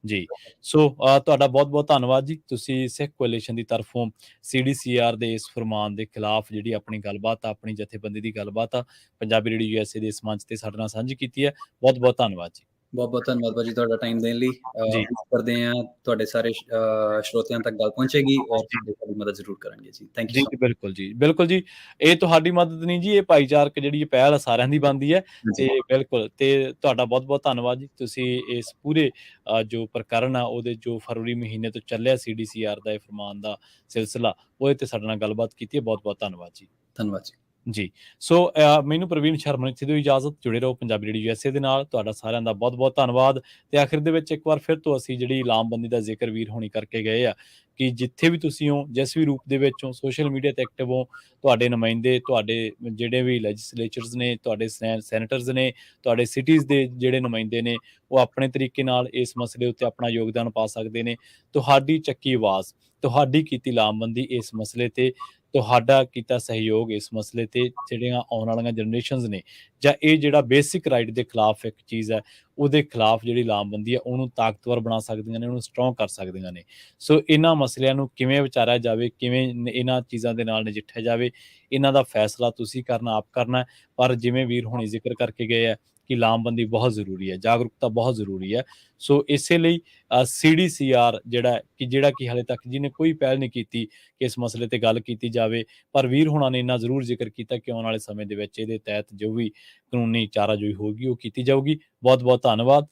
ਜੀ। ਸੋ ਤੁਹਾਡਾ ਬਹੁਤ-ਬਹੁਤ ਧੰਨਵਾਦ ਜੀ। ਤੁਸੀਂ ਸਿੱਖ ਕੋਐਲੀਸ਼ਨ ਦੀ ਤਰਫੋਂ ਸੀਡੀਸੀਆਰ ਦੇ ਇਸ ਫਰਮਾਨ ਦੇ ਖਿਲਾਫ ਜਿਹੜੀ ਆਪਣੀ ਗੱਲਬਾਤ ਆ, ਆਪਣੀ ਜਥੇਬੰਦੀ ਦੀ ਗੱਲਬਾਤ ਆ, ਪੰਜਾਬੀ ਰੇਡੀਓ ਯੂਐਸਏ ਦੇ ਇਸ ਮੰਚ ਤੇ ਸਾਡੇ ਨਾਲ ਸਾਂਝੀ ਕੀਤੀ ਹੈ। ਬਹੁਤ-ਬਹੁਤ ਧੰਨਵਾਦ ਜੀ। ਬਹੁਤ-ਬਹੁਤ ਧੰਨਵਾਦ ਭਾਜੀ ਤੁਹਾਡਾ ਟਾਈਮ ਦੇਣ ਲਈ। ਜੀ। ਉਮੀਦ ਕਰਦੇ ਹਾਂ ਤੁਹਾਡੇ ਸਾਰੇ ਸਰੋਤਿਆਂ ਤੱਕ ਗੱਲ ਪਹੁੰਚੇਗੀ ਔਰ ਤੁਹਾਡੀ ਮਦਦ ਜ਼ਰੂਰ ਕਰਨਗੇ ਜੀ। ਥੈਂਕ ਯੂ ਜੀ, ਸੋ ਜੀ, ਬਿਲਕੁਲ ਜੀ। ਬਿਲਕੁਲ ਜੀ, ਇਹ ਤੁਹਾਡੀ ਮਦਦ ਨਹੀਂ ਜੀ, ਇਹ ਭਾਈਚਾਰਕ ਜਿਹੜੀ ਇਹ ਪਹਿਲ ਆ ਸਾਰਿਆਂ ਦੀ ਬਣਦੀ ਹੈ ਮਚ। ਤੇ ਬਿਲਕੁਲ ਤੇ ਤੁਹਾਡਾ ਬਹੁਤ-ਬਹੁਤ ਧੰਨਵਾਦ ਜੀ। ਤੁਸੀਂ ਇਸ ਪੂਰੇ ਜੋ ਪ੍ਰਕਰਨ ਆ, ਉਹਦੇ ਜੋ ਫਰਵਰੀ ਮਹੀਨੇ ਤੋਂ ਚੱਲਿਆ ਸੀਡੀਸੀਆਰ ਦਾ ਇਹ ਫਰਮਾਨ ਦਾ ਸਿਲਸਿਲਾ, ਉਹਦੇ ਤੇ ਸਾਡੇ ਨਾਲ ਗੱਲਬਾਤ ਕੀਤੀ ਹੈ। ਬਹੁਤ-ਬਹੁਤ ਧੰਨਵਾਦ ਜੀ। ਧੰਨਵਾਦ ਜੀ। ਜੀ। ਸੋ ਮੈਨੂੰ ਪ੍ਰਵੀਨ ਸ਼ਰਮਾ ਨੂੰ ਇੱਥੇ ਦਿਓ ਇਜਾਜ਼ਤ। ਜੁੜੇ ਰਹੋ ਪੰਜਾਬੀ ਰੇਡੀਓ ਯੂਐਸਏ ਦੇ ਨਾਲ। ਤੁਹਾਡਾ ਸਾਰਿਆਂ ਦਾ ਬਹੁਤ-ਬਹੁਤ ਧੰਨਵਾਦ ਤੇ ਆਖਿਰ ਦੇ ਵਿੱਚ ਇੱਕ ਵਾਰ ਫਿਰ ਤੋਂ ਅਸੀਂ ਜਿਹੜੀ ਲਾਮਬੰਦੀ ਦਾ ਜ਼ਿਕਰ ਵੀਰ ਹੋਣੀ ਕਰਕੇ ਗਏ ਆ ਕਿ ਜਿੱਥੇ ਵੀ ਤੁਸੀਂ ਹੋ, ਜਿਸ ਵੀ ਰੂਪ ਦੇ ਵਿੱਚ ਹੋ, ਸੋਸ਼ਲ ਮੀਡੀਆ ਤੇ ਐਕਟਿਵ ਹੋ, ਤੁਹਾਡੇ ਨੁਮਾਇੰਦੇ, ਤੁਹਾਡੇ ਜਿਹੜੇ ਵੀ ਲੈਜਿਸਲੇਚਰਸ ਨੇ, ਤੁਹਾਡੇ ਸੈਨੇਟਰਸ ਨੇ, ਤੁਹਾਡੇ ਸਿਟੀਜ਼ ਦੇ ਜਿਹੜੇ ਨੁਮਾਇੰਦੇ ਨੇ, ਉਹ ਆਪਣੇ ਤਰੀਕੇ ਨਾਲ ਇਸ ਮਸਲੇ ਉੱਤੇ ਆਪਣਾ ਯੋਗਦਾਨ ਪਾ ਸਕਦੇ ਨੇ। ਤੁਹਾਡੀ ਚੱਕੀ ਆਵਾਜ਼, ਤੁਹਾਡੀ ਕੀਤੀ ਲਾਮਬੰਦੀ ਇਸ ਮਸਲੇ ਤੇ, ਤੁਹਾਡਾ ਕੀਤਾ ਸਹਿਯੋਗ ਇਸ ਮਸਲੇ ਤੇ ਜਿਹੜੀਆਂ ਆਉਣ ਵਾਲੀਆਂ ਜਨਰੇਸ਼ਨਸ ਨੇ ਜਾਂ ਇਹ ਜਿਹੜਾ ਬੇਸਿਕ ਰਾਈਟ ਦੇ ਖਿਲਾਫ ਇੱਕ ਚੀਜ਼ ਹੈ, ਉਹਦੇ ਖਿਲਾਫ ਜਿਹੜੀ ਲਾਮਬੰਦੀ ਹੈ, ਉਹਨੂੰ ਤਾਕਤਵਰ ਬਣਾ ਸਕਦੀਆਂ ਨੇ, ਉਹਨੂੰ ਸਟਰੋਂਗ ਕਰ ਸਕਦੀਆਂ ਨੇ। ਸੋ ਇਹਨਾਂ ਮਸਲਿਆਂ ਨੂੰ ਕਿਵੇਂ ਵਿਚਾਰਿਆ ਜਾਵੇ, ਕਿਵੇਂ ਇਹਨਾਂ ਚੀਜ਼ਾਂ ਦੇ ਨਾਲ ਨਜਿੱਠਿਆ ਜਾਵੇ, ਇਹਨਾਂ ਦਾ ਫੈਸਲਾ ਤੁਸੀਂ ਕਰਨਾ, ਆਪ ਕਰਨਾ ਹੈ। ਪਰ ਜਿਵੇਂ ਵੀਰ ਹੁਣੀ ਜ਼ਿਕਰ ਕਰਕੇ ਗਏ ਹੈ ਕਿ ਲਾਮਬੰਦੀ ਬਹੁਤ ਜ਼ਰੂਰੀ ਹੈ, ਜਾਗਰੂਕਤਾ ਬਹੁਤ ਜ਼ਰੂਰੀ ਹੈ। ਸੋ ਇਸੇ ਲਈ ਸੀਡੀਸੀਆਰ ਜਿਹੜਾ ਕਿ ਹਾਲੇ ਤੱਕ ਜਿਹਨੇ ਕੋਈ ਪਹਿਲ ਨਹੀਂ ਕੀਤੀ ਕਿ ਇਸ ਮਸਲੇ ਤੇ ਗੱਲ ਕੀਤੀ ਜਾਵੇ, ਪਰ ਵੀਰ ਹੋਣਾ ਨੇ ਇੰਨਾ ਜ਼ਰੂਰ ਜ਼ਿਕਰ ਕੀਤਾ ਕਿ ਆਉਣ ਵਾਲੇ ਸਮੇਂ ਦੇ ਵਿੱਚ ਇਹਦੇ ਤਹਿਤ ਜੋ ਵੀ ਕਾਨੂੰਨੀ ਚਾਰਾਜੋਈ ਹੋਊਗੀ ਉਹ ਕੀਤੀ ਜਾਊਗੀ। ਬਹੁਤ-ਬਹੁਤ ਧੰਨਵਾਦ।